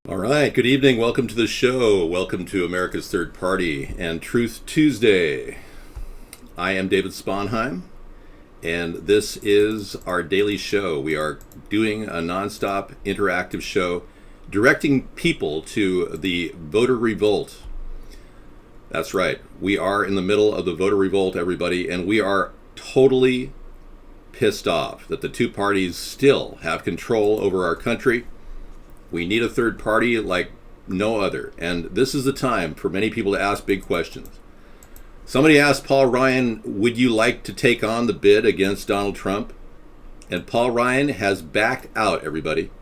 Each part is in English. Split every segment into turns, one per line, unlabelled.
All right, good evening. Welcome to the show. Welcome to America's Third Party and Truth Tuesday. I am David Sponheim, and this is our daily show. We are doing a nonstop interactive show directing people to the voter revolt. That's right. We are in the middle of the voter revolt, everybody, and we are totally pissed off that the two parties still have control over our country. We need a third party like no other. And this is the time for many people to ask big questions. Somebody asked Paul Ryan, would you like to take on the bid against Donald Trump? And Paul Ryan has backed out, everybody.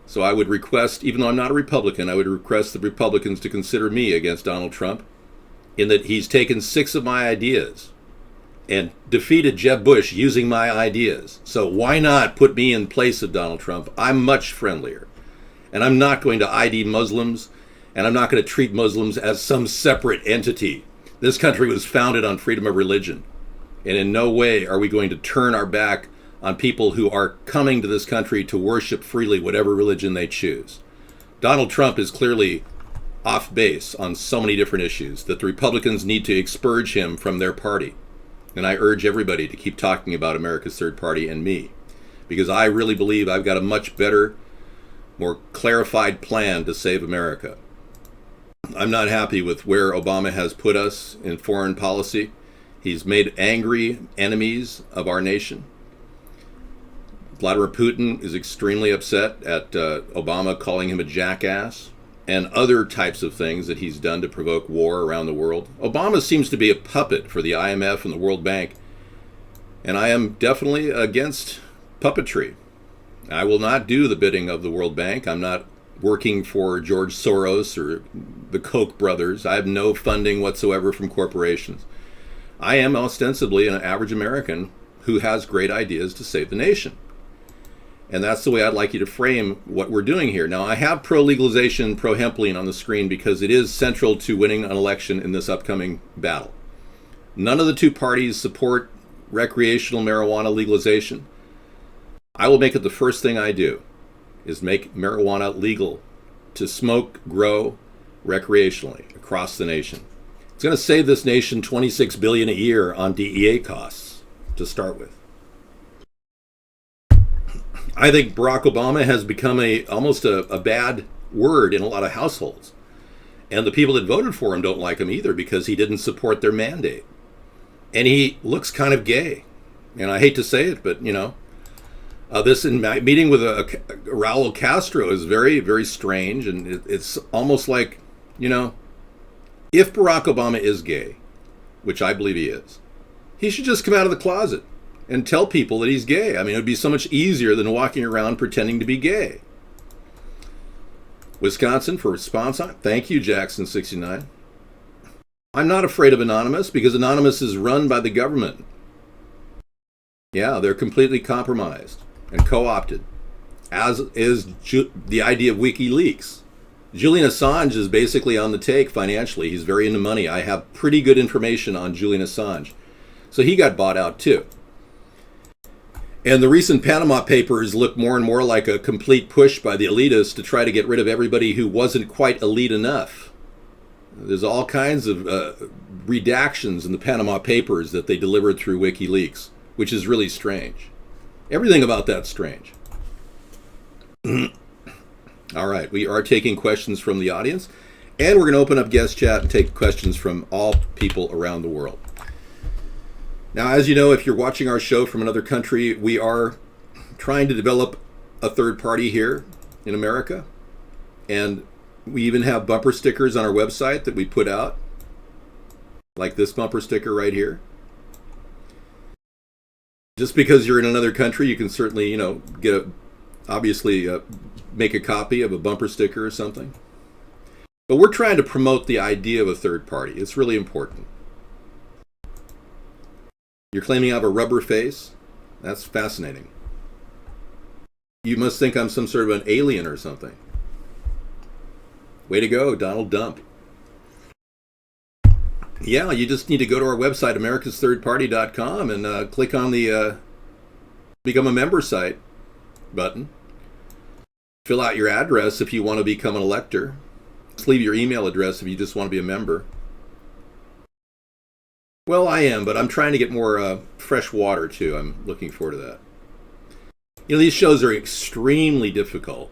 So I would request, even though I'm not a Republican, I would request the Republicans to consider me against Donald Trump, in that he's taken 6 of my ideas and defeated Jeb Bush using my ideas. So why not put me in place of Donald Trump? I'm much friendlier. And I'm not going to ID Muslims, and I'm not going to treat Muslims as some separate entity. This country was founded on freedom of religion. And in no way are we going to turn our back on people who are coming to this country to worship freely whatever religion they choose. Donald Trump is clearly off base on so many different issues that the Republicans need to expurge him from their party. And I urge everybody to keep talking about America's Third Party and me, because I really believe I've got a much better, more clarified plan to save America. I'm not happy with where Obama has put us in foreign policy. He's made angry enemies of our nation. Vladimir Putin is extremely upset at Obama calling him a jackass and other types of things that he's done to provoke war around the world. Obama seems to be a puppet for the IMF and the World Bank, and I am definitely against puppetry. I will not do the bidding of the World Bank. I'm not working for George Soros or the Koch brothers. I have no funding whatsoever from corporations. I am ostensibly an average American who has great ideas to save the nation. And that's the way I'd like you to frame what we're doing here. Now, I have pro-legalization, pro-hempline on the screen because it is central to winning an election in this upcoming battle. None of the two parties support recreational marijuana legalization. I will make it the first thing I do, is make marijuana legal to smoke, grow recreationally across the nation. It's going to save this nation $26 billion a year on DEA costs to start with. I think Barack Obama has become almost a bad word in a lot of households. And the people that voted for him don't like him either because he didn't support their mandate. And he looks kind of gay. And I hate to say it, but this in my meeting with Raul Castro is very, very strange, and it's almost like, if Barack Obama is gay, which I believe he is, he should just come out of the closet and tell people that he's gay. I mean, it would be so much easier than walking around pretending to be gay. Wisconsin for response. Thank you, Jackson69. I'm not afraid of Anonymous because Anonymous is run by the government. Yeah, they're completely compromised and co-opted, as is the idea of WikiLeaks. Julian Assange is basically on the take financially. He's very into money. I have pretty good information on Julian Assange. So he got bought out too. And the recent Panama Papers look more and more like a complete push by the elitists to try to get rid of everybody who wasn't quite elite enough. There's all kinds of redactions in the Panama Papers that they delivered through WikiLeaks, which is really strange. Everything about that's strange. All right, we are taking questions from the audience, and we're going to open up guest chat and take questions from all people around the world. Now, as you know, if you're watching our show from another country, we are trying to develop a third party here in America, and we even have bumper stickers on our website that we put out, like this bumper sticker right here. Just because you're in another country, you can certainly, make a copy of a bumper sticker or something. But we're trying to promote the idea of a third party. It's really important. You're claiming I have a rubber face? That's fascinating. You must think I'm some sort of an alien or something. Way to go, Donald Dump. Yeah, you just need to go to our website, AmericasThirdParty.com, and click on the Become a Member site button. Fill out your address if you want to become an elector. Just leave your email address if you just want to be a member. Well, I am, but I'm trying to get more fresh water too. I'm looking forward to that. These shows are extremely difficult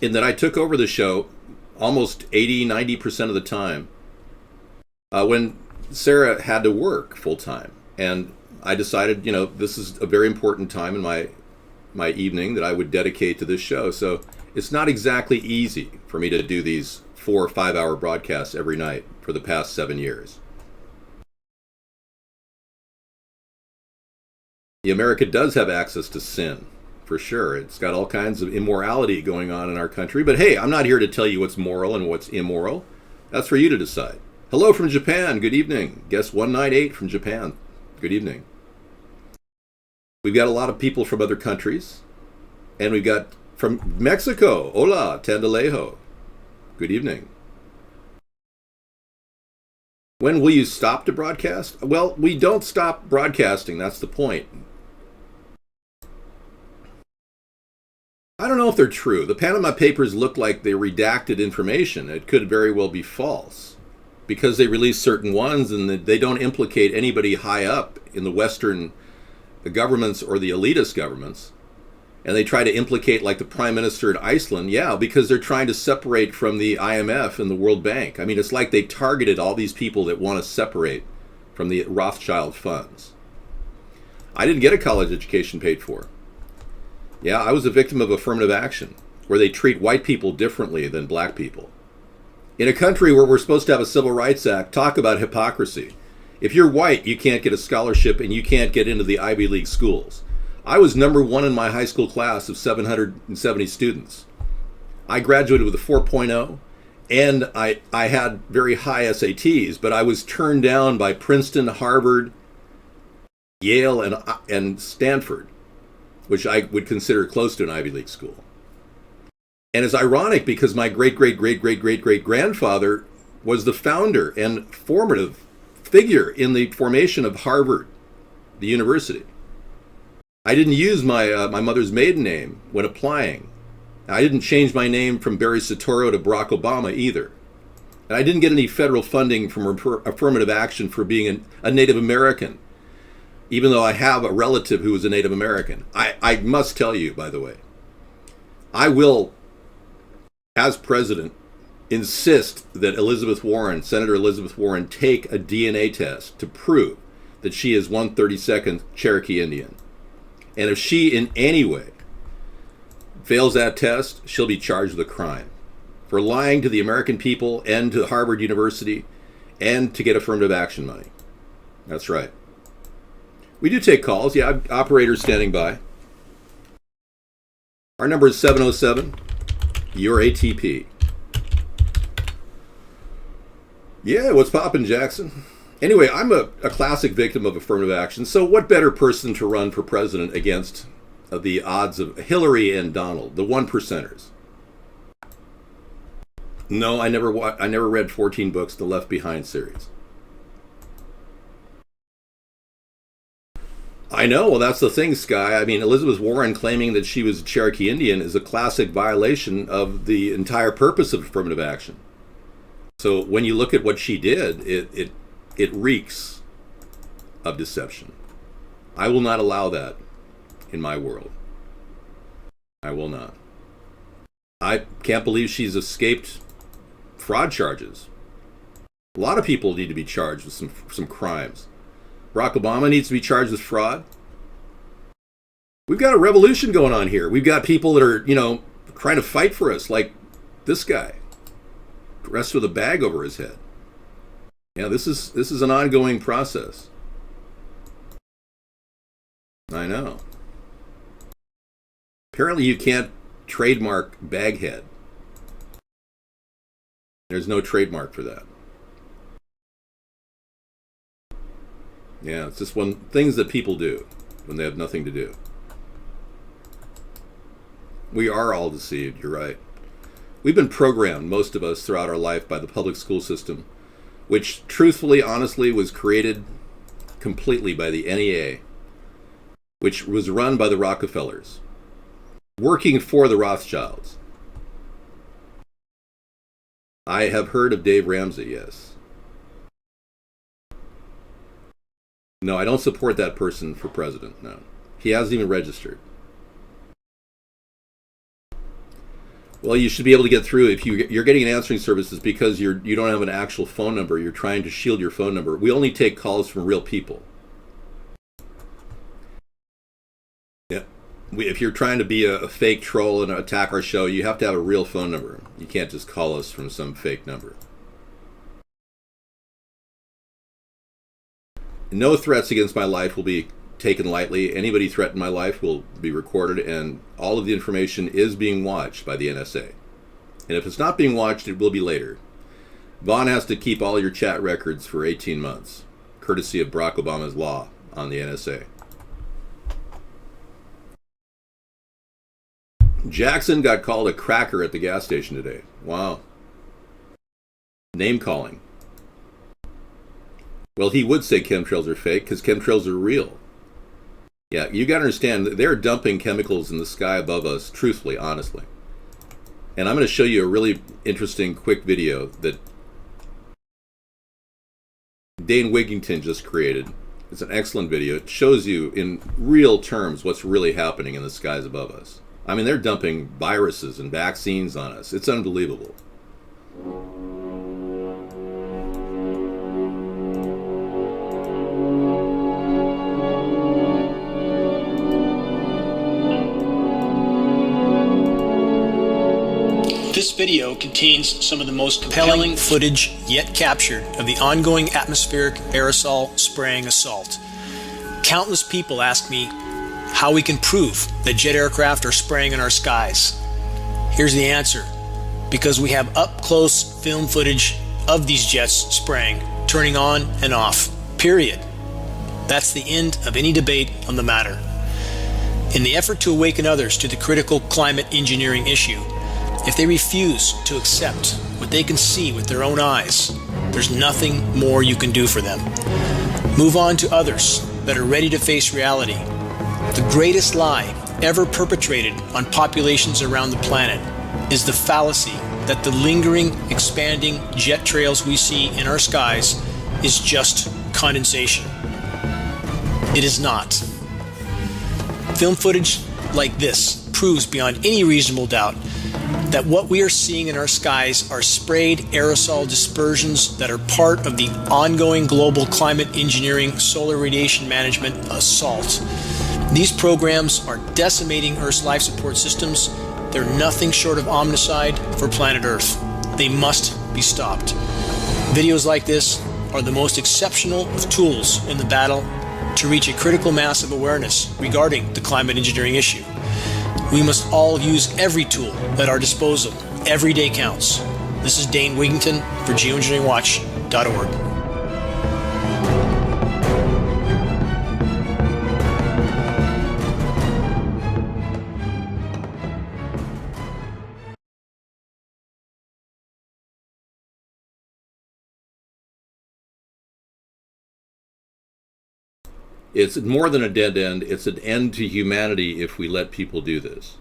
in that I took over the show almost 80-90% of the time when Sarah had to work full time. And I decided, this is a very important time in my evening that I would dedicate to this show. So it's not exactly easy for me to do these 4 or 5 hour broadcasts every night for the past 7 years. America does have access to sin, for sure. It's got all kinds of immorality going on in our country. But hey, I'm not here to tell you what's moral and what's immoral. That's for you to decide. Hello from Japan. Good evening. Guest 198 from Japan. Good evening. We've got a lot of people from other countries. And we've got from Mexico. Hola, Tandalejo. Good evening. When will you stop to broadcast? Well, we don't stop broadcasting. That's the point. I don't know if they're true. The Panama Papers look like they redacted information. It could very well be false because they released certain ones and they don't implicate anybody high up in the Western governments or the elitist governments. And they try to implicate like the Prime Minister in Iceland. Yeah, because they're trying to separate from the IMF and the World Bank. I mean, it's like they targeted all these people that want to separate from the Rothschild funds. I didn't get a college education paid for. Yeah, I was a victim of affirmative action, where they treat white people differently than black people. In a country where we're supposed to have a Civil Rights Act, talk about hypocrisy. If you're white, you can't get a scholarship and you can't get into the Ivy League schools. I was number 1 in my high school class of 770 students. I graduated with a 4.0, and I had very high SATs, but I was turned down by Princeton, Harvard, Yale, and Stanford, which I would consider close to an Ivy League school. And it's ironic because my great-great-great-great-great-grandfather was the founder and formative figure in the formation of Harvard, the university. I didn't use my mother's maiden name when applying. I didn't change my name from Barry Soetoro to Barack Obama either. And I didn't get any federal funding from affirmative action for being a Native American, even though I have a relative who is a Native American. I must tell you, by the way, I will, as president, insist that Senator Elizabeth Warren, take a DNA test to prove that she is 1/32nd Cherokee Indian. And if she in any way fails that test, she'll be charged with a crime for lying to the American people and to Harvard University and to get affirmative action money. That's right. We do take calls. Yeah, operators standing by. Our number is 707, your ATP. Yeah, what's poppin', Jackson? Anyway, I'm a classic victim of affirmative action, so what better person to run for president against the odds of Hillary and Donald, the 1%ers? No, I never read 14 books, the Left Behind series. I know, well, that's the thing, Sky. I mean, Elizabeth Warren claiming that she was a Cherokee Indian is a classic violation of the entire purpose of affirmative action. So when you look at what she did, it reeks of deception. I will not allow that in my world. I will not. I can't believe she's escaped fraud charges. A lot of people need to be charged with some crimes. Barack Obama needs to be charged with fraud. We've got a revolution going on here. We've got people that are, trying to fight for us, like this guy, dressed with a bag over his head. Yeah, this is an ongoing process. I know. Apparently you can't trademark baghead. There's no trademark for that. Yeah, it's just things that people do when they have nothing to do. We are all deceived, you're right. We've been programmed, most of us, throughout our life by the public school system, which truthfully, honestly, was created completely by the NEA, which was run by the Rockefellers. working for the Rothschilds. I have heard of Dave Ramsey, yes. No, I don't support that person for president, no. He hasn't even registered. Well, you should be able to get through. If you're getting an answering service, it's because you don't have an actual phone number. You're trying to shield your phone number. We only take calls from real people. Yeah. If you're trying to be a fake troll and attack our show, you have to have a real phone number. You can't just call us from some fake number. No threats against my life will be taken lightly. Anybody threatening my life will be recorded, and all of the information is being watched by the NSA. And if it's not being watched, it will be later. Vaughn has to keep all your chat records for 18 months, courtesy of Barack Obama's law on the NSA. Jackson got called a cracker at the gas station today. Wow. Name calling. Well, he would say chemtrails are fake because chemtrails are real. Yeah, you got to understand, they're dumping chemicals in the sky above us, truthfully, honestly. And I'm going to show you a really interesting, quick video that Dane Wigington just created. It's an excellent video. It shows you in real terms what's really happening in the skies above us. I mean, they're dumping viruses and vaccines on us. It's unbelievable.
This video contains some of the most compelling footage yet captured of the ongoing atmospheric aerosol spraying assault. Countless people ask me how we can prove that jet aircraft are spraying in our skies. Here's the answer. Because we have up-close film footage of these jets spraying, turning on and off. Period. That's the end of any debate on the matter. In the effort to awaken others to the critical climate engineering issue, if they refuse to accept what they can see with their own eyes, there's nothing more you can do for them. Move on to others that are ready to face reality. The greatest lie ever perpetrated on populations around the planet is the fallacy that the lingering, expanding jet trails we see in our skies is just condensation. It is not. Film footage like this proves beyond any reasonable doubt that what we are seeing in our skies are sprayed aerosol dispersions that are part of the ongoing global climate engineering solar radiation management assault. These programs are decimating Earth's life support systems. They're nothing short of omnicide for planet Earth. They must be stopped. Videos like this are the most exceptional of tools in the battle to reach a critical mass of awareness regarding the climate engineering issue. We must all use every tool at our disposal. Every day counts. This is Dane Wigington for geoengineeringwatch.org.
It's more than a dead end. It's an end to humanity if we let people do this.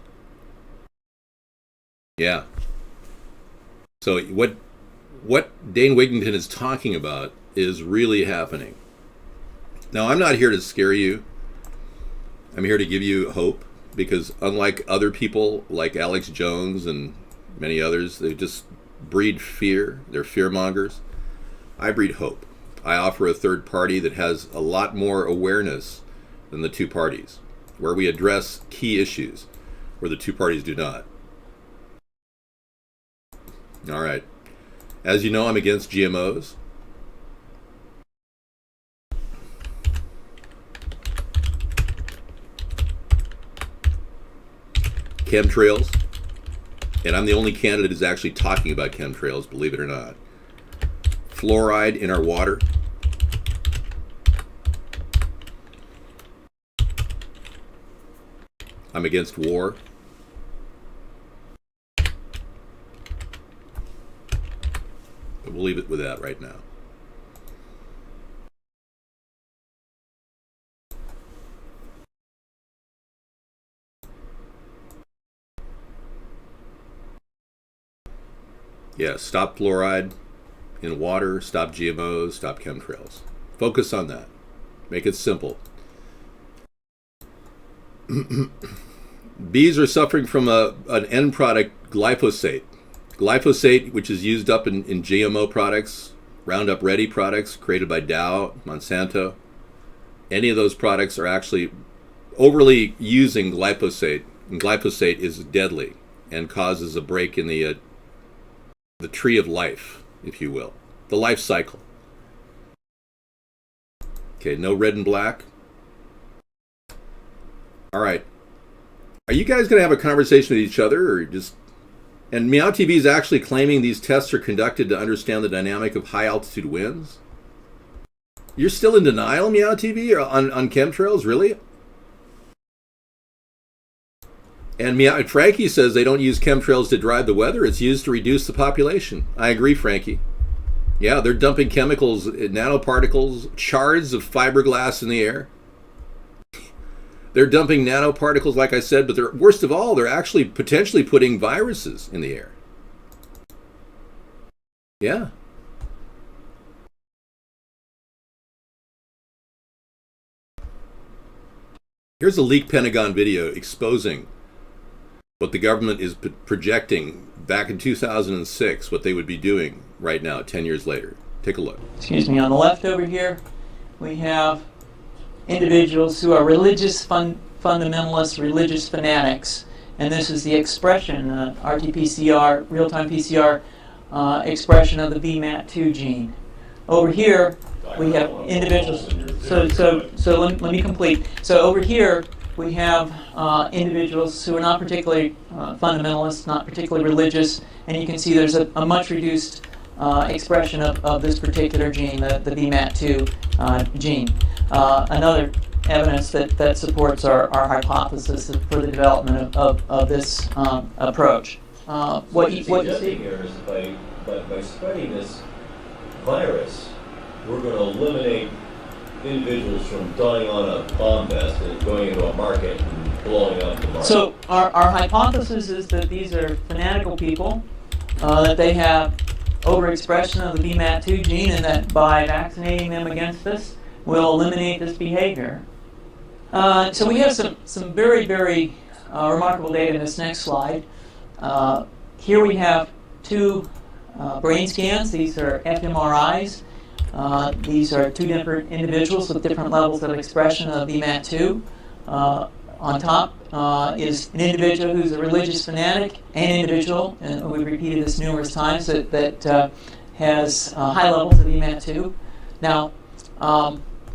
Yeah. So what Dane Wigington is talking about is really happening. Now, I'm not here to scare you. I'm here to give you hope, because unlike other people like Alex Jones and many others, they just breed fear. They're fear mongers. I breed hope. I offer a third party that has a lot more awareness than the two parties, where we address key issues where the two parties do not. All right. As you know, I'm against GMOs. Chemtrails. And I'm the only candidate who's actually talking about chemtrails, believe it or not. Fluoride in our water. I'm against war. But we'll leave it with that right now. Yeah, stop fluoride in water, stop GMOs, stop chemtrails. Focus on that. Make it simple. Bees are suffering from an end product, glyphosate. Glyphosate, which is used up in GMO products, Roundup Ready products created by Dow, Monsanto. Any of those products are actually overly using glyphosate, and glyphosate is deadly and causes a break in the tree of life, if you will, the life cycle. Okay, no red and black. All right. Are you guys going to have a conversation with each other, or just... And Meow TV is actually claiming these tests are conducted to understand the dynamic of high-altitude winds? You're still in denial, Meow TV, on chemtrails? Really? And Frankie says they don't use chemtrails to drive the weather. It's used to reduce the population. I agree, Frankie. Yeah, they're dumping chemicals, nanoparticles, shards of fiberglass in the air. They're dumping nanoparticles, like I said, but worst of all, they're actually potentially putting viruses in the air. Yeah. Here's a leaked Pentagon video exposing what the government is projecting back in 2006, what they would be doing right now, 10 years later. Take a look.
Excuse me, on the left over here, we have individuals who are religious fundamentalists, religious fanatics, and this is the expression, RT-PCR, real-time PCR expression of the VMAT2 gene. Over here, we have individuals. So let me complete. So over here, we have individuals who are not particularly fundamentalists, not particularly religious, and you can see there's a much reduced expression of this particular gene, the VMAT2 gene. Another evidence that supports our hypothesis for the development of this approach.
What you see here is by spreading this virus, we're going to eliminate individuals from dying on a bomb vest and going into a market and blowing up the market.
So our hypothesis is that these are fanatical people, that they have overexpression of the VMAT2 gene, and that by vaccinating them against this, will eliminate this behavior. So we have some very, very remarkable data in this next slide. Here we have two brain scans. These are fMRIs. These are two different individuals with different levels of expression of VMAT2. On top is an individual who's a religious fanatic, an individual, and we've repeated this numerous times, that has high levels of VMAT2. Now,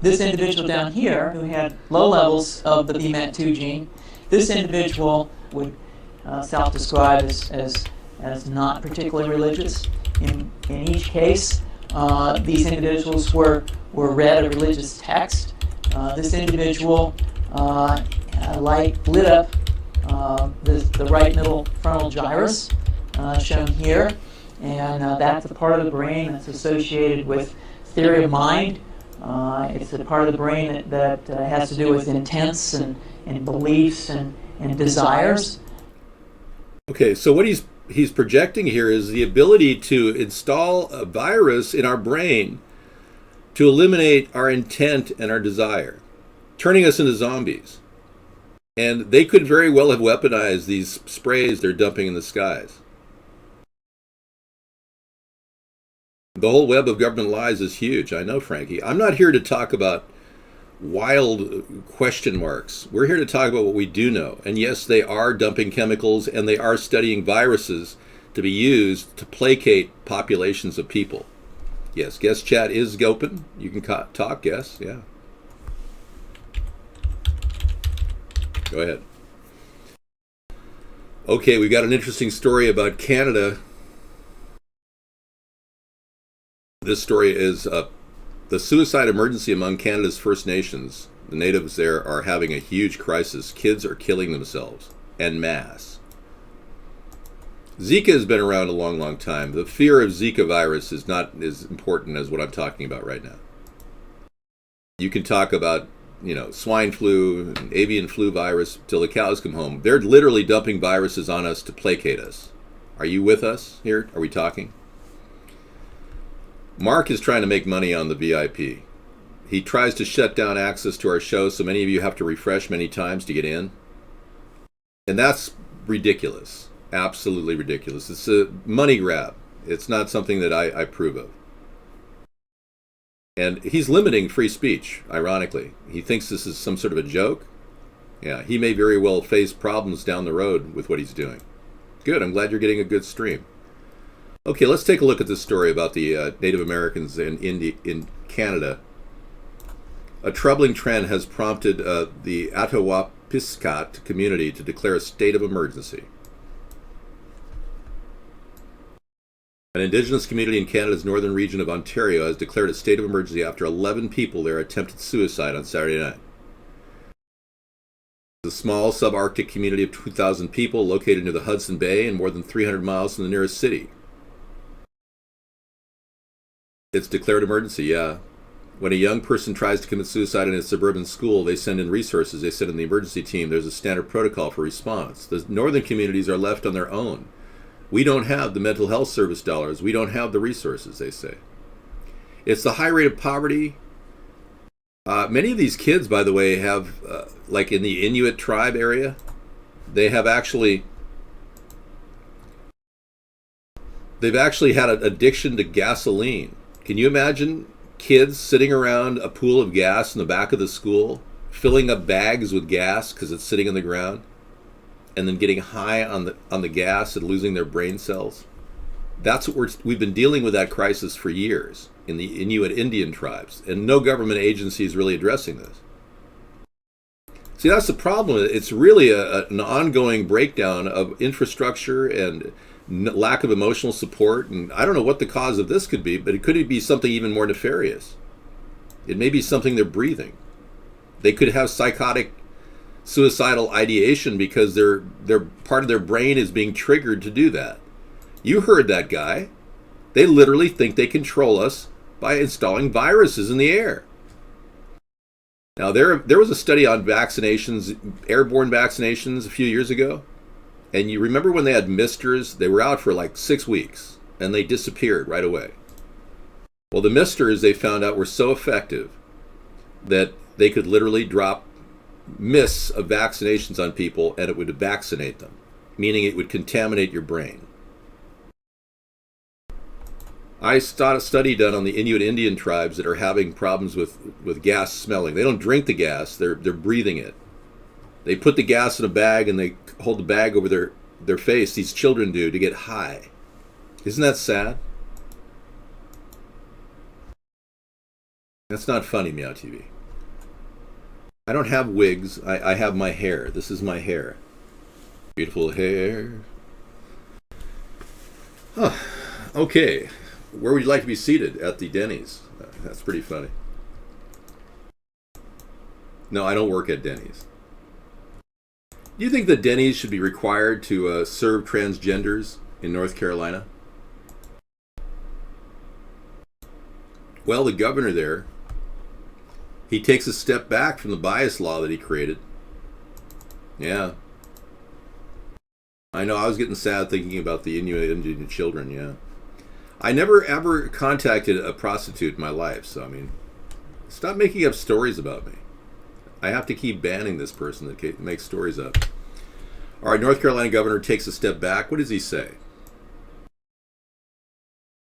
this individual down here, who had low levels of the VMAT2 gene, this individual would self-describe as not particularly religious. In each case, these individuals were read a religious text. This individual lit up the right middle frontal gyrus, shown here, and that's a part of the brain that's associated with theory of mind. It's a part of the brain that has to do with intents and beliefs and desires.
Okay, so what he's projecting here is the ability to install a virus in our brain to eliminate our intent and our desire, turning us into zombies. And they could very well have weaponized these sprays they're dumping in the skies. The whole web of government lies is huge. I know, Frankie. I'm not here to talk about wild question marks. We're here to talk about what we do know. And yes, they are dumping chemicals, and they are studying viruses to be used to placate populations of people. Yes, guest chat is open. You can talk, yes, yeah. Go ahead. Okay, we got an interesting story about Canada. This story is the suicide emergency among Canada's First Nations. The natives there are having a huge crisis. Kids are killing themselves en masse. Zika has been around a long, long time. The fear of Zika virus is not as important as what I'm talking about right now. You can talk about, swine flu and avian flu virus till the cows come home. They're literally dumping viruses on us to placate us. Are you with us here? Are we talking? Mark is trying to make money on the VIP. He tries to shut down access to our show, so many of you have to refresh many times to get in. And that's ridiculous. Absolutely ridiculous. It's a money grab. It's not something that I approve of. And he's limiting free speech, ironically. He thinks this is some sort of a joke. Yeah, he may very well face problems down the road with what he's doing. Good, I'm glad you're getting a good stream. Okay, let's take a look at this story about the Native Americans in Canada. A troubling trend has prompted the Attawapiskat community to declare a state of emergency. An Indigenous community in Canada's northern region of Ontario has declared a state of emergency after 11 people there attempted suicide on Saturday night. The small subarctic community of 2,000 people located near the Hudson Bay and more than 300 miles from the nearest city. It's declared emergency, yeah. When a young person tries to commit suicide in a suburban school, they send in resources. They send in the emergency team. There's a standard protocol for response. The northern communities are left on their own. We don't have the mental health service dollars. We don't have the resources, they say. It's the high rate of poverty. Many of these kids, by the way, have, like in the Inuit tribe area, they've actually had an addiction to gasoline. Can you imagine kids sitting around a pool of gas in the back of the school, filling up bags with gas because it's sitting on the ground, and then getting high on the gas and losing their brain cells? That's what we've been dealing with that crisis for years in the Inuit Indian tribes, and no government agency is really addressing this. See, that's the problem. It's really an ongoing breakdown of infrastructure and lack of emotional support, and I don't know what the cause of this could be, but it could be something even more nefarious. It may be something they're breathing. They could have psychotic suicidal ideation because their part of their brain is being triggered to do that. You heard that guy. They literally think they control us by installing viruses in the air. Now, there was a study on vaccinations, airborne vaccinations, a few years ago. And you remember when they had misters? They were out for like 6 weeks, and they disappeared right away. Well, the misters, they found out, were so effective that they could literally drop mists of vaccinations on people, and it would vaccinate them, meaning it would contaminate your brain. I saw a study done on the Inuit Indian tribes that are having problems with gas smelling. They don't drink the gas, they're breathing it. They put the gas in a bag and they hold the bag over their face, these children do, to get high. Isn't that sad? That's not funny, Meow TV. I don't have wigs, I have my hair. This is my hair. Beautiful hair. Huh. Okay. Where would you like to be seated? At the Denny's. That's pretty funny. No, I don't work at Denny's. Do you think the Denny's should be required to serve transgenders in North Carolina? Well, the governor there, he takes a step back from the bias law that he created. Yeah. I know, I was getting sad thinking about the Inuit Indian children, yeah. I never ever contacted a prostitute in my life, so I mean, stop making up stories about me. I have to keep banning this person that makes stories up. All right, North Carolina governor takes a step back. What does he say?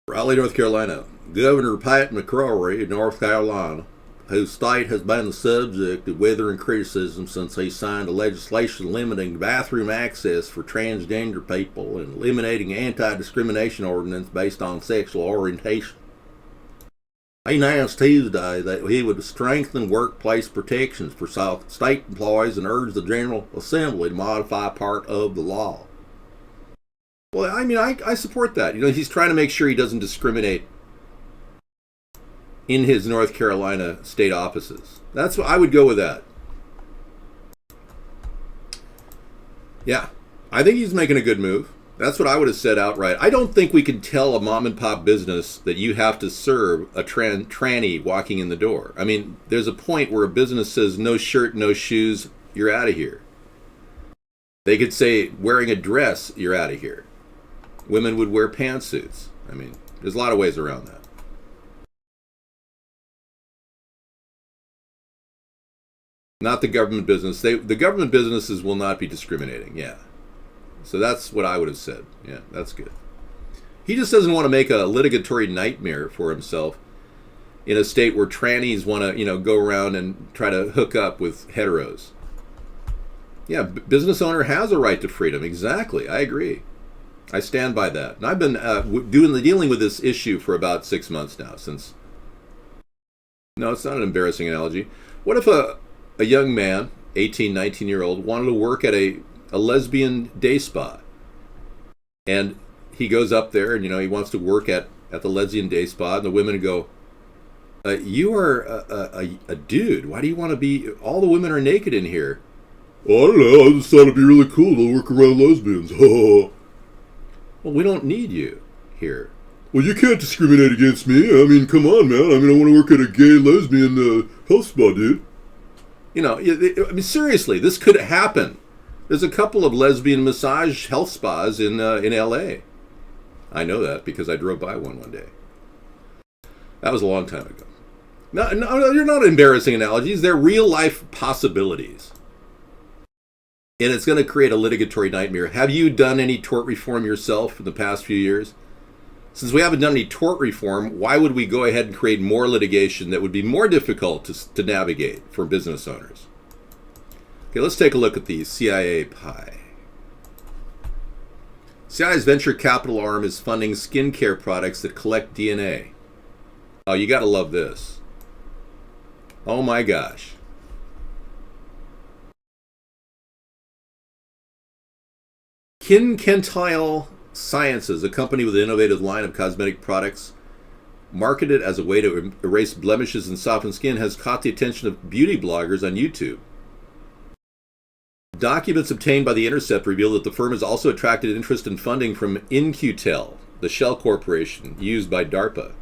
Raleigh, North Carolina. Governor Pat McCrory of North Carolina, whose state has been the subject of withering criticism since he signed a legislation limiting bathroom access for transgender people and eliminating anti-discrimination ordinance based on sexual orientation. He announced Tuesday that he would strengthen workplace protections for state employees and urged the General Assembly to modify part of the law. Well, I mean, I support that. You know, he's trying to make sure he doesn't discriminate in his North Carolina state offices. That's what I would go with that. Yeah, I think he's making a good move. That's what I would have said outright. I don't think we can tell a mom and pop business that you have to serve a tranny walking in the door. I mean, there's a point where a business says no shirt, no shoes, you're out of here. They could say wearing a dress, you're out of here. women would wear pantsuits. I mean, there's a lot of ways around that. Not the government business. The government businesses will not be discriminating. Yeah. So that's what I would have said. Yeah, that's good. He just doesn't want to make a litigatory nightmare for himself in a state where trannies want to, go around and try to hook up with heteros. Yeah, business owner has a right to freedom. Exactly. I agree. I stand by that. And I've been dealing with this issue for about 6 months now. No, it's not an embarrassing analogy. What if a young man, 18, 19-year-old, wanted to work at a lesbian day spa? And he goes up there and, he wants to work at the lesbian day spa. And the women go, you are a dude. Why do you want to be... All the women are naked in here. Oh, I don't know. I just thought it'd be really cool to work around lesbians. Well, we don't need you here. Well, you can't discriminate against me. I mean, come on, man. I want to work at a gay lesbian health spa, dude. Seriously, this could happen. There's a couple of lesbian massage health spas in L.A. I know that because I drove by one day. That was a long time ago. No, they're not embarrassing analogies. They're real-life possibilities. And it's going to create a litigatory nightmare. Have you done any tort reform yourself in the past few years? Since we haven't done any tort reform, why would we go ahead and create more litigation that would be more difficult to navigate for business owners? Okay, let's take a look at the CIA pie. CIA's venture capital arm is funding skincare products that collect DNA. Oh, you got to love this. Oh my gosh. Kincantile Sciences, a company with an innovative line of cosmetic products marketed as a way to erase blemishes and soften skin, has caught the attention of beauty bloggers on YouTube. Documents obtained by The Intercept reveal that the firm has also attracted interest in funding from In-Q-Tel, the shell corporation used by DARPA.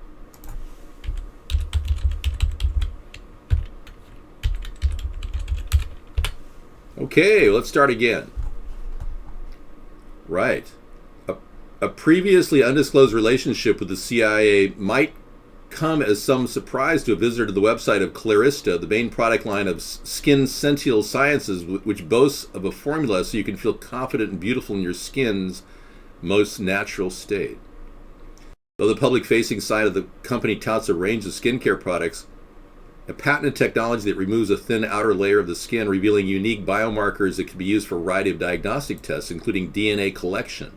Okay, let's start again. Right. A previously undisclosed relationship with the CIA might come as some surprise to a visitor to the website of Clarista, the main product line of Skin Sential Sciences, which boasts of a formula so you can feel confident and beautiful in your skin's most natural state. Though the public-facing side of the company touts a range of skincare products, a patented technology that removes a thin outer layer of the skin, revealing unique biomarkers that can be used for a variety of diagnostic tests, including DNA collection.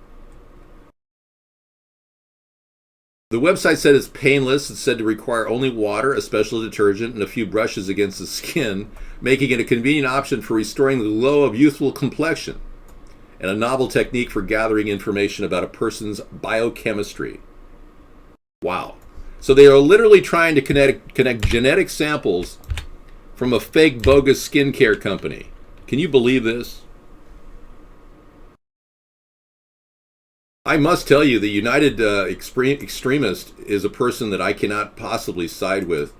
The website said it's painless. It's said to require only water, a special detergent, and a few brushes against the skin, making it a convenient option for restoring the glow of youthful complexion, and a novel technique for gathering information about a person's biochemistry. Wow. So they are literally trying to connect genetic samples from a fake, bogus skincare company. Can you believe this? I must tell you, the United Extremist is a person that I cannot possibly side with.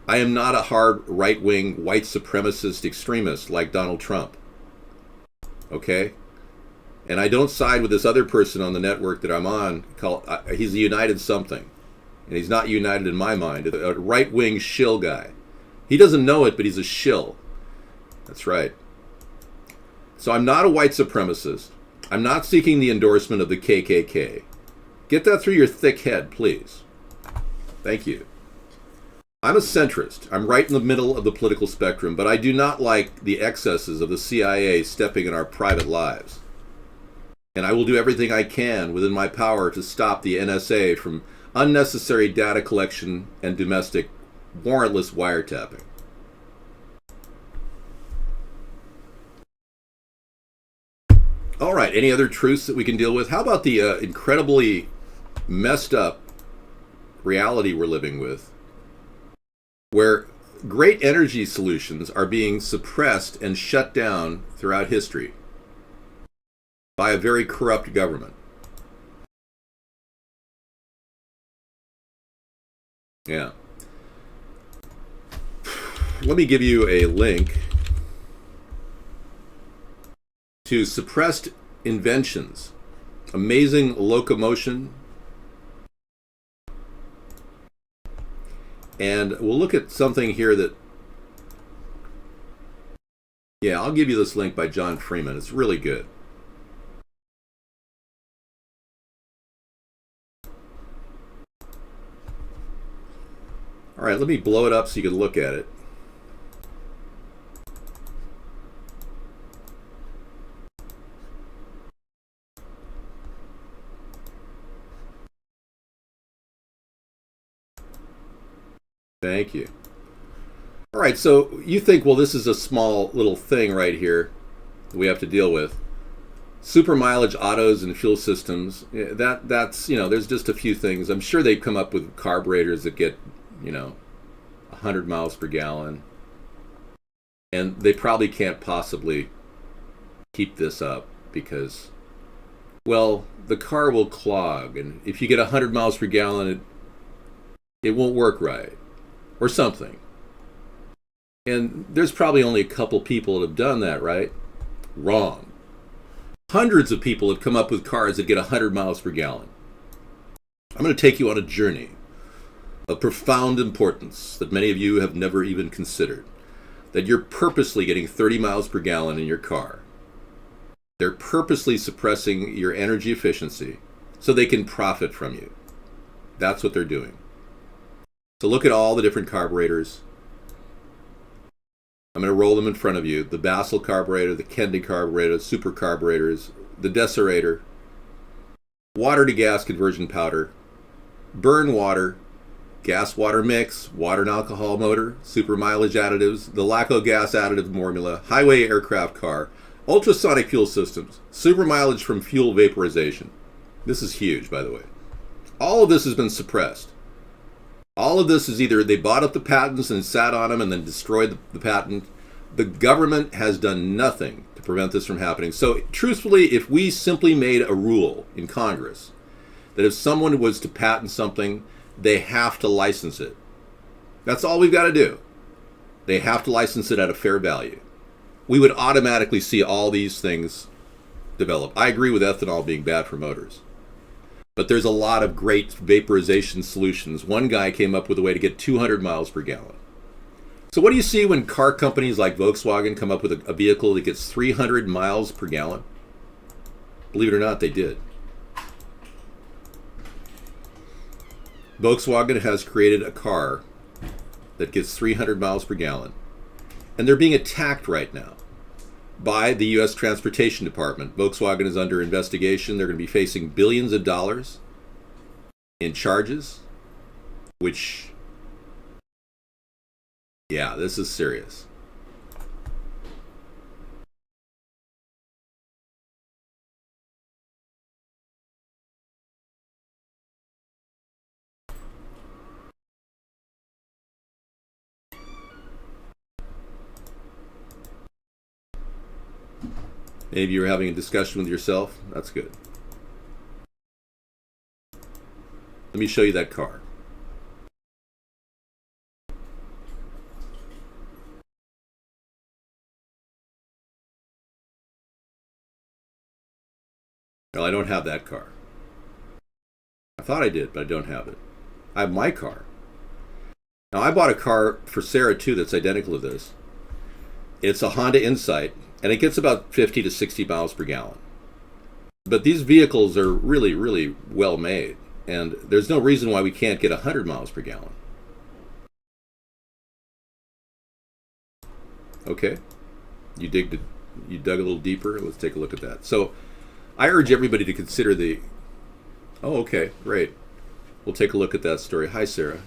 I am not a hard right-wing white supremacist extremist like Donald Trump. Okay? And I don't side with this other person on the network that I'm on. He's a United something. And he's not united in my mind. A right-wing shill guy. He doesn't know it, but he's a shill. That's right. So I'm not a white supremacist. I'm not seeking the endorsement of the KKK. Get that through your thick head, please. Thank you. I'm a centrist. I'm right in the middle of the political spectrum, but I do not like the excesses of the CIA stepping in our private lives. And I will do everything I can within my power to stop the NSA from unnecessary data collection and domestic warrantless wiretapping. All right, any other truths that we can deal with? How about the incredibly messed up reality we're living with, where great energy solutions are being suppressed and shut down throughout history by a very corrupt government? Yeah. Let me give you a link to suppressed inventions amazing locomotion. And we'll look at something here that, yeah, I'll give you this link by John Freeman. It's really good. All right, let me blow it up so you can look at it. Thank you. All right, so you think, well, this is a small little thing right here that we have to deal with. Super mileage autos and fuel systems, that's, there's just a few things. I'm sure they've come up with carburetors that get, 100 miles per gallon. And they probably can't possibly keep this up because, well, the car will clog. And if you get 100 miles per gallon, it won't work right. Or something. And there's probably only a couple people that have done that, right? Wrong. Hundreds of people have come up with cars that get 100 miles per gallon. I'm going to take you on a journey of profound importance that many of you have never even considered. That you're purposely getting 30 miles per gallon in your car. They're purposely suppressing your energy efficiency so they can profit from you. That's what they're doing. So look at all the different carburetors. I'm going to roll them in front of you. The Basel carburetor, the Kendi carburetor, super carburetors, the Deserator, water to gas conversion powder, burn water, gas water mix, water and alcohol motor, super mileage additives, the Laco gas additive formula, highway aircraft car, ultrasonic fuel systems, super mileage from fuel vaporization. This is huge, by the way. All of this has been suppressed. All of this is either they bought up the patents and sat on them and then destroyed the patent. The government has done nothing to prevent this from happening. So truthfully, if we simply made a rule in Congress that if someone was to patent something, they have to license it. That's all we've got to do. They have to license it at a fair value. We would automatically see all these things develop. I agree with ethanol being bad for motors. But there's a lot of great vaporization solutions. One guy came up with a way to get 200 miles per gallon. So what do you see when car companies like Volkswagen come up with a vehicle that gets 300 miles per gallon? Believe it or not, they did. Volkswagen has created a car that gets 300 miles per gallon. And they're being attacked right now by the U.S. Transportation Department. Volkswagen is under investigation. They're going to be facing billions of dollars in charges, which, yeah, this is serious. Maybe you're having a discussion with yourself. That's good. Let me show you that car. Well, I don't have that car. I thought I did, but I don't have it. I have my car. Now, I bought a car for Sarah, too, that's identical to this. It's a Honda Insight, and it gets about 50 to 60 miles per gallon. But these vehicles are really, really well made, and there's no reason why we can't get 100 miles per gallon. Okay, you dug a little deeper. Let's take a look at that. So I urge everybody to consider the... Oh, okay, great. We'll take a look at that story. Hi, Sarah.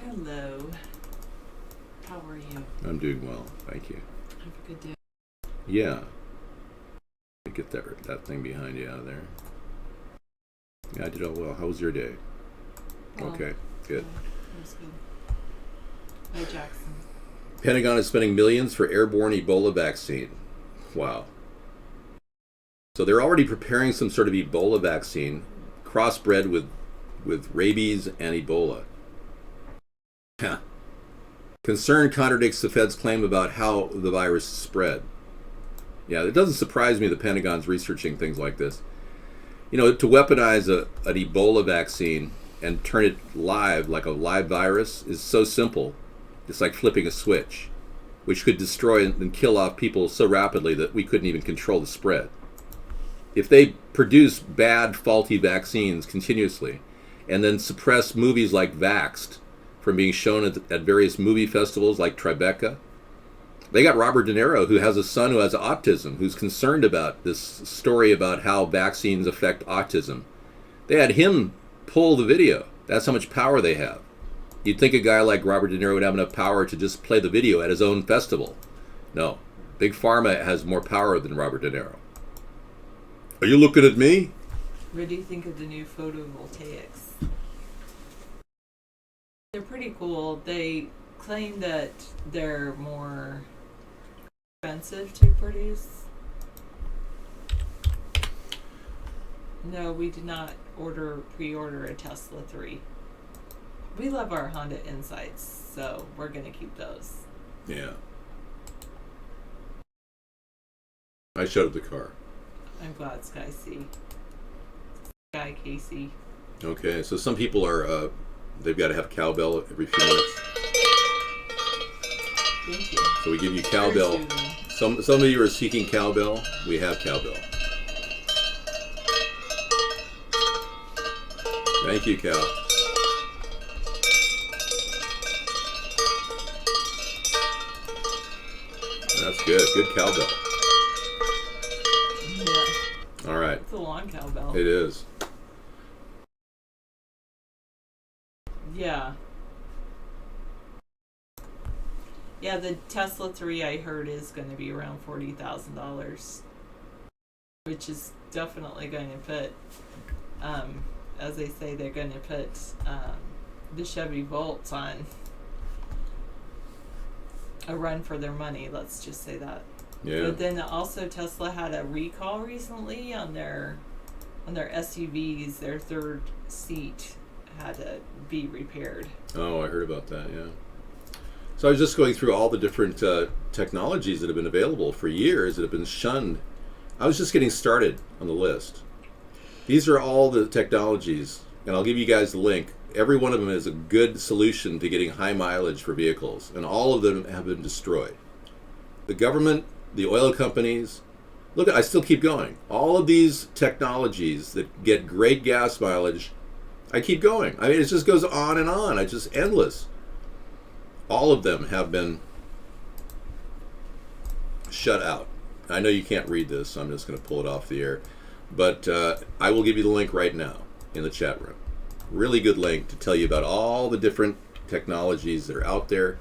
Hello. How are you?
I'm doing well, thank you.
Have a good day.
Yeah. Get that thing behind you out of there. Yeah, I did all well. How was your day?
Well,
okay, good.
It was good. Hi, Jackson.
Pentagon is spending millions for airborne Ebola vaccine. Wow. So they're already preparing some sort of Ebola vaccine, crossbred with rabies and Ebola. Huh. Concern contradicts the Fed's claim about how the virus spread. Yeah, it doesn't surprise me the Pentagon's researching things like this. You know, to weaponize an Ebola vaccine and turn it live, like a live virus, is so simple. It's like flipping a switch, which could destroy and kill off people so rapidly that we couldn't even control the spread. If they produce bad, faulty vaccines continuously and then suppress movies like Vaxxed from being shown at various movie festivals like Tribeca, they got Robert De Niro, who has a son who has autism, who's concerned about this story about how vaccines affect autism. They had him pull the video. That's how much power they have. You'd think a guy like Robert De Niro would have enough power to just play the video at his own festival. No. Big Pharma has more power than Robert De Niro. Are you looking at me?
What do you think of the new photovoltaics? They're pretty cool. They claim that they're more expensive to produce. No, we did not pre-order a Tesla 3. We love our Honda Insights, so we're going to keep those.
Yeah. I shut up the car.
I'm glad Sky C. Sky Casey.
Okay, so some people are, they've got to have cowbell every few minutes.
Thank you.
So we give you cowbell. Some of you are seeking cowbell. We have cowbell. Thank you, Cal. That's good. Good cowbell.
Yeah.
All right.
It's a long cowbell.
It is.
Yeah. Yeah, the Tesla 3 I heard is going to be around $40,000, which is definitely going to put, as they say, they're going to put the Chevy Volts on a run for their money. Let's just say that.
Yeah.
But then also Tesla had a recall recently on their SUVs. Their third seat had to be repaired.
Oh, I heard about that, yeah. So I was just going through all the different technologies that have been available for years that have been shunned. I was just getting started on the list. These are all the technologies, and I'll give you guys the link. Every one of them is a good solution to getting high mileage for vehicles, and all of them have been destroyed. The government, the oil companies, look, I still keep going. All of these technologies that get great gas mileage, I keep going. I mean, it just goes on and on. It's just endless. All of them have been shut out. I know you can't read this, so I'm just going to pull it off the air. But I will give you the link right now in the chat room. Really good link to tell you about all the different technologies that are out there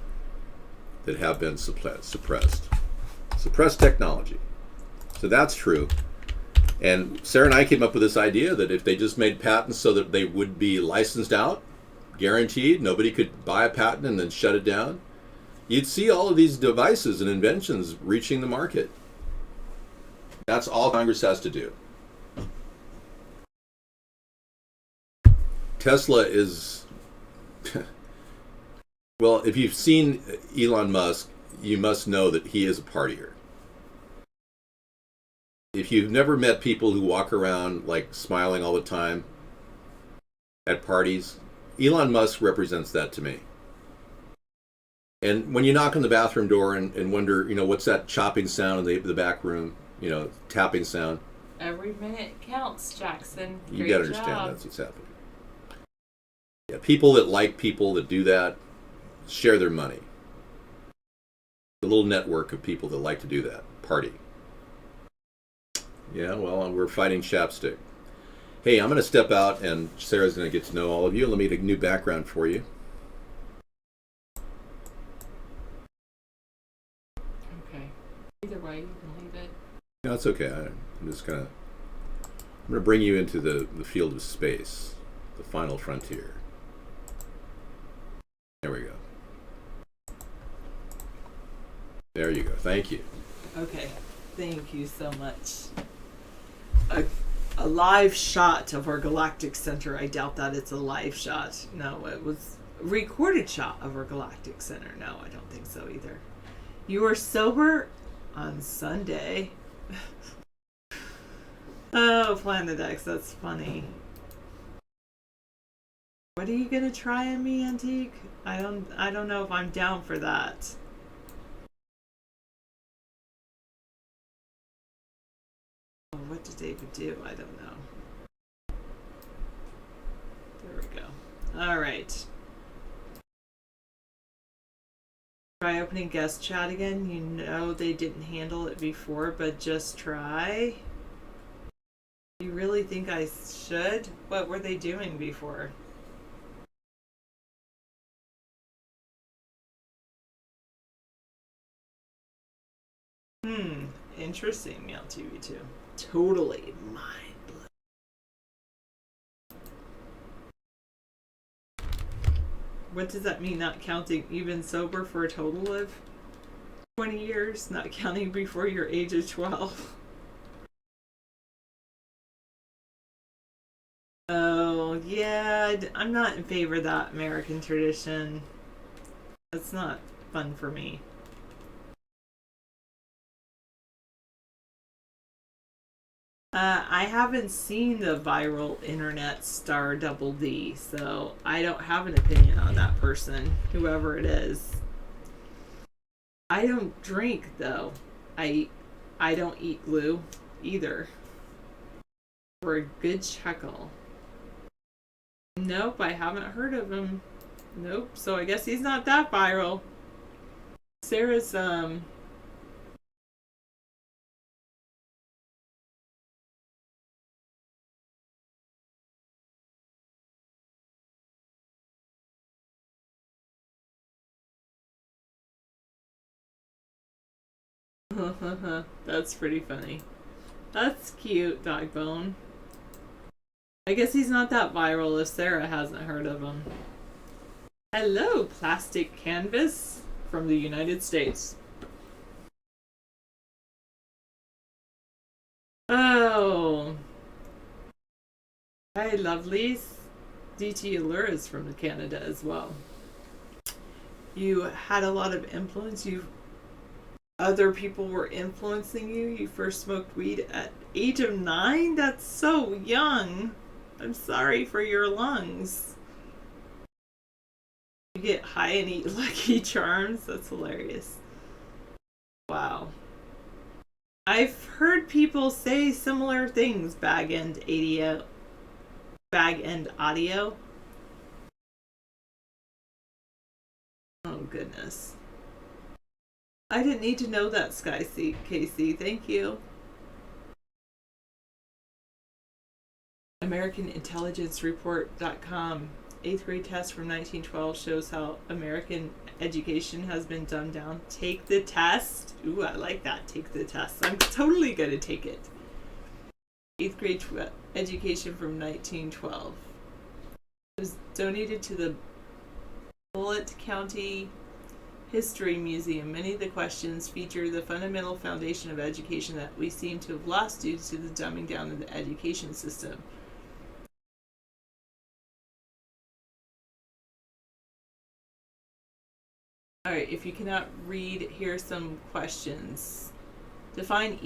that have been suppressed. Suppressed technology. So that's true. And Sarah and I came up with this idea that if they just made patents so that they would be licensed out, guaranteed, nobody could buy a patent and then shut it down, you'd see all of these devices and inventions reaching the market. That's all Congress has to do. Tesla is, well, if you've seen Elon Musk, you must know that he is a partier. If you've never met people who walk around like smiling all the time at parties, Elon Musk represents that to me. And when you knock on the bathroom door and wonder, what's that chopping sound in the back room, tapping sound.
Every minute counts, Jackson.
You
Great
gotta understand
job.
that's what's happening. Yeah, people that like people that do that share their money. The little network of people that like to do that. Party. Yeah, well, we're fighting chapstick. Hey, I'm going to step out, and Sarah's going to get to know all of you. Let me get a new background for you.
Okay. Either way, you can leave it.
No, it's okay. I'm just going to bring you into the field of space, the final frontier. There we go. There you go. Thank you.
Okay. Thank you so much. A live shot of our galactic center. I doubt that it's a live shot. No, it was a recorded shot of our galactic center. No, I don't think so either. You were sober on Sunday. Oh, Planet X, that's funny. What are you gonna try on me, Antique? I don't know if I'm down for that. Oh, what did David do? I don't know. There we go. Alright. Try opening guest chat again. You know they didn't handle it before, but just try. You really think I should? What were they doing before? Interesting, Meow TV2. Totally mind blowing. What does that mean, not counting even sober for a total of 20 years? Not counting before your age of 12? Oh, yeah, I'm not in favor of that American tradition. That's not fun for me. I haven't seen the viral internet star Double D, so I don't have an opinion on that person, whoever it is. I don't drink though. I don't eat glue either. For a good chuckle. Nope, I haven't heard of him. Nope, so I guess he's not that viral. Sarah's that's pretty funny. That's cute, Dogbone. I guess he's not that viral if Sarah hasn't heard of him. Hello, Plastic Canvas from the United States. Oh. Hi, lovelies. DT Allure is from Canada as well. You had a lot of influence. Other people were influencing you. You first smoked weed at age of 9? That's so young. I'm sorry for your lungs. You get high and eat Lucky Charms? That's hilarious. Wow. I've heard people say similar things, Bag End Audio. Oh, goodness. I didn't need to know that, Sky KC. Thank you. AmericanIntelligenceReport.com. 8th grade test from 1912 shows how American education has been dumbed down. Take the test. Ooh, I like that. Take the test. I'm totally going to take it. 8th grade education from 1912. It was donated to the Bullitt County History Museum. Many of the questions feature the fundamental foundation of education that we seem to have lost due to the dumbing down of the education system. Alright, if you cannot read, here's some questions. Define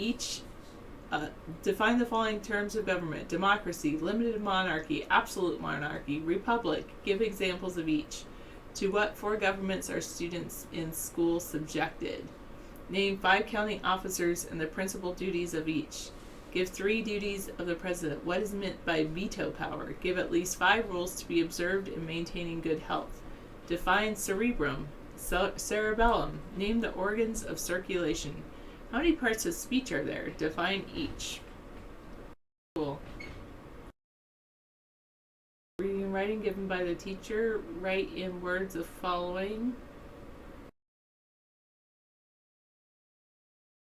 the following terms of government: democracy, limited monarchy, absolute monarchy, republic. Give examples of each. To what 4 governments are students in school subjected? Name 5 county officers and the principal duties of each. Give 3 duties of the president. What is meant by veto power? Give at least 5 rules to be observed in maintaining good health. Define cerebrum, cerebellum. Name the organs of circulation. How many parts of speech are there? Define each. Cool. Reading and writing given by the teacher. Write in words of following.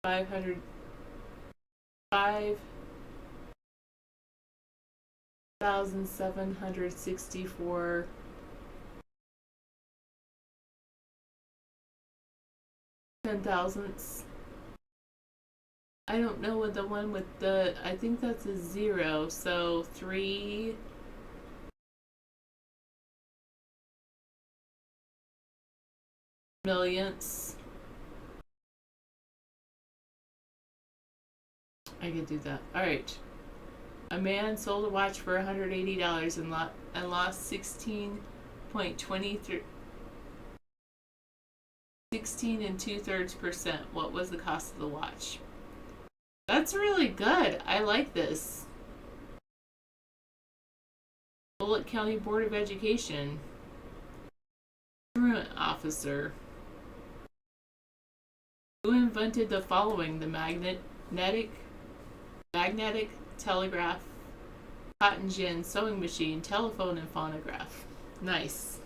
5,764 10,000ths. I don't know what the one with the, I think that's a 0, so 3 millionths. I could do that. All right. A man sold a watch for $180 and lost 16.23 16 and 2/3%. What was the cost of the watch? That's really good. I like this. Bullitt County Board of Education. Truant officer. Who invented the following? The magnetic telegraph, cotton gin, sewing machine, telephone, and phonograph. Nice.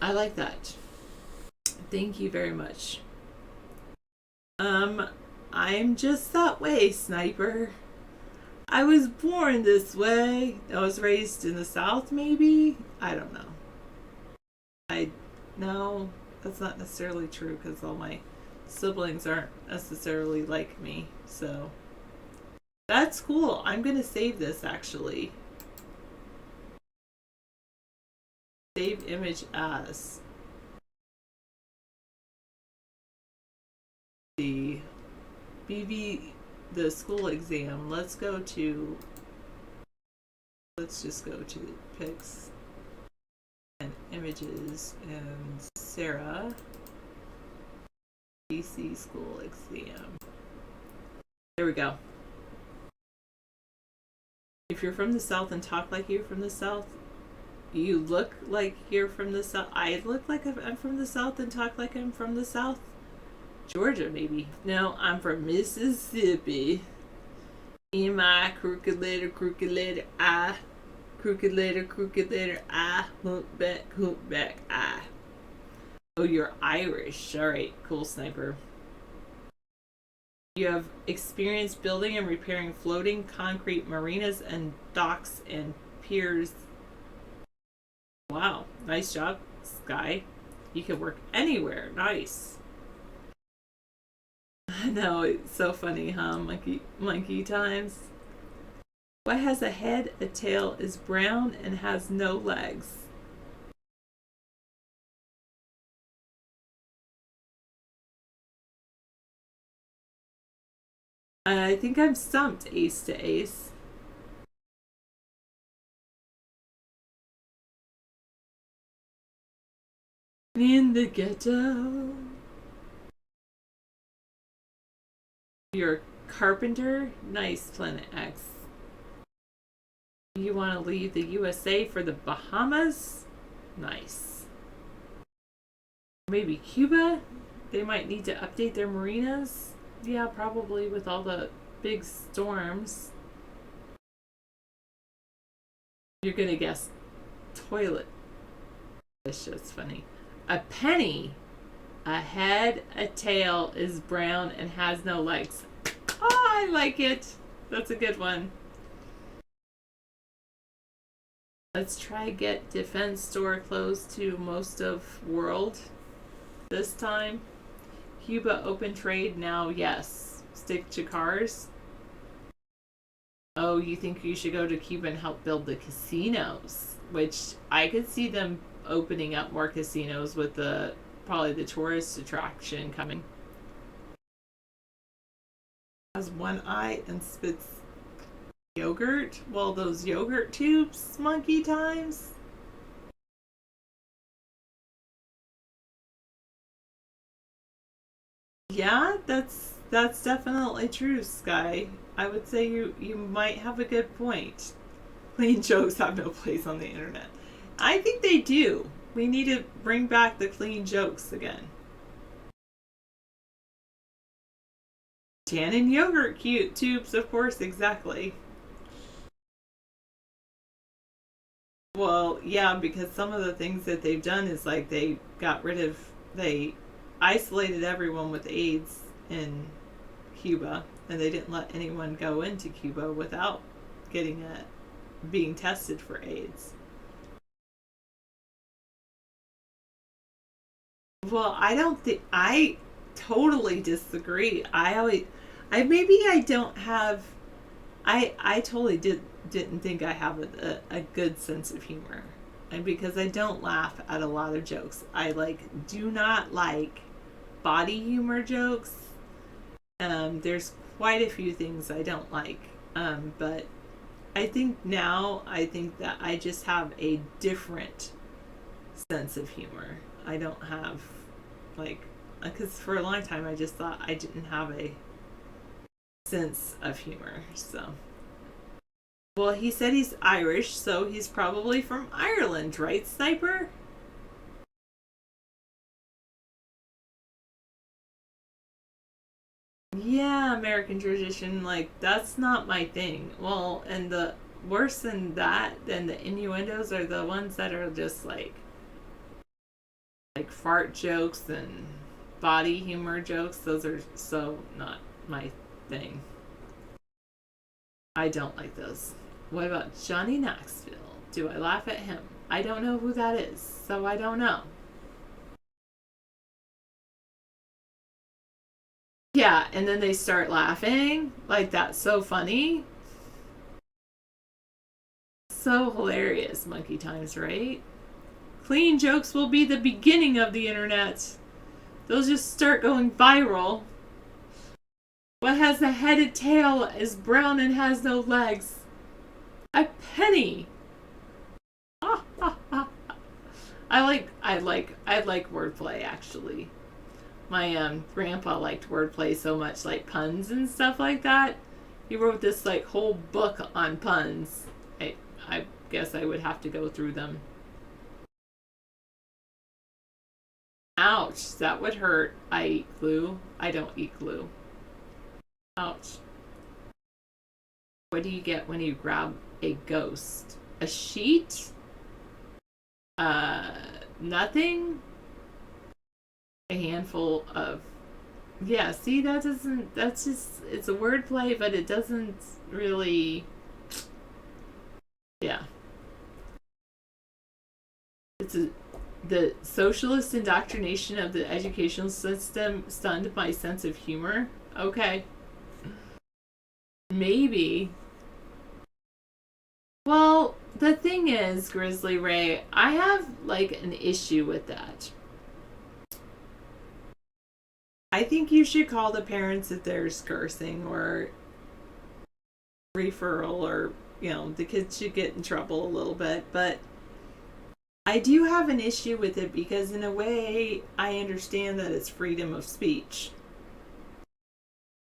I like that. Thank you very much. I'm just that way, Sniper. I was born this way. I was raised in the South, maybe? I don't know. No, that's not necessarily true because all my siblings aren't necessarily like me. So, that's cool. I'm going to save this actually. Save image as. The school exam. Let's just go to pics and images and Sarah BC school exam. There we go. If you're from the South and talk like you're from the South, you look like you're from the South. I look like I'm from the South and talk like I'm from the South. Georgia, maybe. No, I'm from Mississippi. M-I, crooked letter, I. Crooked letter, I. Humpback, I. Oh, you're Irish. Alright, cool, Sniper. You have experience building and repairing floating concrete marinas and docks and piers. Wow, nice job, Sky. You can work anywhere. Nice. I know, it's so funny, huh? Monkey times. What has a head, a tail, is brown, and has no legs? I think I'm stumped, ace to ace. In the ghetto. You're a carpenter. Nice, Planet X. You want to leave the USA for the Bahamas? Nice. Maybe Cuba? They might need to update their marinas. Yeah, probably with all the big storms. You're gonna guess toilet. It's just funny. A penny. A head, a tail, is brown, and has no legs. Oh, I like it. That's a good one. Let's try get defense store closed to most of world this time. Cuba open trade now, yes. Stick to cars. Oh, you think you should go to Cuba and help build the casinos? Which I could see them opening up more casinos with probably the tourist attraction coming. Has one eye and spits yogurt. Well, those yogurt tubes, monkey times. Yeah, that's definitely true, Sky. I would say you might have a good point. Clean jokes have no place on the internet. I think they do. We need to bring back the clean jokes again. Tannin yogurt cute tubes, of course, exactly. Well, yeah, because some of the things that they've done is like they isolated everyone with AIDS in Cuba, and they didn't let anyone go into Cuba without being tested for AIDS. Well, I totally disagree. I totally didn't think I have a good sense of humor. And because I don't laugh at a lot of jokes. I do not like body humor jokes. There's quite a few things I don't like, but I think that I just have a different sense of humor. I don't have, like, because for a long time I just thought I didn't have a sense of humor. So, well, he said he's Irish, so he's probably from Ireland, right, Sniper? Yeah, American tradition, like, that's not my thing. Well, and the worse than that, than the innuendos are the ones that are just like fart jokes and body humor jokes. Those are so not my thing. I don't like those. What about Johnny Knoxville? Do I laugh at him? I don't know who that is, so I don't know. Yeah, and then they start laughing. Like, that's so funny. So hilarious, monkey times, right? Clean jokes will be the beginning of the internet. They'll just start going viral. What has a headed tail, is brown and has no legs? A penny. I like wordplay, actually. My grandpa liked wordplay so much, like puns and stuff like that. He wrote this like whole book on puns. I guess I would have to go through them. Ouch, that would hurt. I eat glue. I don't eat glue. Ouch. What do you get when you grab a ghost? A sheet? Nothing? A handful of... Yeah, see, that's just, it's a wordplay, but it doesn't really... Yeah. The socialist indoctrination of the educational system stunned my sense of humor. Okay. Maybe. Well, the thing is, Grizzly Ray, I have like an issue with that. I think you should call the parents if there's cursing or referral, or, the kids should get in trouble a little bit. But I do have an issue with it because, in a way, I understand that it's freedom of speech.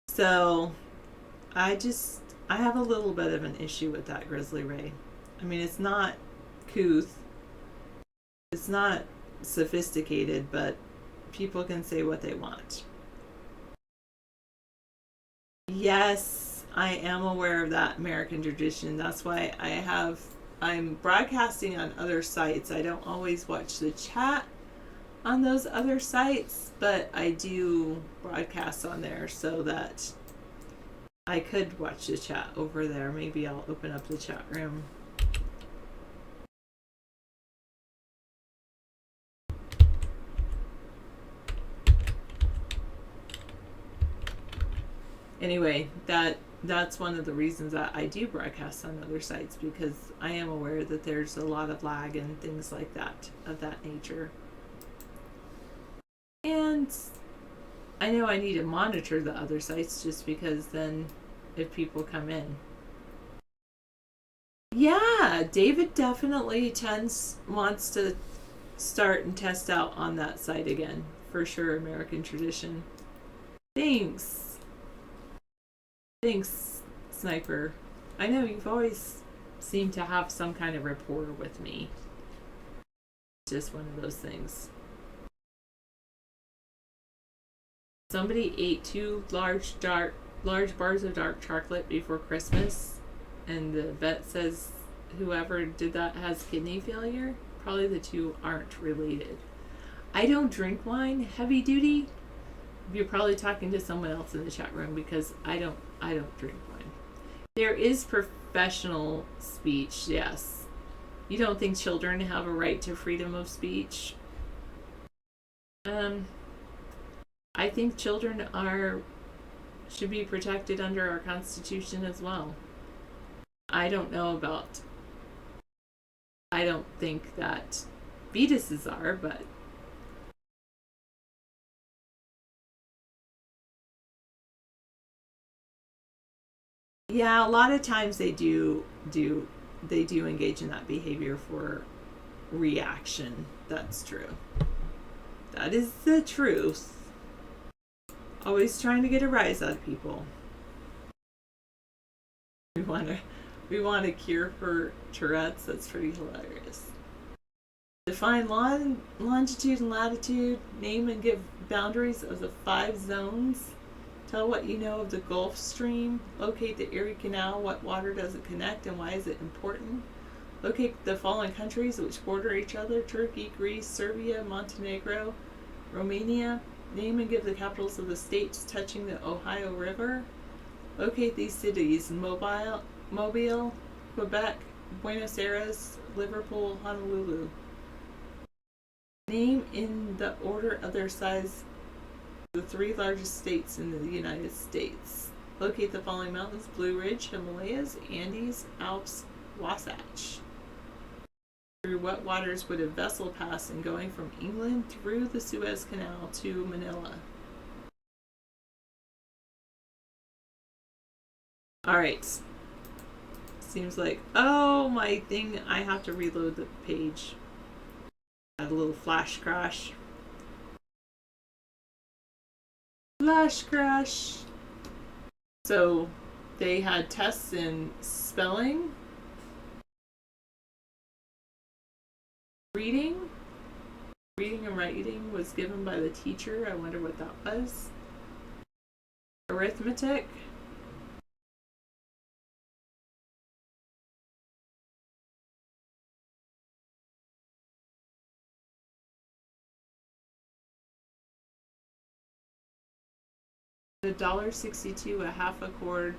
So, I have a little bit of an issue with that, Grizzly Ray. I mean, it's not couth. It's not sophisticated, but people can say what they want. Yes, I am aware of that American tradition. That's why I'm broadcasting on other sites. I don't always watch the chat on those other sites, but I do broadcast on there so that I could watch the chat over there. Maybe I'll open up the chat room. Anyway, that's one of the reasons that I do broadcast on other sites, because I am aware that there's a lot of lag and things like that, of that nature. And I know I need to monitor the other sites, just because then if people come in. Yeah, David definitely wants to start and test out on that site again. For sure, American tradition. Thanks, Sniper. I know you've always seemed to have some kind of rapport with me. Just one of those things. Somebody ate 2 large bars of dark chocolate before Christmas, and the vet says whoever did that has kidney failure. Probably the two aren't related. I don't drink wine, heavy duty. You're probably talking to someone else in the chat room, because I don't drink wine. There is professional speech, yes. You don't think children have a right to freedom of speech? I think children should be protected under our Constitution as well. I don't think that fetuses are, but Yeah, a lot of times they do engage in that behavior for reaction. That's true. That is the truth. Always trying to get a rise out of people. We want a cure for Tourette's. That's pretty hilarious. Define longitude and latitude. Name and give boundaries of the 5 zones. Tell what you know of the Gulf Stream. Locate the Erie Canal. What water does it connect and why is it important? Locate the following countries which border each other: Turkey, Greece, Serbia, Montenegro, Romania. Name and give the capitals of the states touching the Ohio River. Locate these cities: Mobile, Quebec, Buenos Aires, Liverpool, Honolulu. Name in the order of their size the 3 largest states in the United States. Locate the following mountains: Blue Ridge, Himalayas, Andes, Alps, Wasatch. Through what waters would a vessel pass in going from England through the Suez Canal to Manila? Alright. Seems like, oh, my thing, I have to reload the page. Had a little flash crash. Flash crash. So they had tests in spelling, reading and writing was given by the teacher. I wonder what that was. Arithmetic. $1.62 a half a cord.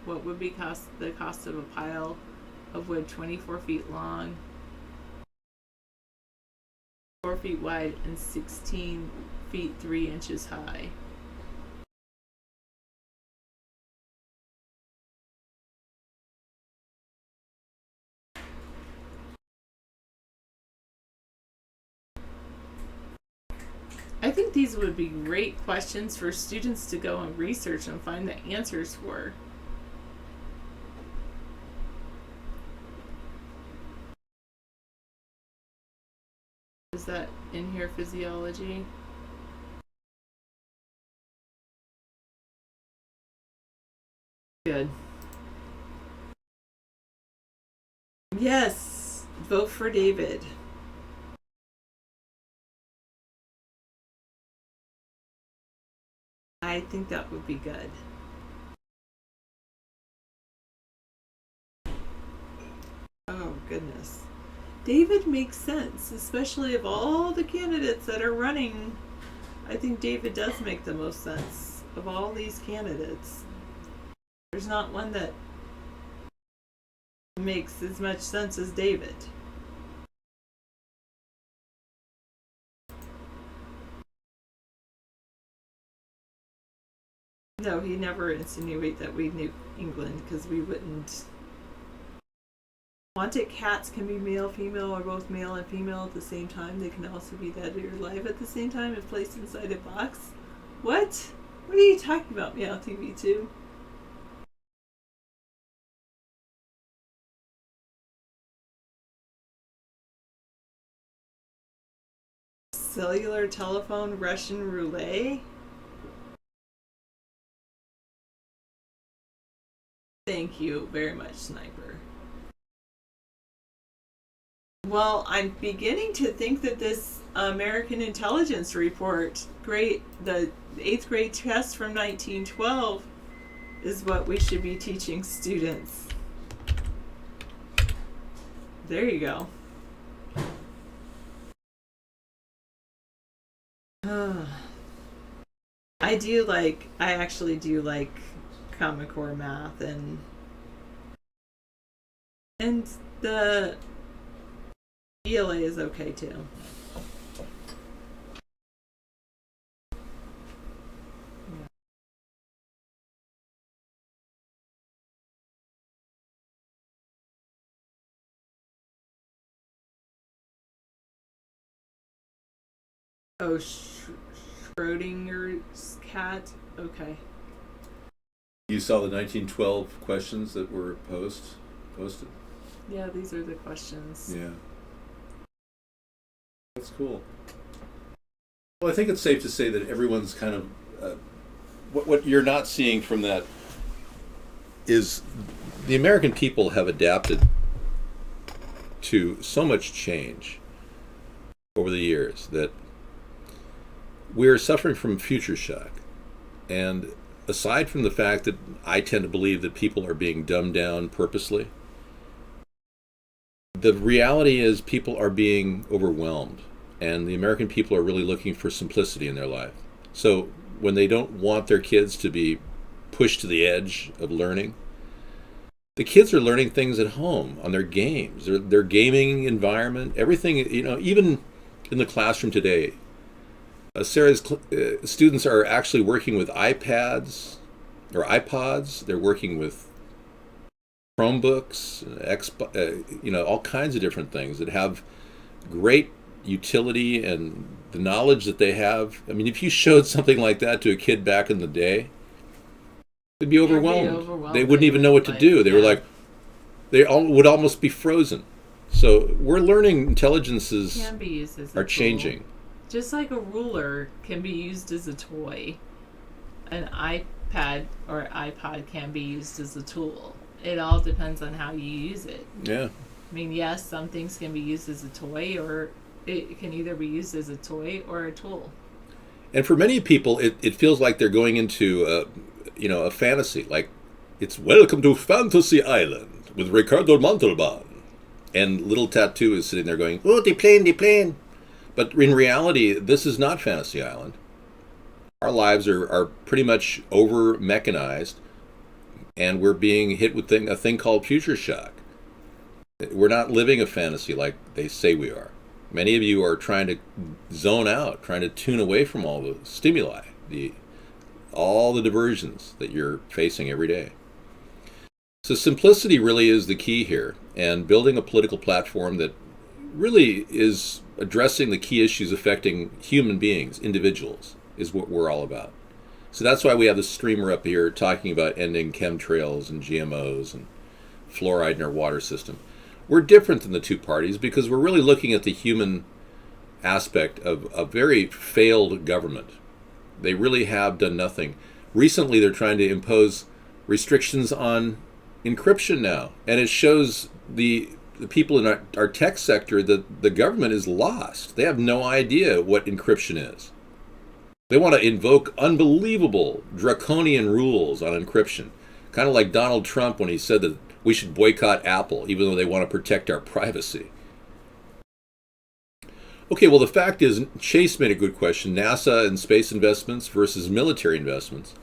What would be the cost of a pile of wood 24 feet long, 4 feet wide, and 16 feet 3 inches high? I think these would be great questions for students to go and research and find the answers for. Is that in here, physiology? Good. Yes, vote for David. I think that would be good. Oh, goodness. David makes sense, especially of all the candidates that are running. I think David does make the most sense of all these candidates. There's not one that makes as much sense as David. No, he never insinuated that we knew England, because we wouldn't. Wanted cats can be male, female, or both male and female at the same time. They can also be dead or alive at the same time if placed inside a box. What? What are you talking about, Meow TV 2? Cellular telephone Russian roulette? Thank you very much, Sniper. Well, I'm beginning to think that this American Intelligence Report, the 8th grade test from 1912, is what we should be teaching students. There you go. I actually do like Common Core math, and the ELA is okay too. Oh, Schrodinger's cat? Okay.
You saw the 1912 questions that were posted?
Yeah, these are the questions.
Yeah. That's cool. Well, I think it's safe to say that everyone's kind of... what you're not seeing from that is the American people have adapted to so much change over the years that we're suffering from future shock. And aside from the fact that I tend to believe that people are being dumbed down purposely, the reality is people are being overwhelmed, and the American people are really looking for simplicity in their life. So when they don't want their kids to be pushed to the edge of learning, the kids are learning things at home on their games, their gaming environment, everything, even in the classroom today. Sarah's students are actually working with iPads or iPods. They're working with Chromebooks, all kinds of different things that have great utility, and the knowledge that they have. I mean, if you showed something like that to a kid back in the day, they'd be overwhelmed. They wouldn't even know what to do. They were like, would almost be frozen. So we're learning intelligences
Can be used as
are
a
changing.
tool. Just like a ruler can be used as a toy, an iPad or iPod can be used as a tool. It all depends on how you use it.
Yeah.
I mean, yes, some things can be used as a toy, or it can either be used as a toy or a tool.
And for many people, it feels like they're going into a fantasy. Like, it's welcome to Fantasy Island with Ricardo Montalban. And little Tattoo is sitting there going, oh, the plane. But in reality, this is not Fantasy Island. Our lives are pretty much over mechanized, and we're being hit with a thing called future shock. We're not living a fantasy like they say we are. Many of you are trying to zone out, trying to tune away from all the stimuli, all the diversions that you're facing every day. So simplicity really is the key here, and building a political platform that really is addressing the key issues affecting human beings, individuals, is what we're all about. So that's why we have the streamer up here talking about ending chemtrails and GMOs and fluoride in our water system. We're different than the two parties because we're really looking at the human aspect of a very failed government. They really have done nothing. Recently, they're trying to impose restrictions on encryption now, and it shows the people in our tech sector that the government is lost. They have no idea what encryption is. They want to invoke unbelievable draconian rules on encryption, kind of like Donald Trump when he said that we should boycott Apple, even though they want to protect our privacy. Okay, well, the fact is, Chase made a good question, NASA and space investments versus military investments.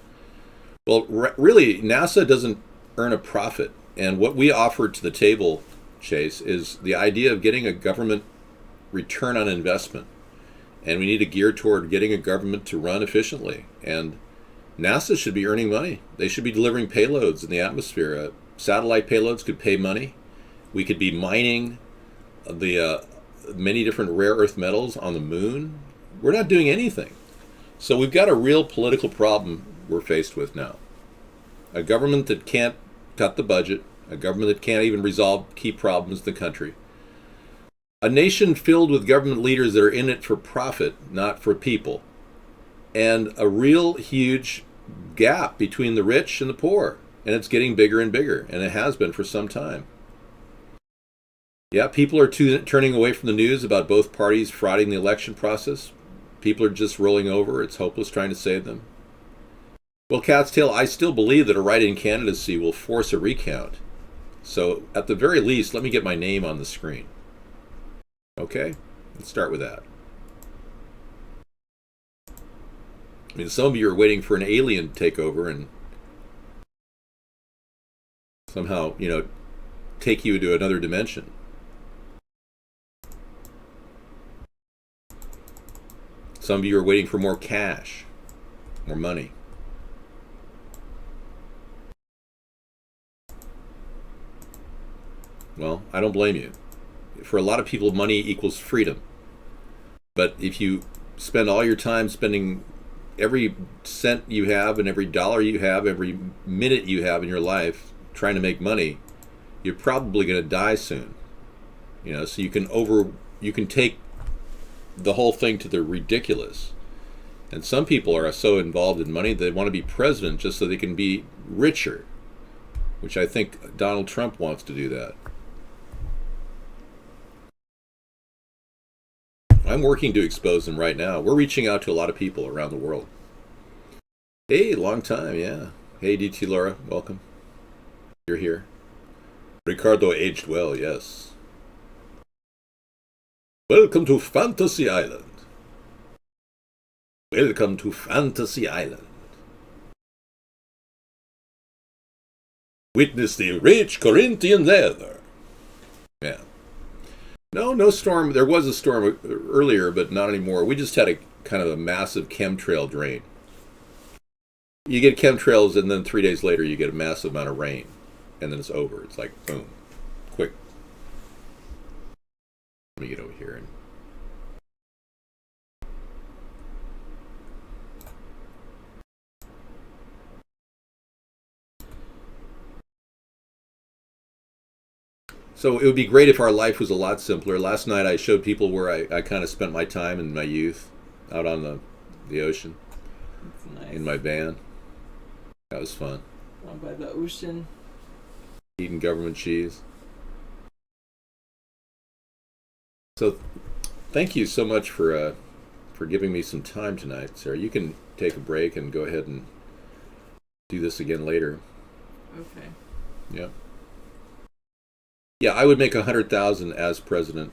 Well, really, NASA doesn't earn a profit, and what we offer to the table, Chase, is the idea of getting a government return on investment. And we need to gear toward getting a government to run efficiently. And NASA should be earning money. They should be delivering payloads in the atmosphere. Satellite payloads could pay money. We could be mining the many different rare earth metals on the moon. We're not doing anything. So we've got a real political problem we're faced with now. A government that can't cut the budget, a government that can't even resolve key problems in the country. A nation filled with government leaders that are in it for profit, not for people. And a real huge gap between the rich and the poor. And it's getting bigger and bigger, and it has been for some time. Yeah, people are turning away from the news about both parties frauding the election process. People are just rolling over. It's hopeless trying to save them. Well, Cat's Tail, I still believe that a write-in candidacy will force a recount. So at the very least, let me get my name on the screen. Okay, let's start with that. I mean, some of you are waiting for an alien to take over and somehow, take you to another dimension. Some of you are waiting for more cash, more money. Well, I don't blame you. For a lot of people, money equals freedom. But if you spend all your time spending every cent you have and every dollar you have, every minute you have in your life trying to make money, you're probably going to die soon. So you can take the whole thing to the ridiculous. And some people are so involved in money they want to be president just so they can be richer, which I think Donald Trump wants to do that. I'm working to expose them right now. We're reaching out to a lot of people around the world. Hey, long time, yeah. Hey, DT Laura, welcome. You're here. Ricardo aged well, yes. Welcome to Fantasy Island. Welcome to Fantasy Island. Witness the rich Corinthian leather. Yeah. No storm. There was a storm earlier, but not anymore. We just had a kind of a massive chemtrail drain. You get chemtrails, and then 3 days later you get a massive amount of rain, and then it's over. It's like, boom, quick. Let me get over here. So it would be great if our life was a lot simpler. Last night I showed people where I kind of spent my time in my youth, out on the ocean.
That's nice.
In my van. That was fun.
Down by the ocean.
Eating government cheese. So thank you so much for giving me some time tonight, Sarah. You can take a break and go ahead and do this again later.
Okay.
Yeah. Yeah, I would make $100,000 as president.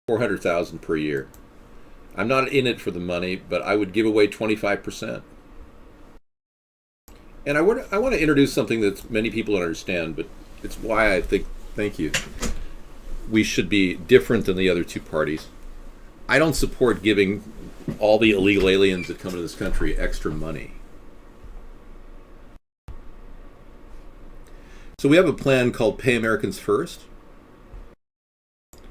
$400,000 per year. I'm not in it for the money, but I would give away 25%. And I want to introduce something that many people don't understand, but it's why I think, thank you, we should be different than the other two parties. I don't support giving all the illegal aliens that come to this country extra money. So we have a plan called Pay Americans First,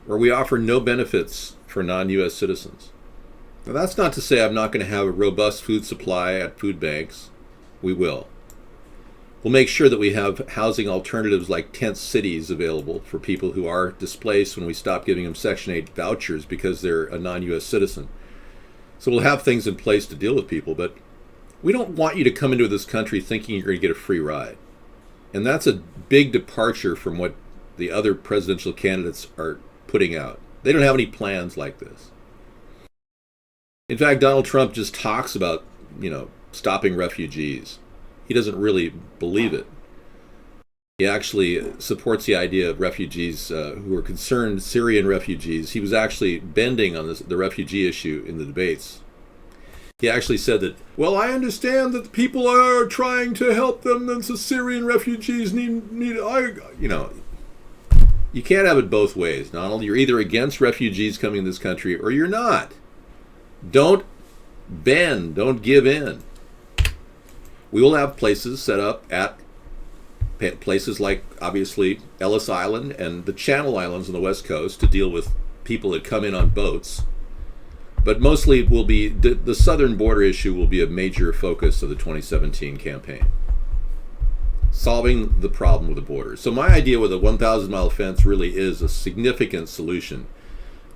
where we offer no benefits for non-U.S. citizens. Now that's not to say I'm not going to have a robust food supply at food banks. We will. We'll make sure that we have housing alternatives like tent cities available for people who are displaced when we stop giving them Section 8 vouchers because they're a non-U.S. citizen. So we'll have things in place to deal with people, but we don't want you to come into this country thinking you're going to get a free ride. And that's a big departure from what the other presidential candidates are putting out. They don't have any plans like this. In fact, Donald Trump just talks about, stopping refugees. He doesn't really believe it. He actually supports the idea of refugees who are concerned, Syrian refugees. He was actually bending on the refugee issue in the debates. He actually said that, well, I understand that people are trying to help them, and the Syrian refugees need. You can't have it both ways, Donald. You're either against refugees coming to this country or you're not. Don't bend. Don't give in. We will have places set up at places like, obviously, Ellis Island and the Channel Islands on the West Coast to deal with people that come in on boats. But mostly will be the southern border issue will be a major focus of the 2017 campaign. Solving the problem with the border. So my idea with a 1,000-mile fence really is a significant solution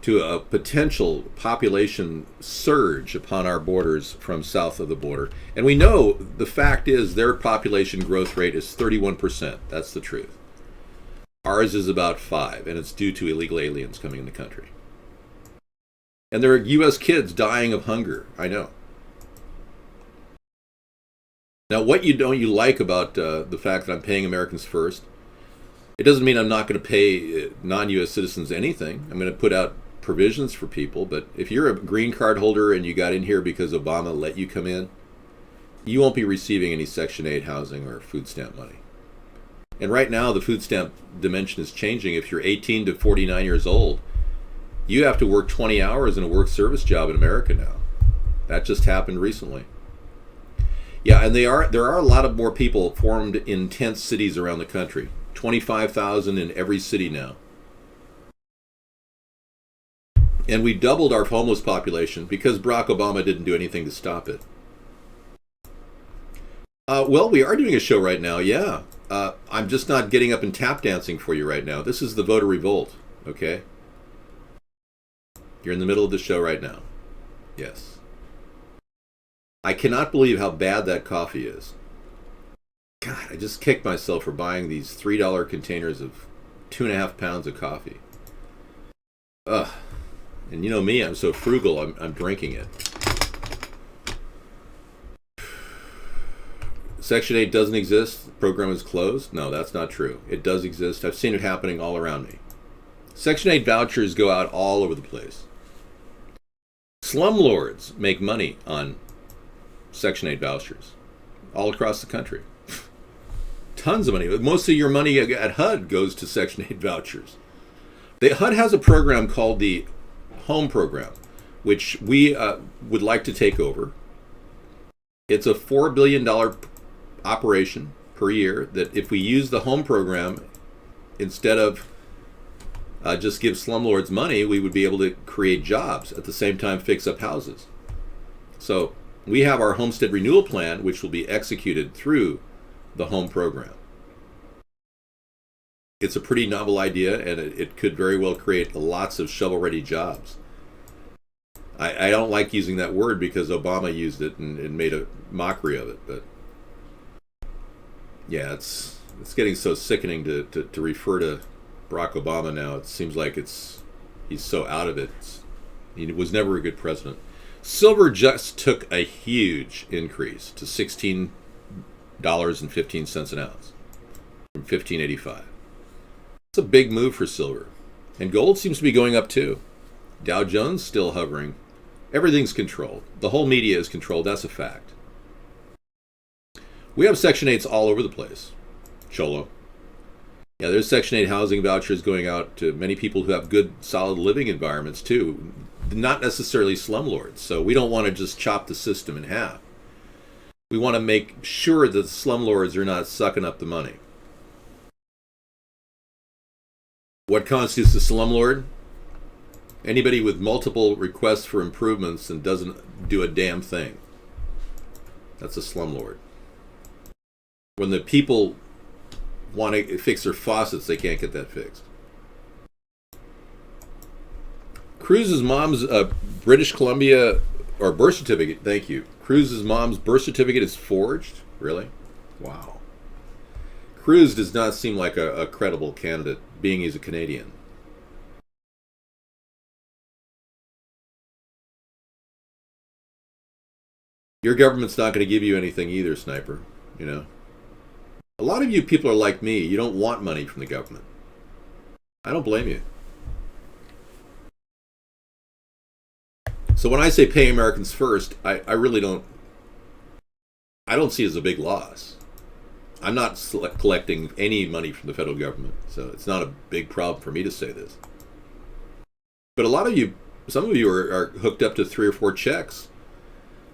to a potential population surge upon our borders from south of the border. And we know the fact is their population growth rate is 31%. That's the truth. Ours is about 5%, and it's due to illegal aliens coming in the country. And there are U.S. kids dying of hunger. I know. Now, what don't you like about the fact that I'm paying Americans first? It doesn't mean I'm not going to pay non-U.S. citizens anything. I'm going to put out provisions for people. But if you're a green card holder and you got in here because Obama let you come in, you won't be receiving any Section 8 housing or food stamp money. And right now, the food stamp dimension is changing. If you're 18 to 49 years old, you have to work 20 hours in a work service job in America now. That just happened recently. Yeah, and there are a lot of more people formed in tent cities around the country. 25,000 in every city now. And we doubled our homeless population because Barack Obama didn't do anything to stop it. Well, we are doing a show right now, yeah. I'm just not getting up and tap dancing for you right now. This is the voter revolt, okay? You're in the middle of the show right now. Yes. I cannot believe how bad that coffee is. God, I just kicked myself for buying these $3 containers of 2.5 pounds of coffee. Ugh. And you know me, I'm so frugal, I'm drinking it. Section 8 doesn't exist. The program is closed. No, that's not true. It does exist. I've seen it happening all around me. Section 8 vouchers go out all over the place. Slumlords make money on Section 8 vouchers all across the country. Tons of money. Most of your money at HUD goes to Section 8 vouchers. HUD has a program called the Home Program, which we would like to take over. It's a $4 billion operation per year that if we use the Home Program, instead of just give slumlords money, we would be able to create jobs, at the same time fix up houses. So we have our Homestead Renewal Plan, which will be executed through the Home Program. It's a pretty novel idea, and it could very well create lots of shovel-ready jobs. I don't like using that word because Obama used it and made a mockery of it, but yeah, it's getting so sickening to refer to Barack Obama now. It seems like he's so out of it. He was never a good president. Silver just took a huge increase to $16.15 an ounce from $15.85. It's a big move for silver. And gold seems to be going up too. Dow Jones still hovering. Everything's controlled. The whole media is controlled. That's a fact. We have Section 8s all over the place. Cholo. Yeah, there's Section 8 housing vouchers going out to many people who have good, solid living environments too. Not necessarily slumlords. So we don't want to just chop the system in half. We want to make sure that the slumlords are not sucking up the money. What constitutes a slumlord? Anybody with multiple requests for improvements and doesn't do a damn thing. That's a slumlord. When the people want to fix their faucets, they can't get that fixed. Cruz's mom's British Columbia, or birth certificate, thank you. Cruz's mom's birth certificate is forged? Really? Wow. Cruz does not seem like a credible candidate, being he's a Canadian. Your government's not going to give you anything either, Sniper, you know. A lot of you people are like me. You don't want money from the government. I don't blame you. So when I say pay Americans first, I really don't see it as a big loss. I'm not collecting any money from the federal government, so it's not a big problem for me to say this. But a lot of you, some of you are hooked up to 3 or 4 checks.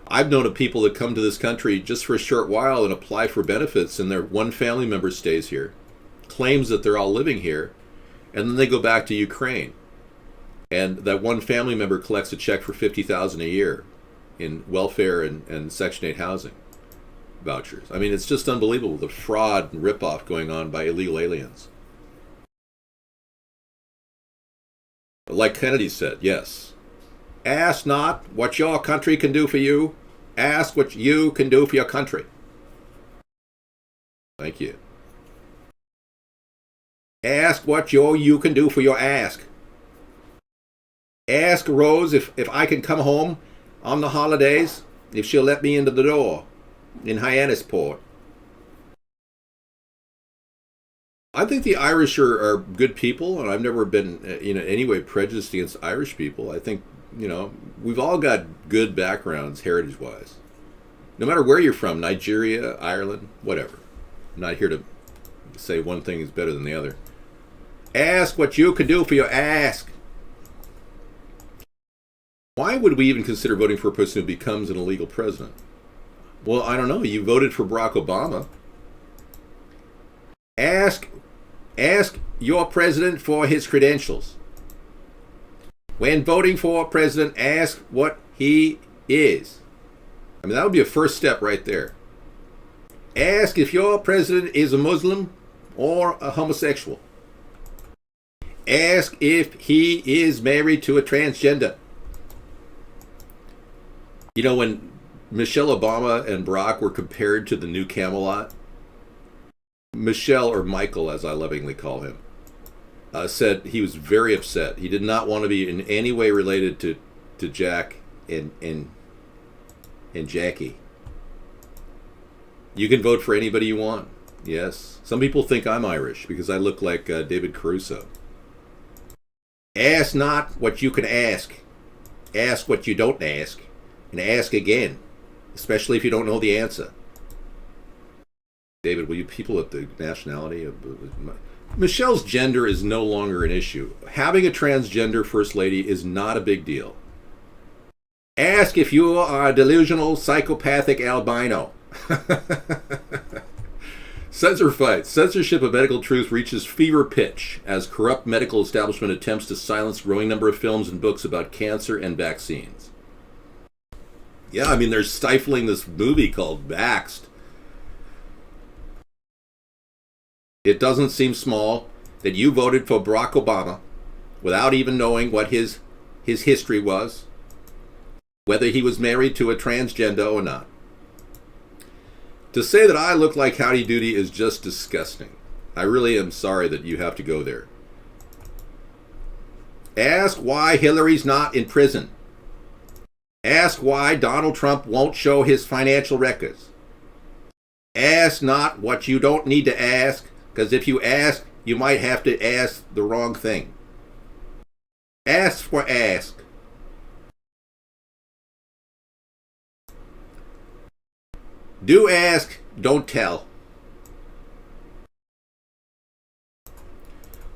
I've known of people that come to this country just for a short while and apply for benefits, and their one family member stays here, claims that they're all living here, and then they go back to Ukraine. And that one family member collects a check for $50,000 a year in welfare and Section 8 housing vouchers. I mean, it's just unbelievable, the fraud and ripoff going on by illegal aliens. But like Kennedy said, yes. Ask not what your country can do for you. Ask what you can do for your country. Thank you. Ask what you can do for your ask. Ask Rose if I can come home on the holidays, if she'll let me into the door in Hyannisport. I think the Irish are good people, and I've never been in any way prejudiced against Irish people. I think, we've all got good backgrounds heritage-wise. No matter where you're from, Nigeria, Ireland, whatever. I'm not here to say one thing is better than the other. Ask what you can do for your ask. Why would we even consider voting for a person who becomes an illegal president? Well, I don't know. You voted for Barack Obama. Ask your president for his credentials. When voting for a president, ask what he is. I mean, that would be a first step right there. Ask if your president is a Muslim or a homosexual. Ask if he is married to a transgender. You know, when Michelle Obama and Barack were compared to the new Camelot, Michelle, or Michael as I lovingly call him, said he was very upset. He did not want to be in any way related to Jack and Jackie. You can vote for anybody you want. Yes. Some people think I'm Irish because I look like David Caruso. Ask not what you can ask. Ask what you don't ask. And ask again. Especially if you don't know the answer. David, will you people at the nationality of... Michelle's gender is no longer an issue. Having a transgender first lady is not a big deal. Ask if you are a delusional, psychopathic albino. Censor fight. Censorship of medical truth reaches fever pitch as corrupt medical establishment attempts to silence growing number of films and books about cancer and vaccines. Yeah, I mean, they're stifling this movie called Vaxxed. It doesn't seem small that you voted for Barack Obama without even knowing what his history was, whether he was married to a transgender or not. To say that I look like Howdy Doody is just disgusting. I really am sorry that you have to go there. Ask why Hillary's not in prison. Ask why Donald Trump won't show his financial records. Ask not what you don't need to ask, because if you ask, you might have to ask the wrong thing. Ask for ask. Do ask, don't tell.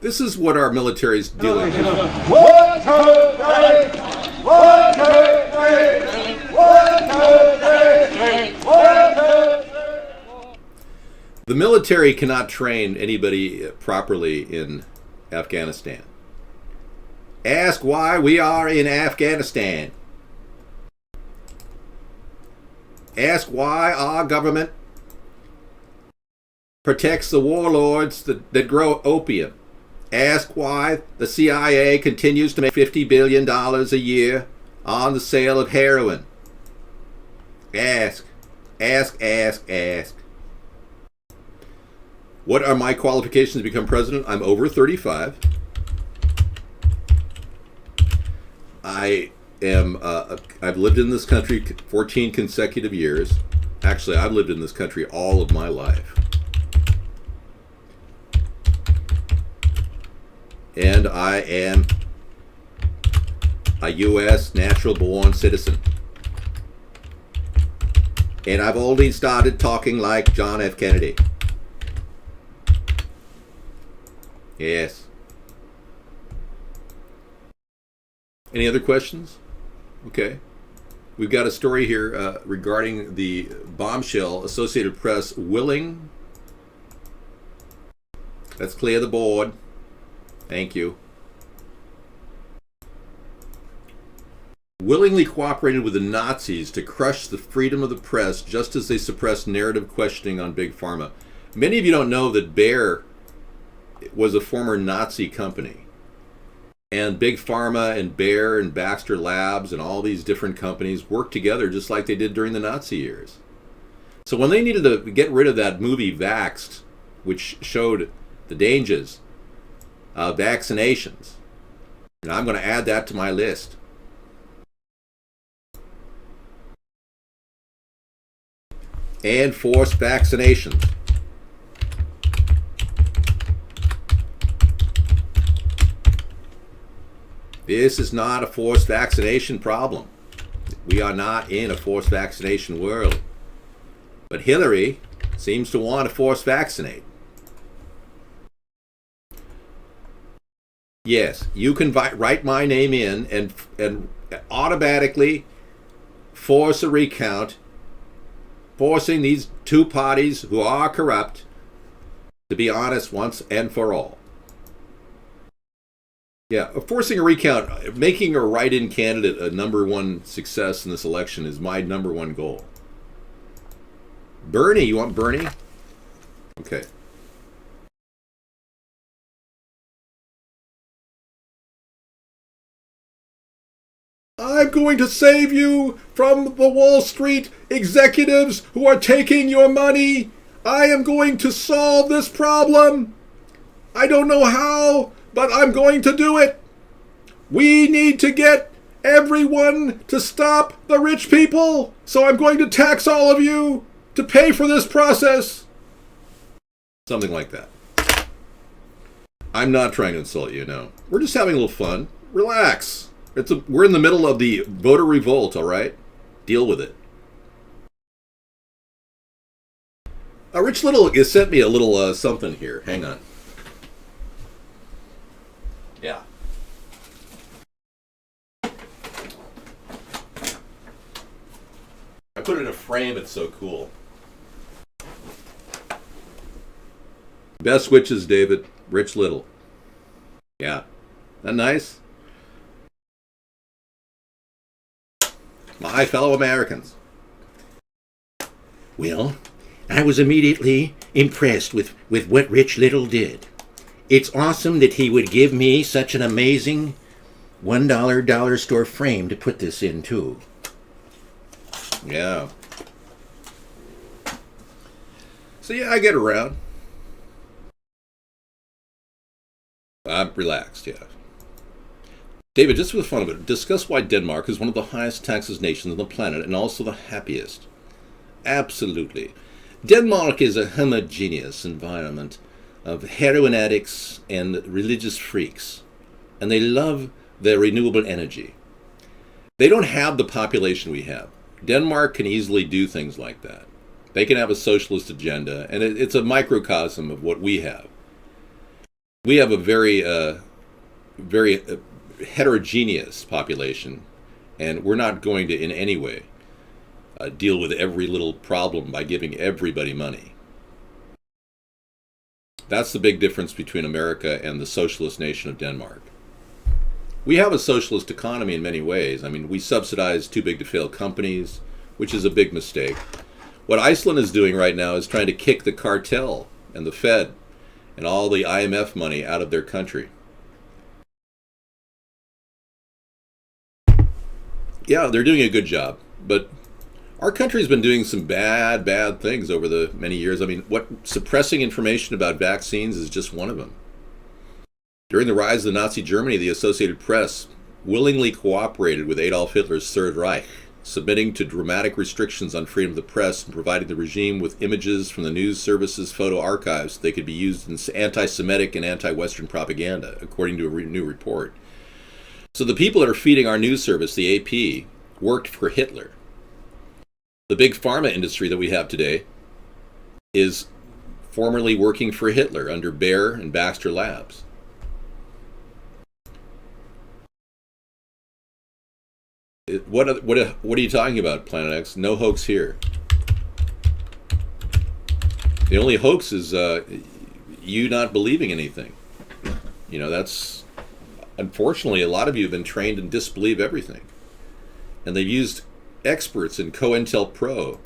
This is what our military is dealing with.
1, 2, 3. 1, 2, 3. 1, 2, 3. 1, 2, 3.
The military cannot train anybody properly in Afghanistan. Ask why we are in Afghanistan. Ask why our government protects the warlords that grow opium. Ask why the CIA continues to make $50 billion a year on the sale of heroin. Ask, ask, ask, ask. What are my qualifications to become president? I'm over 35. I've lived in this country 14 consecutive years. Actually, I've lived in this country all of my life. And I am a U.S. natural-born citizen. And I've only started talking like John F. Kennedy. Yes. Any other questions? Okay. We've got a story here regarding the bombshell. Associated Press willing. Let's clear the board. Thank you. Willingly cooperated with the Nazis to crush the freedom of the press just as they suppressed narrative questioning on Big Pharma. Many of you don't know that Bayer was a former Nazi company. And Big Pharma and Bayer and Baxter Labs and all these different companies worked together just like they did during the Nazi years. So when they needed to get rid of that movie Vaxxed, which showed the dangers of vaccinations, and I'm going to add that to my list. And forced vaccinations. This is not a forced vaccination problem. We are not in a forced vaccination world. But Hillary seems to want to force vaccinate. Yes, you can write my name in and automatically force a recount, forcing these two parties who are corrupt to be honest once and for all. Yeah, forcing a recount, making a write-in candidate a number one success in this election is my number one goal. Bernie, you want Bernie? Okay. I'm going to save you from the Wall Street executives who are taking your money. I am going to solve this problem. I don't know how, but I'm going to do it. We need to get everyone to stop the rich people, so I'm going to tax all of you to pay for this process. Something like that. I'm not trying to insult you, no. We're just having a little fun. Relax. We're in the middle of the voter revolt, all right? Deal with it. Rich Little sent me a little something here. Hang on. Yeah. I put it in a frame. It's so cool. Best witches, David. Rich Little. Yeah. That nice? My fellow Americans.
Well, I was immediately impressed with what Rich Little did. It's awesome that he would give me such an amazing $1 dollar store frame to put this in, too.
Yeah. So yeah, I get around. I'm relaxed, yeah. David, just for the fun of it, discuss why Denmark is one of the highest taxes nations on the planet and also the happiest. Absolutely. Denmark is a homogeneous environment of heroin addicts and religious freaks, and they love their renewable energy. They don't have the population we have. Denmark can easily do things like that. They can have a socialist agenda, and it's a microcosm of what we have. We have a very heterogeneous population, and we're not going to in any way deal with every little problem by giving everybody money. That's the big difference between America and the socialist nation of Denmark. We have a socialist economy in many ways. I mean, we subsidize too big to fail companies, which is a big mistake. What Iceland is doing right now is trying to kick the cartel and the Fed and all the IMF money out of their country. Yeah, they're doing a good job, but our country's been doing some bad things over the many years. I mean, suppressing information about vaccines is just one of them. During the rise of the Nazi Germany, the Associated Press willingly cooperated with Adolf Hitler's Third Reich, submitting to dramatic restrictions on freedom of the press and providing the regime with images from the news service's photo archives so they could be used in anti-Semitic and anti-Western propaganda, according to a new report. So the people that are feeding our news service, the AP, worked for Hitler. The big pharma industry that we have today is formerly working for Hitler under Bayer and Baxter Labs. What are you talking about, Planet X? No hoax here. The only hoax is you not believing anything. You know, that's... Unfortunately, a lot of you have been trained to disbelieve everything. And they've used experts in COINTELPRO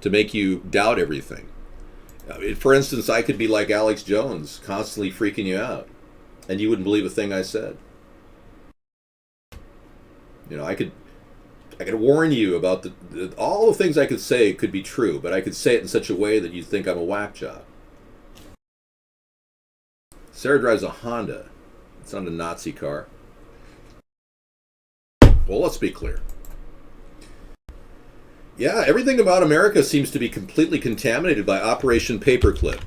to make you doubt everything. For instance, I could be like Alex Jones, constantly freaking you out, and you wouldn't believe a thing I said. You know, I could warn you about all the things I could say could be true, but I could say it in such a way that you'd think I'm a whack job. Sarah drives a Honda. It's not a Nazi car. Well, let's be clear. Yeah, everything about America seems to be completely contaminated by Operation Paperclip.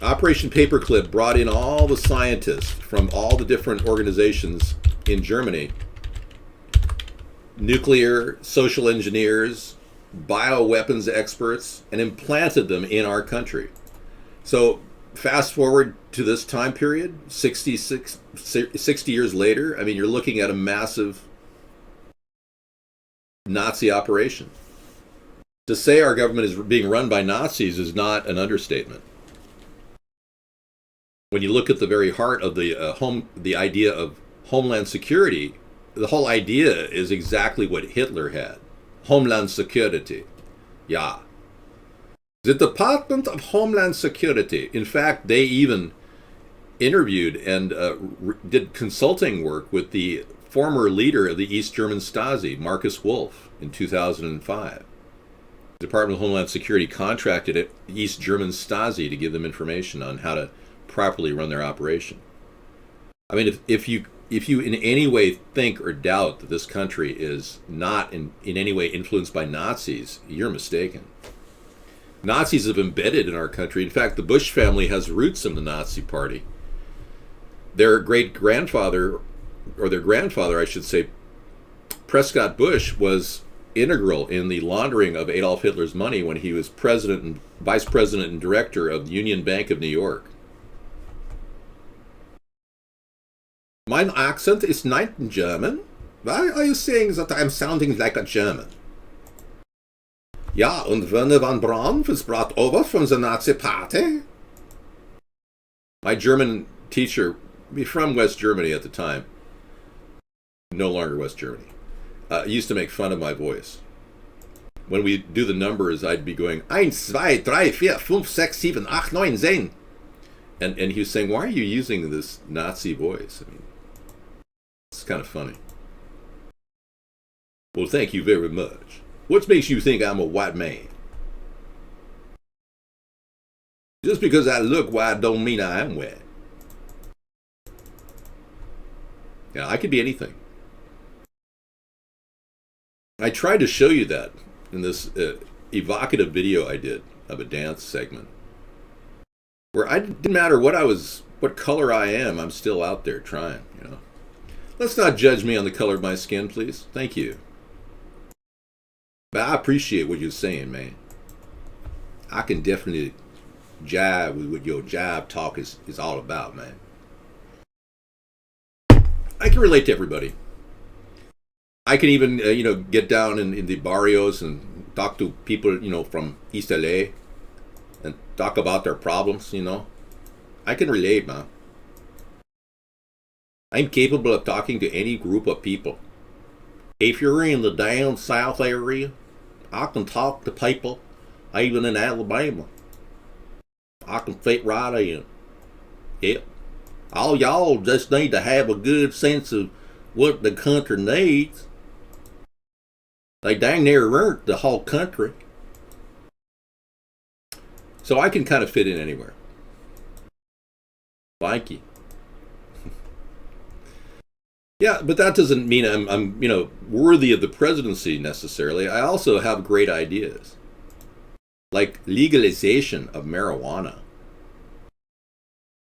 Operation Paperclip brought in all the scientists from all the different organizations in Germany. Nuclear, social engineers, bioweapons experts, and implanted them in our country. So fast forward to this time period, 60 years later, I mean, you're looking at a massive Nazi operation. To say our government is being run by Nazis is not an understatement. When you look at the very heart of the idea of homeland security, the whole idea is exactly what Hitler had. Homeland Security. Yeah. The Department of Homeland Security. In fact, they even interviewed and did consulting work with the former leader of the East German Stasi, Markus Wolf, in 2005. The Department of Homeland Security contracted East German Stasi to give them information on how to properly run their operation. I mean, if you in any way think or doubt that this country is not in any way influenced by Nazis, you're mistaken. Nazis have embedded in our country. In fact, the Bush family has roots in the Nazi Party. Their great-grandfather, or their grandfather, I should say, Prescott Bush, was integral in the laundering of Adolf Hitler's money when he was president and vice president and director of the Union Bank of New York. My accent is not German. Why are you saying that I'm sounding like a German? Ja, und Werner von Braun was brought over from the Nazi Party. My German teacher, from West Germany at the time, no longer West Germany, used to make fun of my voice. When we do the numbers, I'd be going 1, 2, 3, 4, 5, 6, 7, 8, 9, 10. And he was saying, why are you using this Nazi voice? I mean, it's kind of funny. Well, thank you very much. What makes you think I'm a white man? Just because I look white don't mean I am white. Yeah, I could be anything. I tried to show you that in this evocative video I did of a dance segment, where I didn't matter what color I am, I'm still out there trying, you know. Let's not judge me on the color of my skin, please. Thank you. But I appreciate what you're saying, man. I can definitely jive with what your jive talk is all about, man. I can relate to everybody. I can even, get down in the barrios and talk to people, from East LA and talk about their problems, I can relate, man. I'm capable of talking to any group of people. If you're in the down south area, I can talk to people, even in Alabama. I can fit right in. Yep. All y'all just need to have a good sense of what the country needs. They dang near earned the whole country. So I can kind of fit in anywhere. Thank you. Yeah, but that doesn't mean I'm worthy of the presidency necessarily. I also have great ideas, like legalization of marijuana.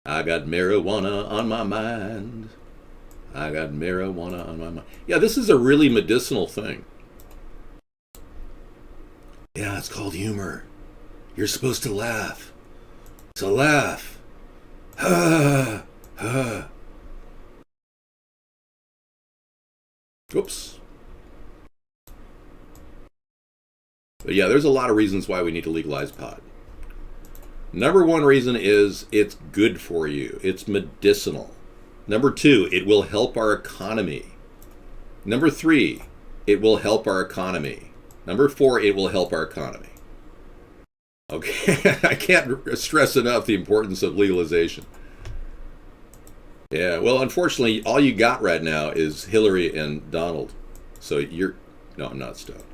I got marijuana on my mind. I got marijuana on my mind. Yeah, this is a really medicinal thing. Yeah, it's called humor. You're supposed to laugh. So laugh. Ha, ha. Oops. But yeah, there's a lot of reasons why we need to legalize pot. Number one reason is it's good for you. It's medicinal. Number two, it will help our economy. Number three, it will help our economy. Number four, it will help our economy. Okay, I can't stress enough the importance of legalization. Yeah, well, unfortunately, all you got right now is Hillary and Donald. So no, I'm not stoned.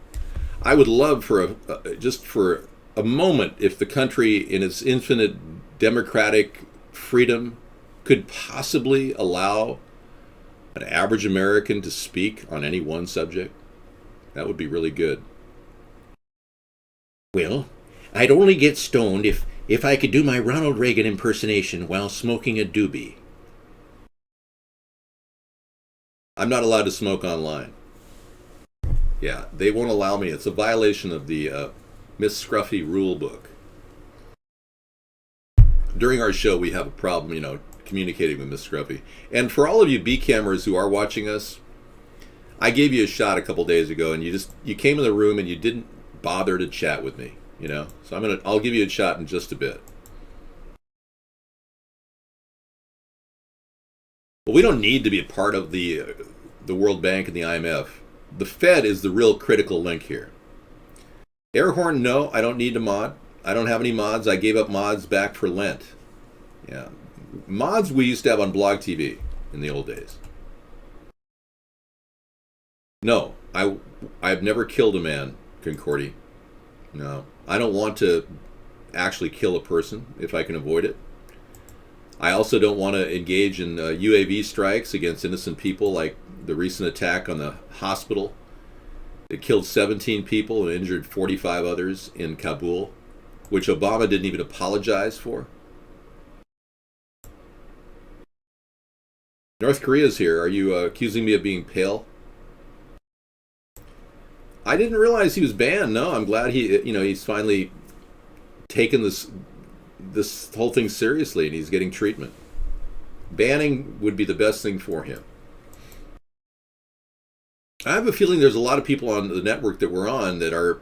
I would love for just for a moment, if the country in its infinite democratic freedom could possibly allow an average American to speak on any one subject. That would be really good.
Well, I'd only get stoned if I could do my Ronald Reagan impersonation while smoking a doobie.
I'm not allowed to smoke online. Yeah, they won't allow me. It's a violation of the Miss Scruffy rule book. During our show, we have a problem, communicating with Miss Scruffy. And for all of you B-cammers who are watching us, I gave you a shot a couple days ago, and you came in the room and you didn't bother to chat with me, So I'll give you a shot in just a bit. Well, we don't need to be a part of the World Bank and the IMF. The Fed is the real critical link here. Airhorn, no, I don't need a mod. I don't have any mods. I gave up mods back for Lent. Yeah. Mods we used to have on Blog TV in the old days. No, I've never killed a man, Concordi. No. I don't want to actually kill a person if I can avoid it. I also don't want to engage in UAV strikes against innocent people, like the recent attack on the hospital. It killed 17 people and injured 45 others in Kabul, which Obama didn't even apologize for. North Korea's here. Are you accusing me of being pale? I didn't realize he was banned. No, I'm glad he's finally taken this whole thing seriously and he's getting treatment. Banning would be the best thing for him. I have a feeling there's a lot of people on the network that we're on that are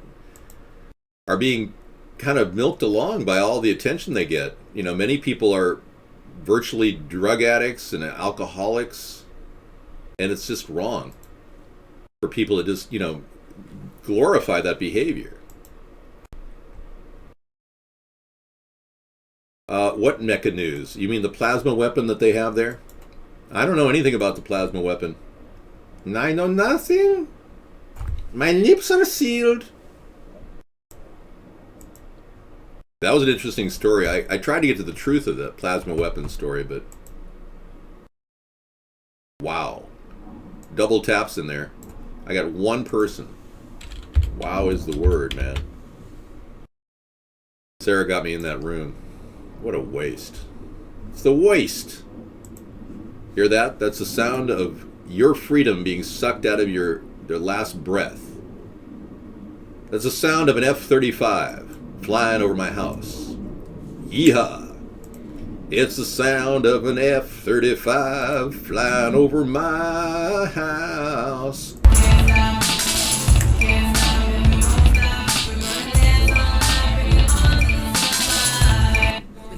being kind of milked along by all the attention they get. You know, many people are virtually drug addicts and alcoholics, and it's just wrong for people to just, glorify that behavior. What mecha news? You mean the plasma weapon that they have there? I don't know anything about the plasma weapon. I know nothing. My lips are sealed. That was an interesting story. I tried to get to the truth of the plasma weapon story, but wow. Double taps in there. I got one person. Wow is the word, man. Sarah got me in that room. What a waste. It's the waste. Hear that? That's the sound of your freedom being sucked out of their last breath. That's the sound of an F-35 flying over my house. Yeehaw! It's the sound of an F-35 flying over my house.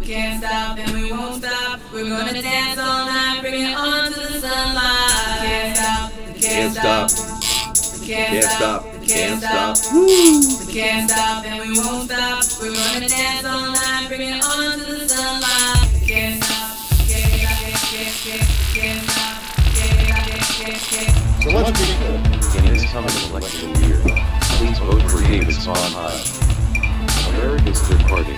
Can't stop and we won't stop. We're gonna dance all night, bring it on to the sunlight. Can't stop, can't stop, can't stop, can't stop. Woo! We can't stop and we won't stop. We're gonna dance all night, bring it on to the sunlight. Can't stop, can't stop,
So let's be clear. In this coming election year, please vote for David Sondheim, America's Third Party.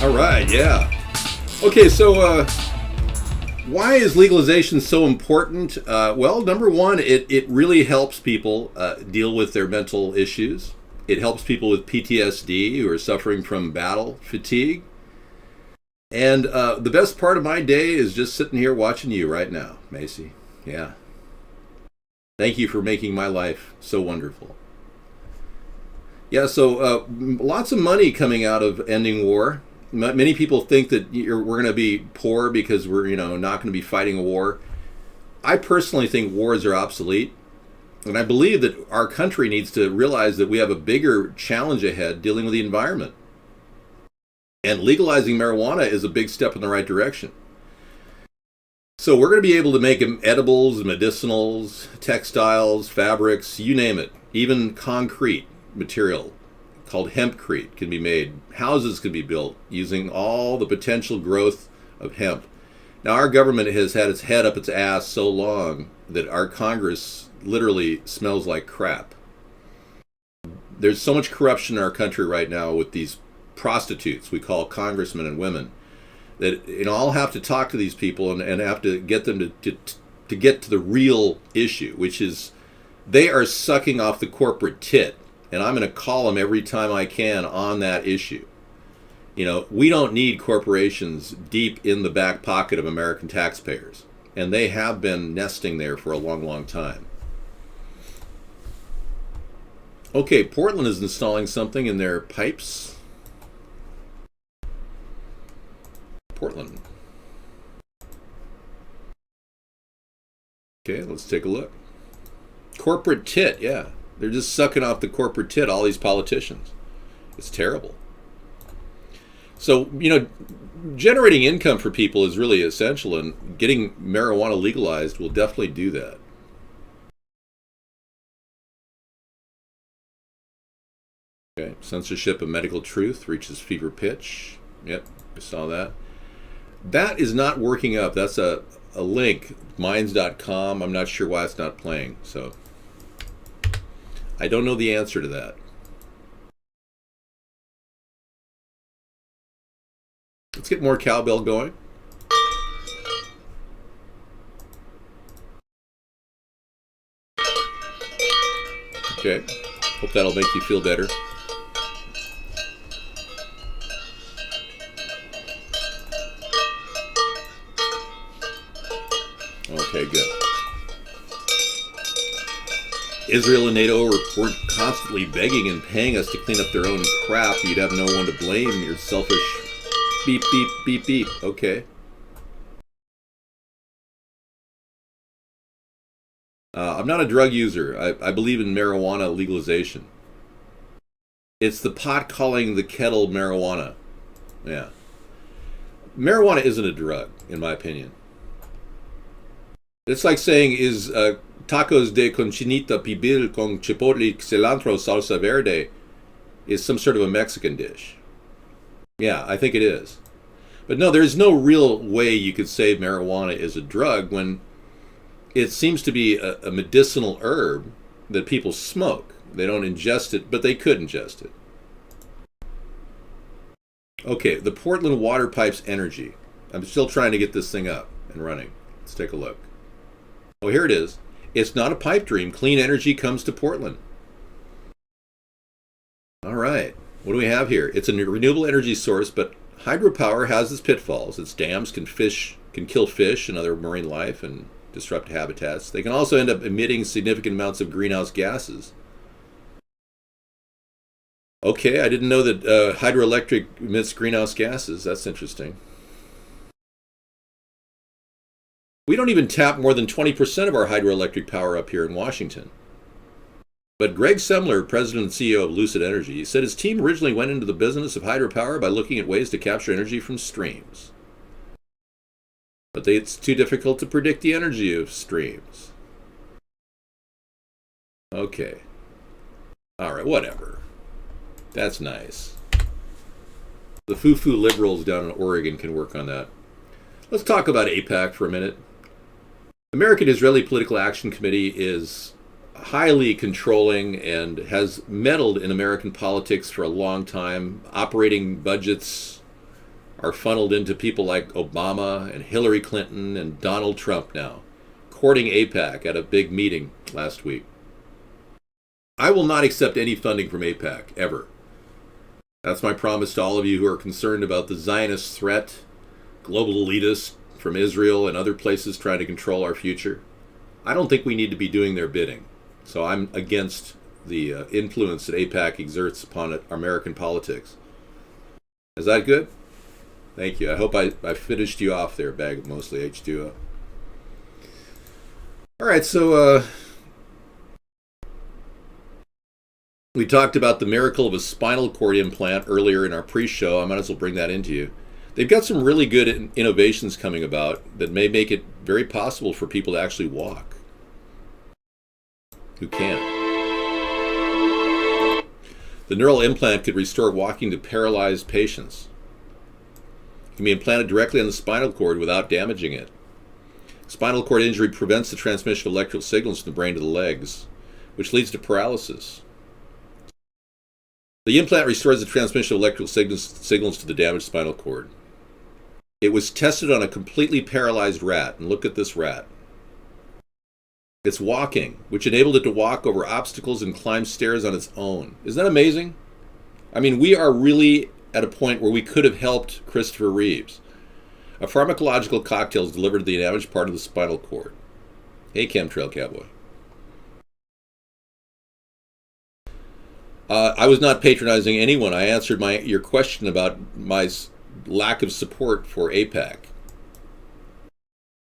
All right, yeah. Okay, so why is legalization so important? Well, number one, it really helps people deal with their mental issues. It helps people with PTSD who are suffering from battle fatigue. And the best part of my day is just sitting here watching you right now, Macy. Yeah. Thank you for making my life so wonderful. Yeah, so lots of money coming out of ending war. Many people think that we're going to be poor because we're, not going to be fighting a war. I personally think wars are obsolete. And I believe that our country needs to realize that we have a bigger challenge ahead dealing with the environment. And legalizing marijuana is a big step in the right direction. So we're going to be able to make edibles, medicinals, textiles, fabrics, you name it. Even concrete material called hempcrete can be made. Houses can be built using all the potential growth of hemp. Now, our government has had its head up its ass so long that our Congress literally smells like crap. There's so much corruption in our country right now with these prostitutes we call congressmen and women that I'll have to talk to these people and have to get them to get to the real issue, which is they are sucking off the corporate tit, and I'm going to call them every time I can on that issue. We don't need corporations deep in the back pocket of American taxpayers, and they have been nesting there for a long, long time. Okay, Portland is installing something in their pipes. Portland. Okay, let's take a look. Corporate tit, yeah. They're just sucking off the corporate tit, all these politicians. It's terrible. So, generating income for people is really essential, and getting marijuana legalized will definitely do that. Okay, censorship of medical truth reaches fever pitch. Yep, I saw that. That is not working up. That's a link, minds.com. I'm not sure why it's not playing. So I don't know the answer to that. Let's get more cowbell going. Okay. Hope that'll make you feel better. Okay, good. Israel and NATO were constantly begging and paying us to clean up their own crap. You'd have no one to blame. You're selfish. Beep, beep, beep, beep. Okay. I'm not a drug user. I believe in marijuana legalization. It's the pot calling the kettle marijuana. Yeah. Marijuana isn't a drug, in my opinion. It's like saying, is tacos de cochinita pibil con chipotle cilantro salsa verde is some sort of a Mexican dish. Yeah, I think it is. But no, there's no real way you could say marijuana is a drug when it seems to be a medicinal herb that people smoke. They don't ingest it, but they could ingest it. Okay, the Portland Water Pipes Energy. I'm still trying to get this thing up and running. Let's take a look. Oh, here it is. It's not a pipe dream. Clean energy comes to Portland. All right. What do we have here? It's a renewable energy source, but hydropower has its pitfalls. Its dams can kill fish and other marine life and disrupt habitats. They can also end up emitting significant amounts of greenhouse gases. Okay, I didn't know that hydroelectric emits greenhouse gases. That's interesting. We don't even tap more than 20% of our hydroelectric power up here in Washington. But Greg Semler, president and CEO of Lucid Energy, said his team originally went into the business of hydropower by looking at ways to capture energy from streams. But it's too difficult to predict the energy of streams. Okay. All right, whatever. That's nice. The foo-foo liberals down in Oregon can work on that. Let's talk about AIPAC for a minute. American-Israeli Political Action Committee is highly controlling and has meddled in American politics for a long time, operating budgets, are funneled into people like Obama and Hillary Clinton and Donald Trump now, courting AIPAC at a big meeting last week. I will not accept any funding from AIPAC, ever. That's my promise to all of you who are concerned about the Zionist threat, global elitists from Israel and other places trying to control our future. I don't think we need to be doing their bidding. So I'm against the influence that AIPAC exerts upon American politics. Is that good? Thank you. I hope I finished you off there, bag of mostly H2O. All right, so we talked about the miracle of a spinal cord implant earlier in our pre-show. I might as well bring that into you. They've got some really good innovations coming about that may make it very possible for people to actually walk who can't. The neural implant could restore walking to paralyzed patients. It can be implanted directly on the spinal cord without damaging it. Spinal cord injury prevents the transmission of electrical signals from the brain to the legs, which leads to paralysis. The implant restores the transmission of electrical signals to the damaged spinal cord. It was tested on a completely paralyzed rat, and look at this rat. It's walking, which enabled it to walk over obstacles and climb stairs on its own. Isn't that amazing? I mean, we are really at a point where we could have helped Christopher Reeves. A pharmacological cocktail is delivered to the damaged part of the spinal cord. Hey, Chemtrail Cowboy. I was not patronizing anyone. I answered your question about my lack of support for AIPAC.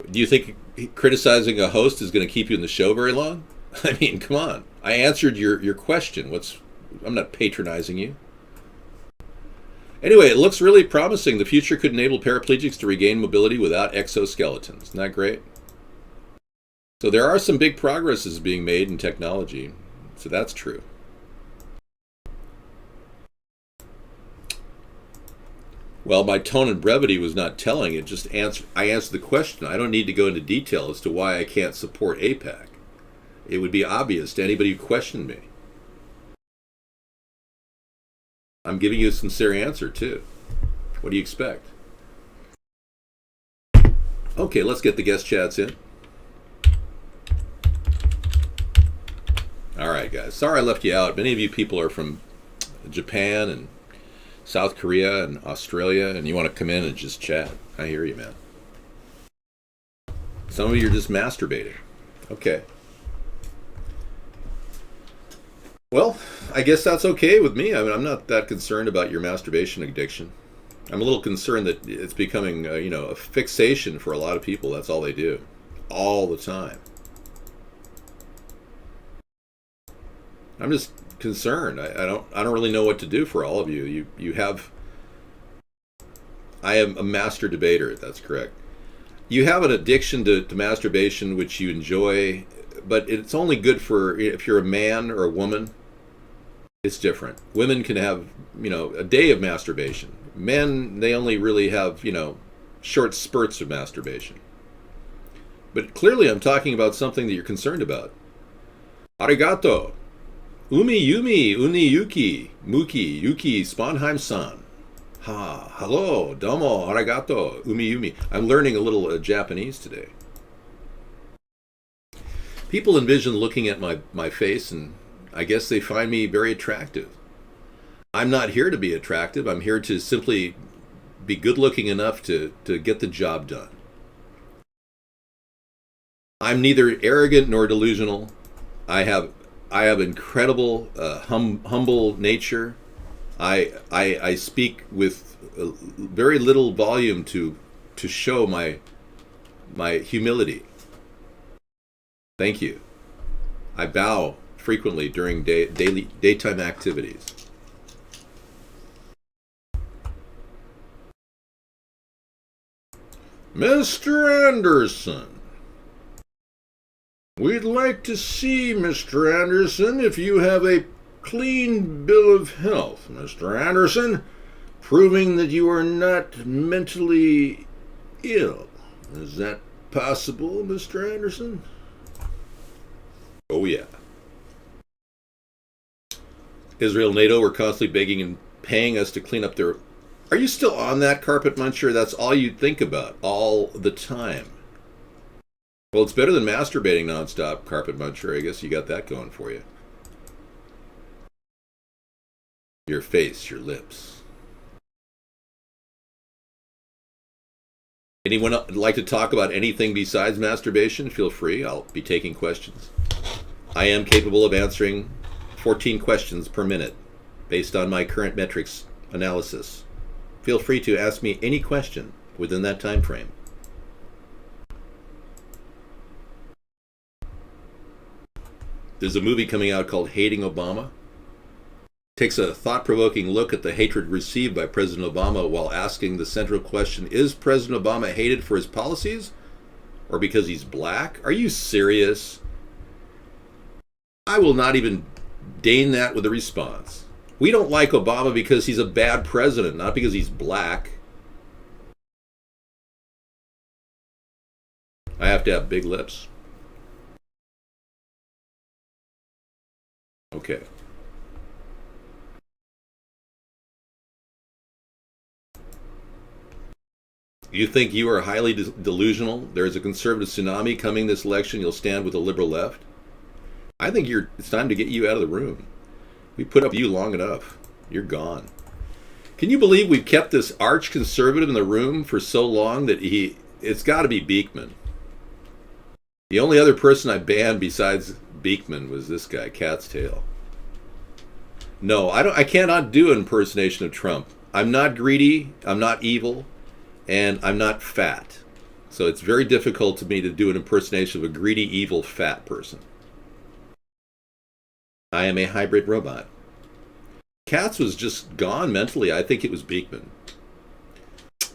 Do you think criticizing a host is going to keep you in the show very long? I mean, come on. I answered your question. I'm not patronizing you. Anyway, it looks really promising. The future could enable paraplegics to regain mobility without exoskeletons. Isn't that great? So there are some big progresses being made in technology. So that's true. Well, my tone and brevity was not telling. It just I answered the question. I don't need to go into detail as to why I can't support AIPAC. It would be obvious to anybody who questioned me. I'm giving you a sincere answer, too. What do you expect? Okay, let's get the guest chats in. All right, guys. Sorry I left you out. Many of you people are from Japan and South Korea and Australia, and you want to come in and just chat. I hear you, man. Some of you are just masturbating. Okay. Well, I guess that's okay with me. I mean, I'm not that concerned about your masturbation addiction. I'm a little concerned that it's becoming, a fixation for a lot of people. That's all they do, all the time. I'm just concerned. I don't really know what to do for all of you. I am a master debater. That's correct. You have an addiction to masturbation, which you enjoy, but it's only good for if you're a man or a woman. It's different. Women can have, a day of masturbation. Men, they only really have, short spurts of masturbation. But clearly I'm talking about something that you're concerned about. Arigato. Umi Yumi Uni Yuki Muki Yuki Sponheim-san. Ha, hello, domo, arigato, Umi Yumi. I'm learning a little Japanese today. People envision looking at my face, and I guess they find me very attractive. I'm not here to be attractive. I'm here to simply be good looking enough to get the job done. I'm neither arrogant nor delusional. I have incredible humble nature. I speak with very little volume to show my humility. Thank you. I bow frequently during daytime activities. Mr. Anderson. We'd like to see, Mr. Anderson, if you have a clean bill of health, Mr. Anderson, proving that you are not mentally ill. Is that possible, Mr. Anderson? Oh, yeah. Israel and NATO were constantly begging and paying us to clean up their Are you still on that, carpet muncher? That's all you think about all the time. Well, it's better than masturbating nonstop, carpet muncher. I guess you got that going for you. Your face, your lips. Anyone like to talk about anything besides masturbation? Feel free. I'll be taking questions. I am capable of answering 14 questions per minute based on my current metrics analysis. Feel free to ask me any question within that time frame. There's a movie coming out called Hating Obama. Takes a thought-provoking look at the hatred received by President Obama while asking the central question, is President Obama hated for his policies or because he's black? Are you serious? I will not even deign that with a response. We don't like Obama because he's a bad president, not because he's black. I have to have big lips. Okay. You think you are highly delusional? There is a conservative tsunami coming this election. You'll stand with the liberal left. I think it's time to get you out of the room. We put up you long enough. You're gone. Can you believe we've kept this arch conservative in the room for so long that it's got to be Beekman. The only other person I banned besides Beekman was this guy, Cat's Tail. No, I cannot do an impersonation of Trump. I'm not greedy, I'm not evil, and I'm not fat. So it's very difficult to me to do an impersonation of a greedy, evil, fat person. I am a hybrid robot. Katz was just gone mentally. I think it was Beekman.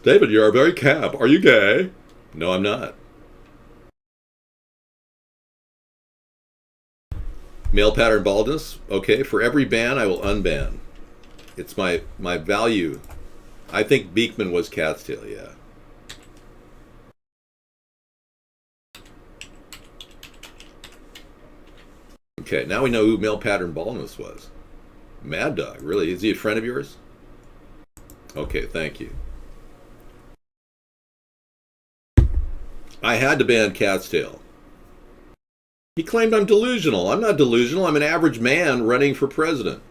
David, you're very camp. Are you gay? No, I'm not. Male pattern baldness. Okay, for every ban, I will unban. It's my value. I think Beekman was cat's tail, yeah. Okay, now we know who male pattern baldness was. Mad Dog, really? Is he a friend of yours? Okay, thank you. I had to ban Cat's Tail. He claimed I'm delusional. I'm not delusional. I'm an average man running for president.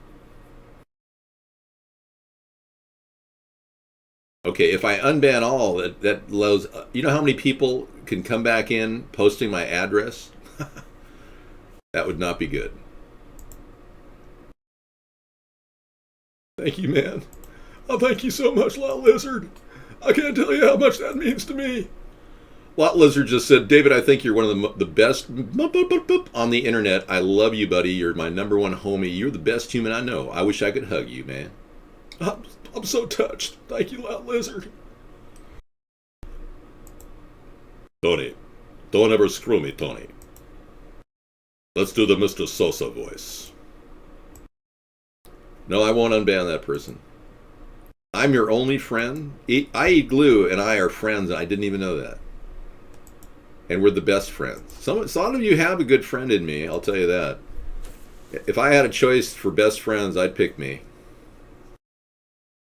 Okay, if I unban all, that allows... You know how many people can come back in posting my address? That would not be good. Thank you, man. Oh, thank you so much, Lot Lizard. I can't tell you how much that means to me. Lot Lizard just said, David, I think you're one of the best on the internet. I love you, buddy. You're my number one homie. You're the best human I know. I wish I could hug you, man. I'm so touched. Thank you, Lot Lizard. Tony, don't ever screw me, Tony. Let's do the Mr. Sosa voice. No, I won't unban that person. I'm your only friend. I eat glue and I are friends, and I didn't even know that. And we're the best friends. Some of you have a good friend in me, I'll tell you that. If I had a choice for best friends, I'd pick me.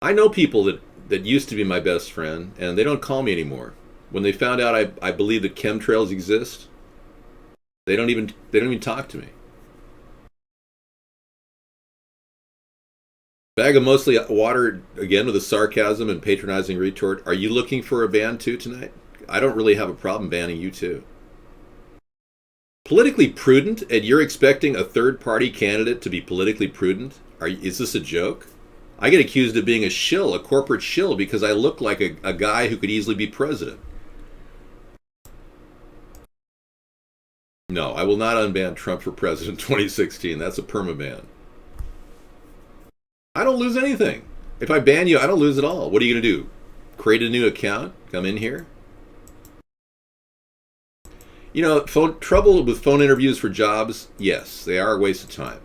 I know people that used to be my best friend, and they don't call me anymore. When they found out I believe that chemtrails exist, they don't even talk to me. Bag of mostly water, again with a sarcasm and patronizing retort. Are you looking for a ban too tonight? I don't really have a problem banning you too. Politically prudent, and you're expecting a third-party candidate to be politically prudent? Is this a joke? I get accused of being a shill, a corporate shill, because I look like a guy who could easily be president. No, I will not unban Trump for president 2016. That's a permaban. I don't lose anything. If I ban you, I don't lose at all. What are you going to do? Create a new account? Come in here? You know, trouble with phone interviews for jobs, yes, they are a waste of time.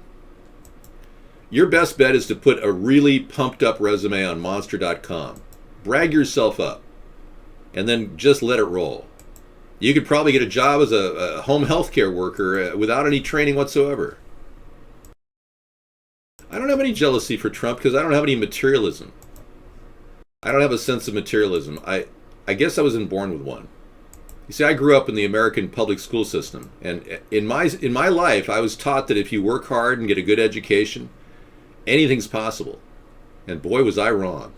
Your best bet is to put a really pumped up resume on monster.com. Brag yourself up. And then just let it roll. You could probably get a job as a home health care worker without any training whatsoever. I don't have any jealousy for Trump because I don't have any materialism. I don't have a sense of materialism. I guess I wasn't born with one. You see, I grew up in the American public school system, and in my life, I was taught that if you work hard and get a good education, anything's possible. And boy, was I wrong.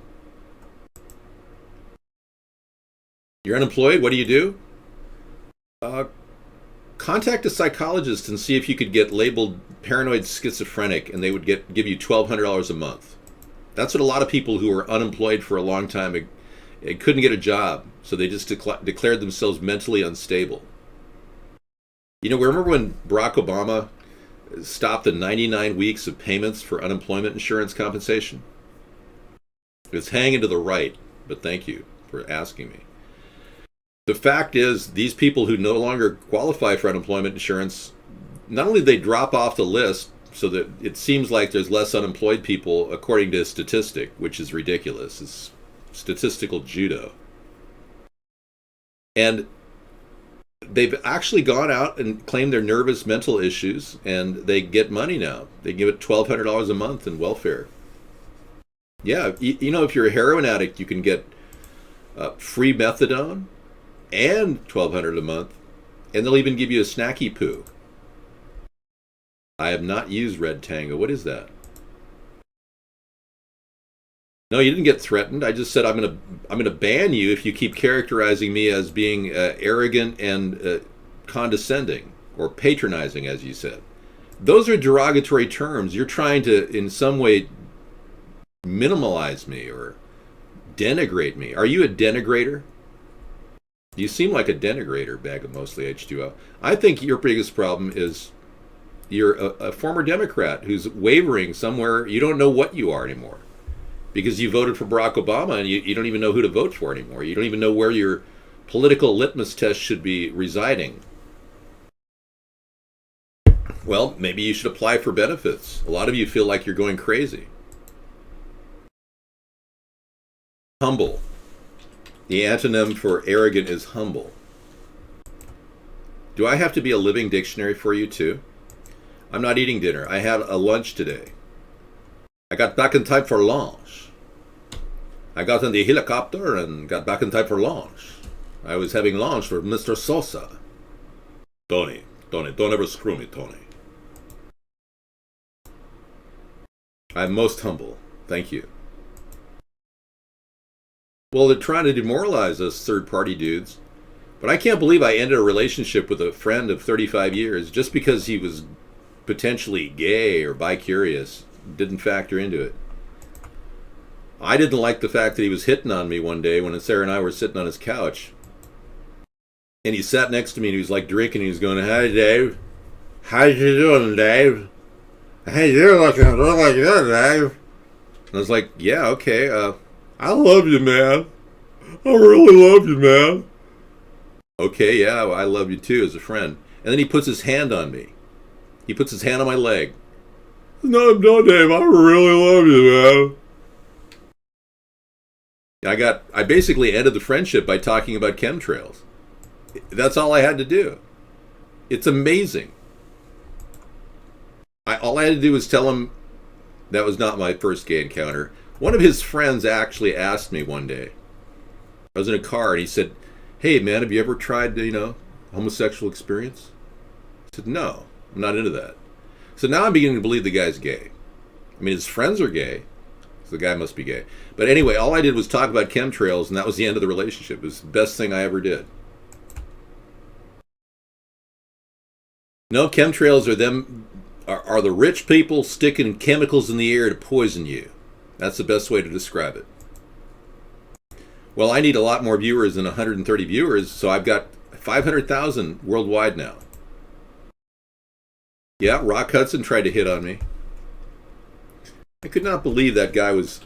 You're unemployed, what do you do? Contact a psychologist and see if you could get labeled paranoid schizophrenic, and they would give you $1,200 a month. That's what a lot of people who were unemployed for a long time, they couldn't get a job, so they just declared themselves mentally unstable. You know, remember when Barack Obama stopped the 99 weeks of payments for unemployment insurance compensation? It's hanging to the right, but thank you for asking me. The fact is, these people who no longer qualify for unemployment insurance, not only do they drop off the list so that it seems like there's less unemployed people according to a statistic, which is ridiculous. It's statistical judo. And they've actually gone out and claimed their nervous mental issues, and they get money now. They give it $1,200 a month in welfare. Yeah, you know, if you're a heroin addict, you can get free methadone and $1,200 a month, and they'll even give you a snacky poo. I have not used Red Tango. What is that? No, you didn't get threatened. I just said I'm gonna ban you if you keep characterizing me as being arrogant and condescending or patronizing, as you said. Those are derogatory terms. You're trying to, in some way, minimalize me or denigrate me. Are you a denigrator? You seem like a denigrator, bag of mostly H2O. I think your biggest problem is you're a former Democrat who's wavering somewhere. You don't know what you are anymore because you voted for Barack Obama, and you don't even know who to vote for anymore. You don't even know where your political litmus test should be residing. Well, maybe you should apply for benefits. A lot of you feel like you're going crazy. Humble. The antonym for arrogant is humble. Do I have to be a living dictionary for you too? I'm not eating dinner. I had a lunch today. I got back in time for lunch. I got in the helicopter and got back in time for lunch. I was having lunch with Mr. Sosa. Tony, don't ever screw me, Tony. I'm most humble. Thank you. Well, they're trying to demoralize us third-party dudes. But I can't believe I ended a relationship with a friend of 35 years just because he was potentially gay or bi-curious. Didn't factor into it. I didn't like the fact that he was hitting on me one day when Sarah and I were sitting on his couch. And he sat next to me and he was like drinking. He was going, "Hi, Dave. How you doing, Dave? Hey, you're looking really good, Dave." And I was like, "Yeah, okay. I love you, man. I really love you, man." "Okay, yeah, I love you too as a friend." And then he puts his hand on me. He puts his hand on my leg. "No, Dave, I really love you, man." I basically ended the friendship by talking about chemtrails. That's all I had to do. It's amazing. All I had to do was tell him that was not my first gay encounter. One of his friends actually asked me one day. I was in a car and he said, "Hey man, have you ever tried, homosexual experience?" I said, "No, I'm not into that." So now I'm beginning to believe the guy's gay. I mean, his friends are gay, so the guy must be gay. But anyway, all I did was talk about chemtrails, and that was the end of the relationship. It was the best thing I ever did. No, chemtrails are the rich people sticking chemicals in the air to poison you. That's the best way to describe it. Well, I need a lot more viewers than 130 viewers, so I've got 500,000 worldwide now. Yeah, Rock Hudson tried to hit on me. I could not believe that guy was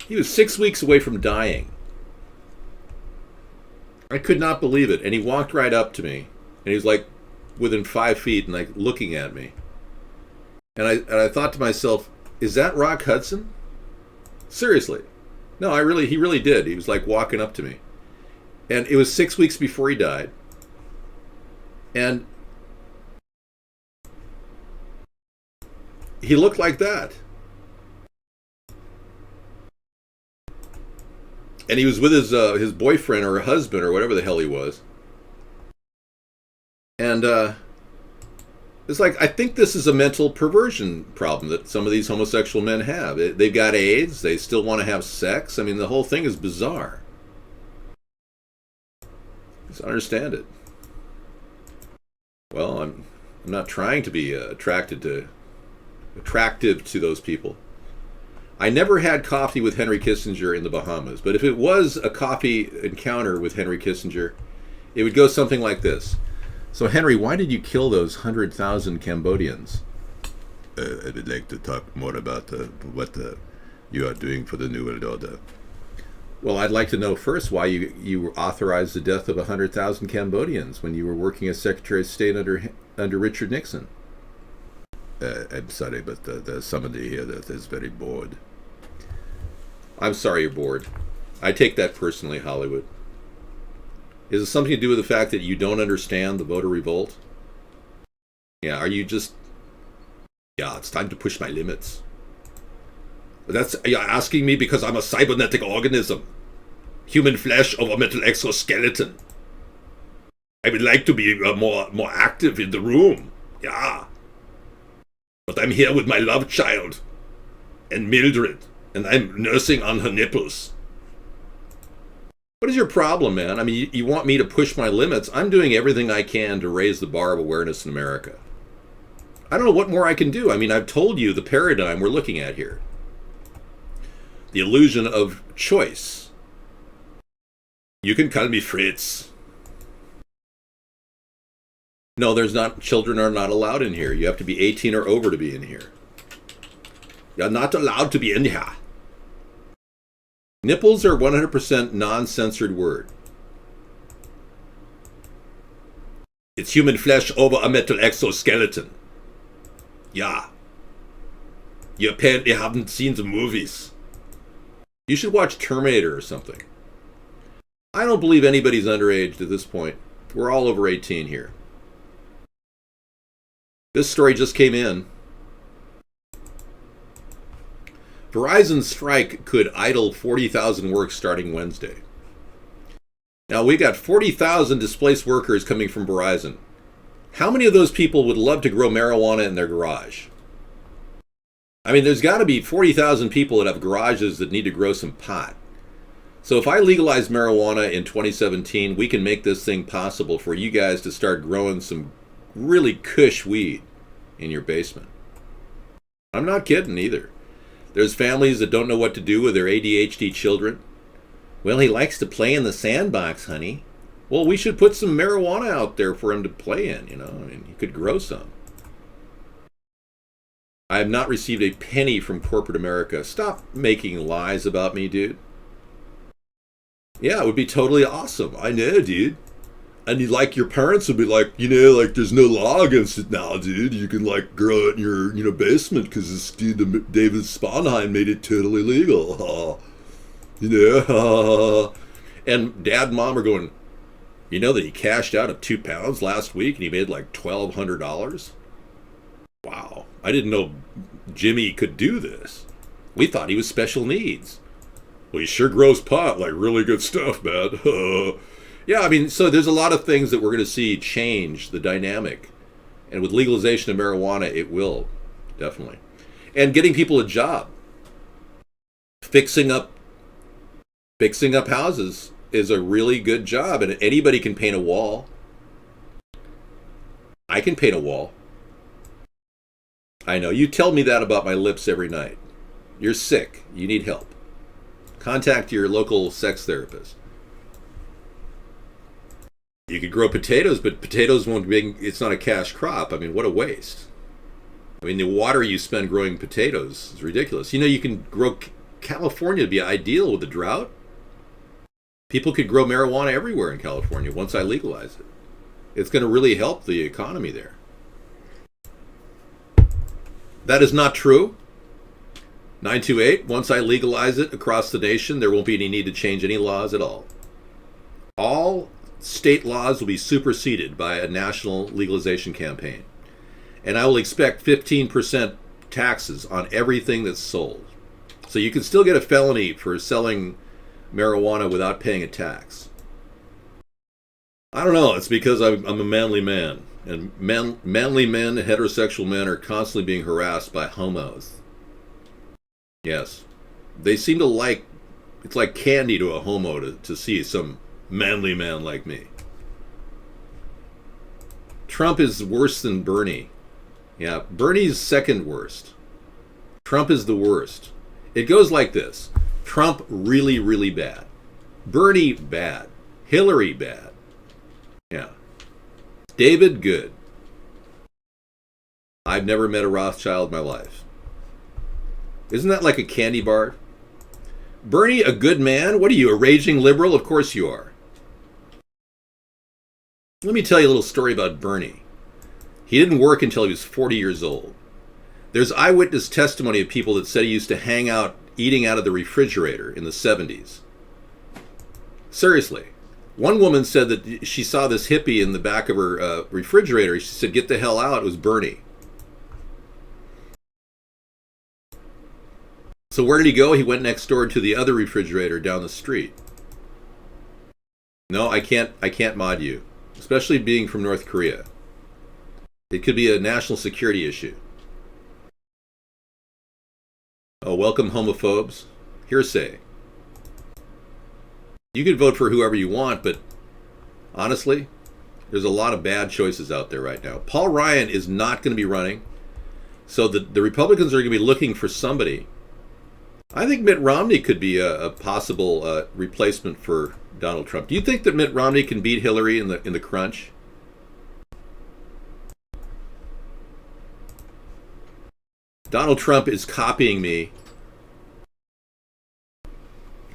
he was 6 weeks away from dying. I could not believe it. And he walked right up to me, and he was like within 5 feet and like looking at me. And I thought to myself, is that Rock Hudson? Seriously. No, he really did. He was like walking up to me. And it was 6 weeks before he died. And he looked like that. And he was with his boyfriend or husband or whatever the hell he was. And it's like, I think this is a mental perversion problem that some of these homosexual men have. They've got AIDS. They still want to have sex. I mean, the whole thing is bizarre. Just understand it. Well, I'm not trying to be attractive to those people. I never had coffee with Henry Kissinger in the Bahamas, but if it was a coffee encounter with Henry Kissinger, it would go something like this. So, Henry, why did you kill those 100,000 Cambodians? I would like to talk more about what you are doing for the New World Order. Well, I'd like to know first why you authorized the death of 100,000 Cambodians when you were working as Secretary of State under Richard Nixon. I'm sorry, but there's somebody here that is very bored. I'm sorry you're bored. I take that personally, Hollywood. Is it something to do with the fact that you don't understand the voter revolt? Yeah, are you just... Yeah, it's time to push my limits. You're asking me because I'm a cybernetic organism. Human flesh over metal exoskeleton. I would like to be more active in the room. Yeah. But I'm here with my love child. And Mildred. And I'm nursing on her nipples. What is your problem, man? I mean, you want me to push my limits. I'm doing everything I can to raise the bar of awareness in America. I don't know what more I can do. I mean, I've told you the paradigm we're looking at here. The illusion of choice. You can call me Fritz. No, there's not. Children are not allowed in here. You have to be 18 or over to be in here. You're not allowed to be in here. Nipples are 100% non-censored word. It's human flesh over a metal exoskeleton. Yeah. You apparently haven't seen the movies. You should watch Terminator or something. I don't believe anybody's underage at this point. We're all over 18 here. This story just came in. Verizon's strike could idle 40,000 works starting Wednesday. Now, we got 40,000 displaced workers coming from Verizon. How many of those people would love to grow marijuana in their garage? I mean, there's got to be 40,000 people that have garages that need to grow some pot. So if I legalize marijuana in 2017, we can make this thing possible for you guys to start growing some really cush weed in your basement. I'm not kidding either. There's families that don't know what to do with their ADHD children. Well, he likes to play in the sandbox, honey. Well, we should put some marijuana out there for him to play in, you know. I mean, he could grow some. I have not received a penny from corporate America. Stop making lies about me, dude. Yeah, it would be totally awesome. I know, dude. And like your parents would be like, you know, like there's no law against it now, dude. You can like grow it in your, you know, basement because this dude, David Sponheim, made it totally legal. You know, and dad and mom are going, you know that he cashed out of 2 pounds last week and he made like $1,200? Wow. I didn't know Jimmy could do this. We thought he was special needs. Well, he sure grows pot, like really good stuff, man. Yeah, I mean, so there's a lot of things that we're going to see change the dynamic. And with legalization of marijuana, it will, definitely. And getting people a job. Fixing up houses is a really good job. And anybody can paint a wall. I can paint a wall. I know. You tell me that about my lips every night. You're sick. You need help. Contact your local sex therapist. You could grow potatoes, but potatoes won't be, it's not a cash crop. I mean, what a waste. I mean, the water you spend growing potatoes is ridiculous. You know, you can grow, California would be ideal with the drought. People could grow marijuana everywhere in California once I legalize it. It's going to really help the economy there. That is not true. 928, once I legalize it across the nation, there won't be any need to change any laws at all. All state laws will be superseded by a national legalization campaign. And I will expect 15% taxes on everything that's sold. So you can still get a felony for selling marijuana without paying a tax? I don't know. It's because I'm a manly man. And manly men, heterosexual men, are constantly being harassed by homos. Yes. They seem to like, it's like candy to a homo to see some manly man like me. Trump is worse than Bernie. Yeah, Bernie's second worst. Trump is the worst. It goes like this. Trump, really, really bad. Bernie, bad. Hillary, bad. Yeah. David, good. I've never met a Rothschild in my life. Isn't that like a candy bar? Bernie, a good man? What are you, a raging liberal? Of course you are. Let me tell you a little story about Bernie. He didn't work until he was 40 years old. There's eyewitness testimony of people that said he used to hang out eating out of the refrigerator in the 70s. Seriously. One woman said that she saw this hippie in the back of her refrigerator. She said, "Get the hell out." It was Bernie. So where did he go? He went next door to the other refrigerator down the street. No, I can't mod you, especially being from North Korea. It could be a national security issue. Oh, welcome homophobes. Hearsay. You can vote for whoever you want, but honestly, there's a lot of bad choices out there right now. Paul Ryan is not going to be running, so the Republicans are going to be looking for somebody. I think Mitt Romney could be a possible replacement for Donald Trump. Do you think that Mitt Romney can beat Hillary in the crunch? Donald Trump is copying me.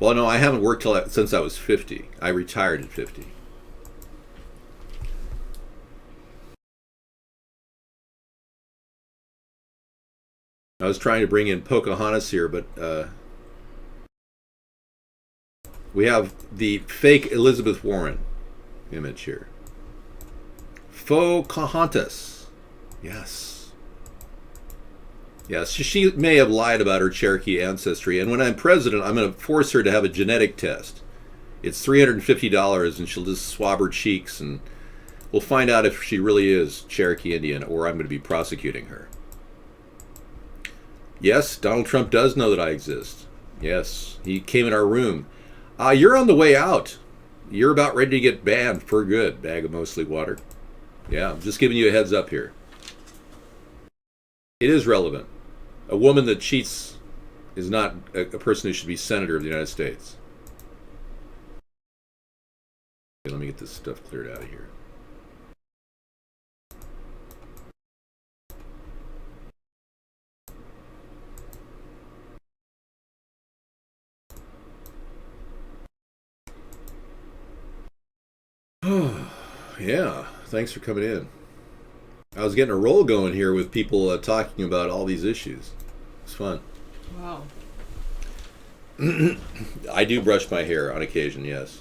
Well, no, I haven't worked since I was 50. I retired at 50. I was trying to bring in Pocahontas here, but we have the fake Elizabeth Warren image here. Pocahontas. Yes. Yes, she may have lied about her Cherokee ancestry, and when I'm president, I'm going to force her to have a genetic test. It's $350, and she'll just swab her cheeks, and we'll find out if she really is Cherokee Indian, or I'm going to be prosecuting her. Yes, Donald Trump does know that I exist. Yes, he came in our room. You're on the way out. You're about ready to get banned for good, bag of mostly water. Yeah, I'm just giving you a heads up here. It is relevant. A woman that cheats is not a person who should be senator of the United States. Okay, let me get this stuff cleared out of here. Yeah, thanks for coming in. I was getting a roll going here with people talking about all these issues. It's fun.
Wow.
I do brush my hair on occasion, yes.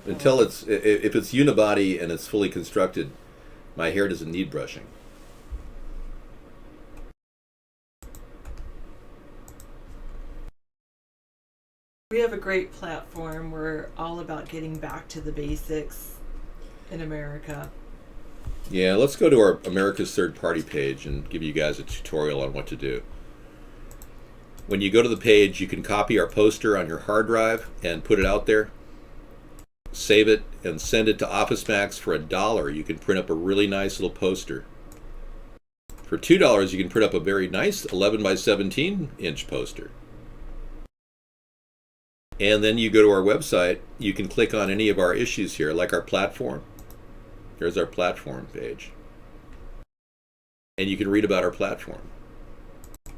Until if it's unibody and it's fully constructed, my hair doesn't need brushing.
We have a great platform. We're all about getting back to the basics in America.
Yeah, let's go to our America's Third Party page and give you guys a tutorial on what to do. When you go to the page, you can copy our poster on your hard drive and put it out there. Save it and send it to OfficeMax for $1. You can print up a really nice little poster. For $2, you can print up a very nice 11 by 17 inch poster. And then you go to our website, you can click on any of our issues here, like our platform. There's our platform page. And you can read about our platform.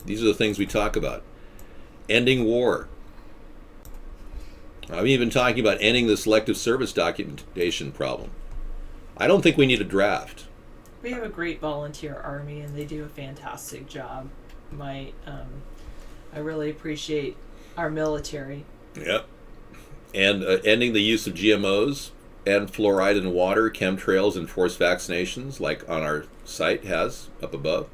These are the things we talk about. Ending war. I'm even talking about ending the selective service documentation problem. I don't think we need a draft.
We have a great volunteer army, and they do a fantastic job. I really appreciate our military.
Yep. And ending the use of GMOs and fluoride in water, chemtrails, and forced vaccinations, like on our site has up above.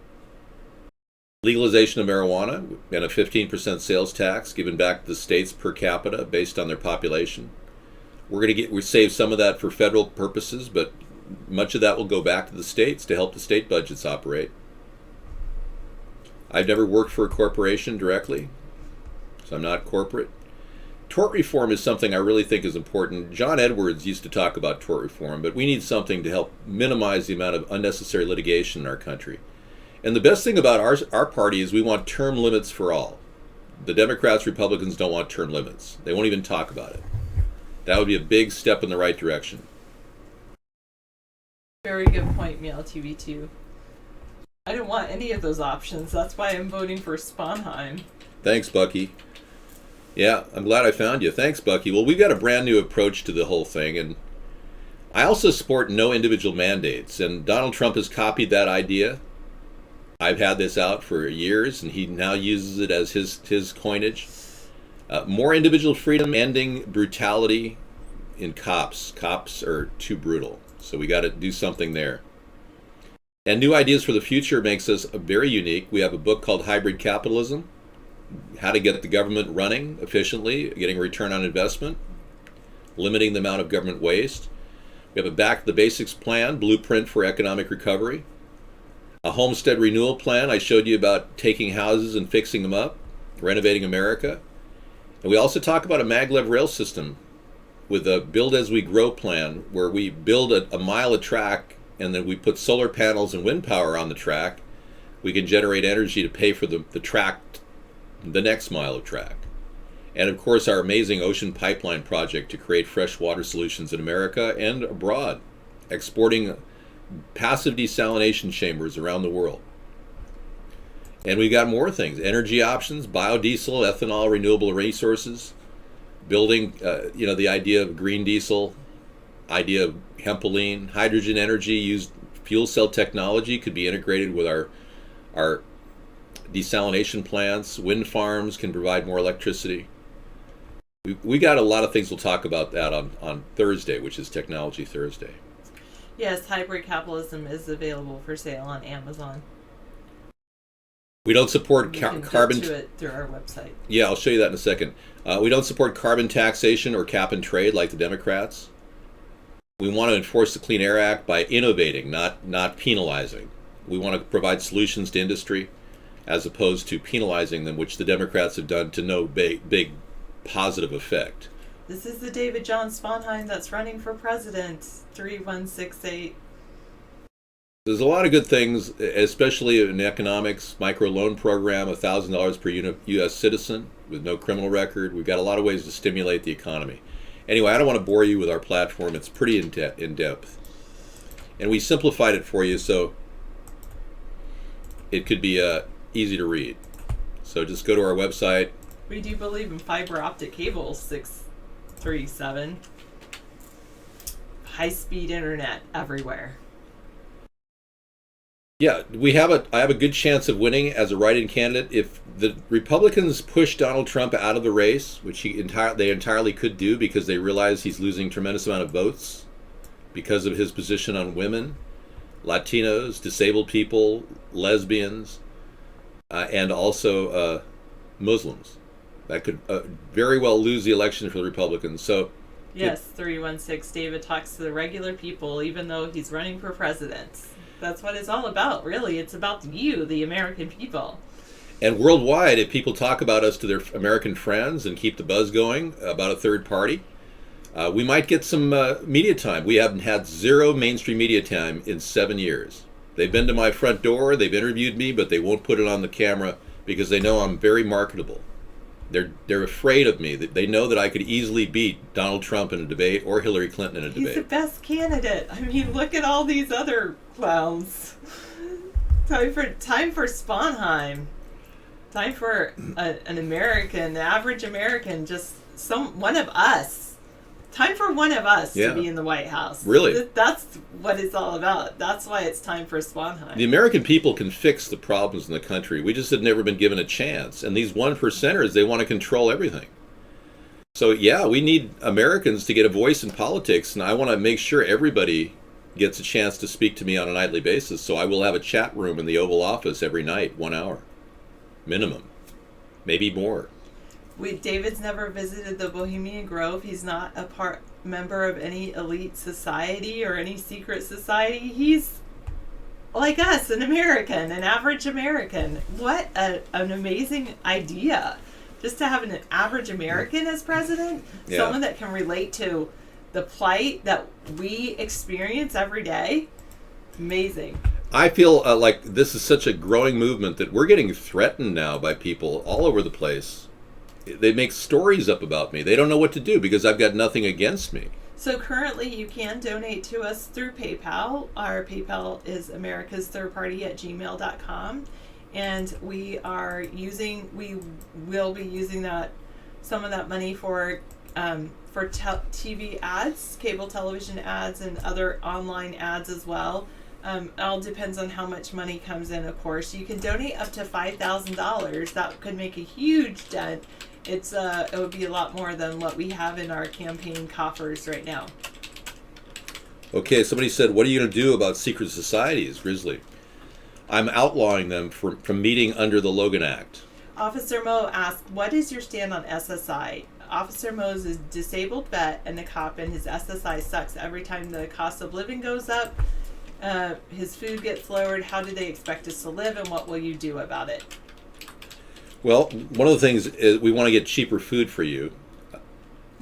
Legalization of marijuana and a 15% sales tax given back to the states per capita based on their population. We save some of that for federal purposes, but much of that will go back to the states to help the state budgets operate. I've never worked for a corporation directly, so I'm not corporate. Tort reform is something I really think is important. John Edwards used to talk about tort reform, but we need something to help minimize the amount of unnecessary litigation in our country. And the best thing about our party is we want term limits for all. The Democrats, Republicans don't want term limits. They won't even talk about it. That would be a big step in the right direction.
Very good point, Meow TV2. I don't want any of those options. That's why I'm voting for Sponheim.
Thanks, Bucky. Yeah, I'm glad I found you. Thanks, Bucky. Well, we've got a brand new approach to the whole thing, and I also support no individual mandates, and Donald Trump has copied that idea. I've had this out for years, and he now uses it as his coinage. More individual freedom, ending brutality in cops. Cops are too brutal, so we got to do something there. And new ideas for the future makes us very unique. We have a book called Hybrid Capitalism, how to get the government running efficiently, getting a return on investment, limiting the amount of government waste. We have a Back to the Basics plan, blueprint for economic recovery. A homestead renewal plan. I showed you about taking houses and fixing them up, renovating America. And we also talk about a maglev rail system with a build as we grow plan, where we build a mile of track and then we put solar panels and wind power on the track. We can generate energy to pay for the track, the next mile of track. And of course, our amazing ocean pipeline project to create fresh water solutions in America and abroad, exporting passive desalination chambers around the world. And we've got more things: energy options, biodiesel, ethanol, renewable resources, building, the idea of green diesel, idea of hempoline, hydrogen energy, used fuel cell technology could be integrated with our desalination plants. Wind farms can provide more electricity. We got a lot of things. We'll talk about that on Thursday, which is Technology Thursday.
Yes, Hybrid Capitalism is available for sale on Amazon.
We don't support carbon.
You can get to it through our website.
Yeah, I'll show you that in a second. We don't support carbon taxation or cap and trade like the Democrats. We want to enforce the Clean Air Act by innovating, not penalizing. We want to provide solutions to industry as opposed to penalizing them, which the Democrats have done to no big positive effect.
This is the David John Sponheim that's running for president. 3168.
There's a lot of good things, especially in economics, microloan program, $1,000 per U.S. citizen with no criminal record. We've got a lot of ways to stimulate the economy. Anyway, I don't want to bore you with our platform. It's pretty in depth. And we simplified it for you so it could be easy to read. So just go to our website.
We do believe in fiber optic cable, 637. High-speed internet everywhere.
Yeah, I have a good chance of winning as a write-in candidate if the Republicans push Donald Trump out of the race, which they entirely could do because they realize he's losing a tremendous amount of votes because of his position on women, Latinos, disabled people, lesbians, and also Muslims. That could very well lose the election for the Republicans. So.
Yes, 316. David talks to the regular people, even though he's running for president. That's what it's all about, really. It's about you, the American people.
And worldwide, if people talk about us to their American friends and keep the buzz going about a third party, we might get some media time. We haven't had zero mainstream media time in 7 years. They've been to my front door, they've interviewed me, but they won't put it on the camera because they know I'm very marketable. They're afraid of me. They know that I could easily beat Donald Trump in a debate or Hillary Clinton in a debate.
He's the best candidate. I mean, look at all these other clowns. Time for Sponheim. Time for an American, the average American, just one of us. Time for one of us to be in the White House.
Really?
That's what it's all about. That's why it's time for Sponheim.
The American people can fix the problems in the country. We just had never been given a chance. And these 1%ers, they want to control everything. So yeah, we need Americans to get a voice in politics. And I want to make sure everybody gets a chance to speak to me on a nightly basis. So I will have a chat room in the Oval Office every night, 1 hour. minimum, maybe more.
David's never visited the Bohemian Grove. He's not a member of any elite society or any secret society. He's like us, an American, an average American. What an amazing idea. Just to have an average American as president, someone that can relate to the plight that we experience every day. Amazing.
I feel like this is such a growing movement that we're getting threatened now by people all over the place. They make stories up about me. They don't know what to do because I've got nothing against me.
So currently you can donate to us through PayPal. Our PayPal is AmericasThirdParty@gmail.com. And we will be using some of that money for TV ads, cable television ads, and other online ads as well. It all depends on how much money comes in, of course. You can donate up to $5,000. That could make a huge dent. It would be a lot more than what we have in our campaign coffers right now.
Okay, somebody said, what are you going to do about secret societies, Grizzly? I'm outlawing them from meeting under the Logan Act.
Officer Moe asked, what is your stand on SSI? Officer Moe is a disabled vet and a cop, and his SSI sucks. Every time the cost of living goes up, his food gets lowered. How do they expect us to live, and what will you do about it?
Well, one of the things is we want to get cheaper food for you.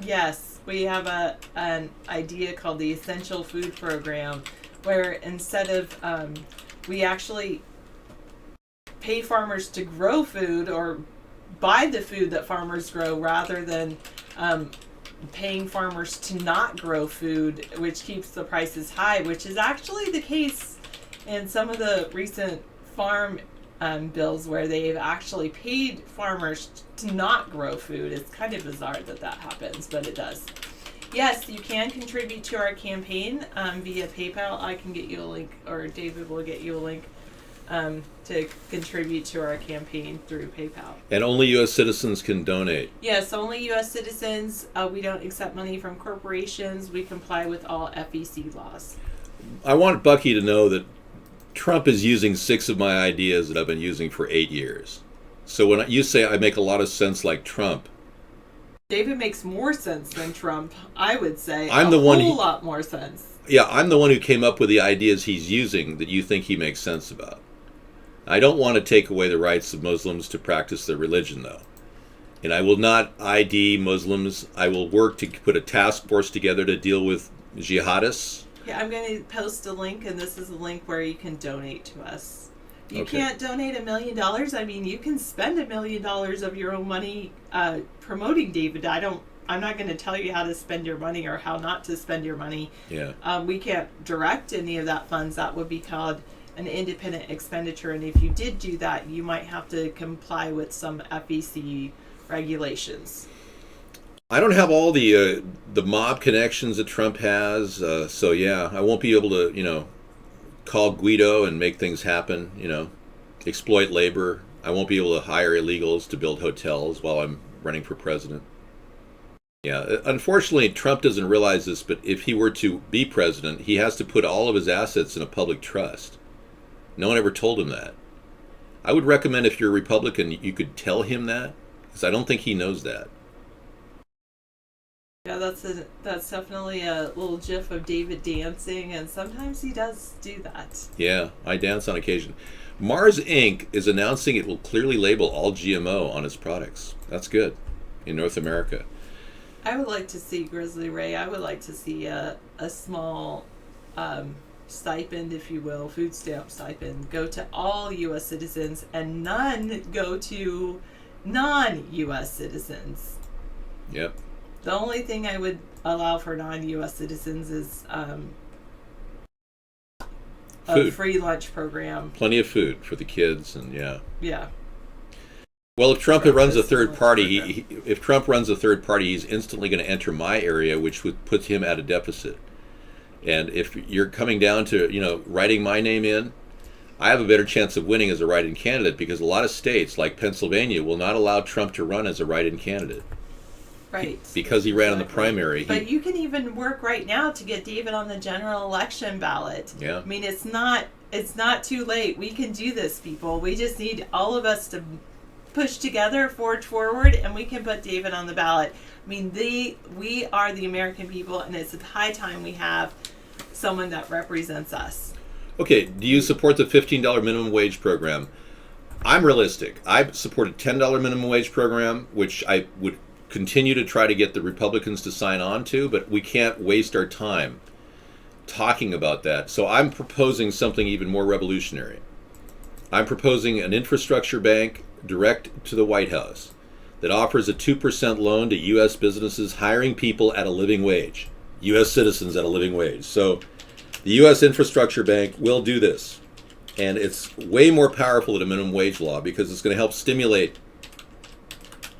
Yes, we have an idea called the Essential Food Program, where instead of we actually pay farmers to grow food or buy the food that farmers grow rather than paying farmers to not grow food, which keeps the prices high, which is actually the case in some of the recent farm bills where they've actually paid farmers to not grow food. It's kind of bizarre that happens, but it does. Yes, you can contribute to our campaign via PayPal. I can get you a link, or David will get you a link to contribute to our campaign through PayPal.
And only U.S. citizens can donate.
Yes, only U.S. citizens. We don't accept money from corporations. We comply with all FEC laws.
I want Bucky to know that Trump is using 6 of my ideas that I've been using for 8 years. So when you say I make a lot of sense like Trump,
David makes more sense than Trump, I would say.
I'm
a
the one
whole lot more sense.
Yeah, I'm the one who came up with the ideas he's using that you think he makes sense about. I don't want to take away the rights of Muslims to practice their religion, though. And I will not ID Muslims. I will work to put a task force together to deal with jihadists.
Yeah, I'm going to post a link, and this is a link where you can donate to us. You
Okay.
can't donate $1 million. I mean, you can spend $1 million of your own money promoting David. I'm not going to tell you how to spend your money or how not to spend your money.
Yeah.
We can't direct any of that funds. That would be called an independent expenditure. And if you did do that, you might have to comply with some FEC regulations.
I don't have all the mob connections that Trump has, so yeah, I won't be able to, call Guido and make things happen, exploit labor. I won't be able to hire illegals to build hotels while I'm running for president. Yeah, unfortunately, Trump doesn't realize this, but if he were to be president, he has to put all of his assets in a public trust. No one ever told him that. I would recommend if you're a Republican, you could tell him that, because I don't think he knows that.
Yeah, that's definitely a little gif of David dancing, and sometimes he does do that.
Yeah, I dance on occasion. Mars Inc. is announcing it will clearly label all GMO on its products. That's good in North America.
I would like to see, Grizzly Ray, I would like to see a small stipend, if you will, food stamp stipend, go to all U.S. citizens and none go to non-U.S. citizens.
Yep.
The only thing I would allow for non-U.S. citizens is a
Food.
free lunch program.
Plenty of food for the kids, and yeah.
Yeah.
Well, if Trump runs a third
Breakfast
party, if Trump runs a third party, he's instantly going to enter my area, which would put him at a deficit. And if you're coming down to, writing my name in, I have a better chance of winning as a write-in candidate because a lot of states, like Pennsylvania, will not allow Trump to run as a write-in candidate.
Right.
Because he ran in the primary.
But you can even work right now to get David on the general election ballot.
Yeah.
I mean, it's not too late. We can do this, people. We just need all of us to push together, forge forward, and we can put David on the ballot. I mean, we are the American people, and it's high time we have someone that represents us.
Okay, do you support the $15 minimum wage program? I'm realistic. I support a $10 minimum wage program, which I would continue to try to get the Republicans to sign on to, but we can't waste our time talking about that. So I'm proposing something even more revolutionary. I'm proposing an infrastructure bank direct to the White House that offers a 2% loan to U.S. businesses hiring people at a living wage, U.S. citizens at a living wage. So the U.S. Infrastructure Bank will do this. And it's way more powerful than a minimum wage law because it's going to help stimulate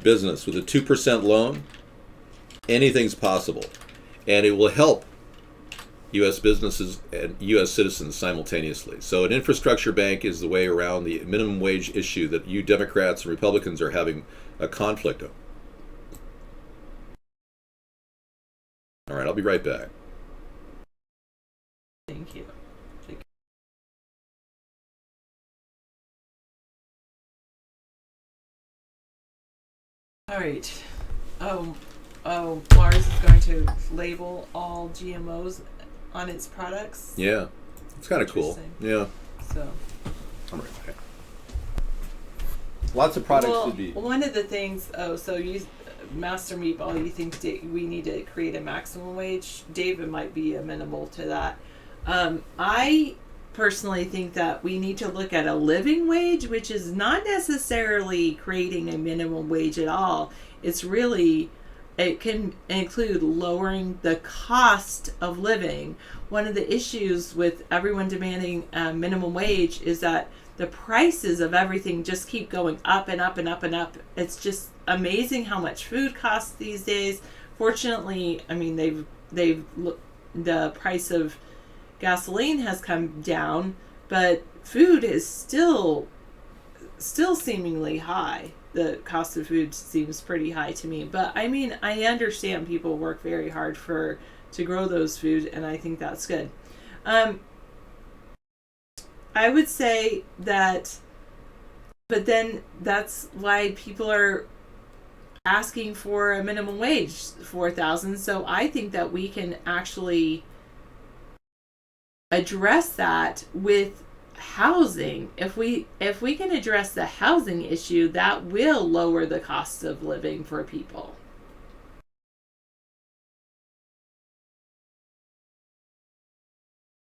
business. With a 2% loan, anything's possible. And it will help U.S. businesses and U.S. citizens simultaneously. So an infrastructure bank is the way around the minimum wage issue that you Democrats and Republicans are having a conflict of. All right, I'll be right back.
Thank you. All right. Mars is going to label all GMOs on its products.
Yeah, it's kind of cool. Yeah.
So.
I'm right back. Lots of products should be.
One of the things. So you, Master Meatball, you think we need to create a maximum wage? David might be amenable to that. I personally think that we need to look at a living wage, which is not necessarily creating a minimum wage at all. It's really, it can include lowering the cost of living. One of the issues with everyone demanding a minimum wage is that the prices of everything just keep going up and up and up and up. It's just amazing how much food costs these days. Fortunately, I mean, the price of gasoline has come down, but food is still seemingly high. The cost of food seems pretty high to me. But I mean, I understand people work very hard to grow those food, and I think that's good. I would say that, but then that's why people are asking for a minimum wage, $4,000. So I think that we can actually address that with housing. If we can address the housing issue, that will lower the cost of living for people.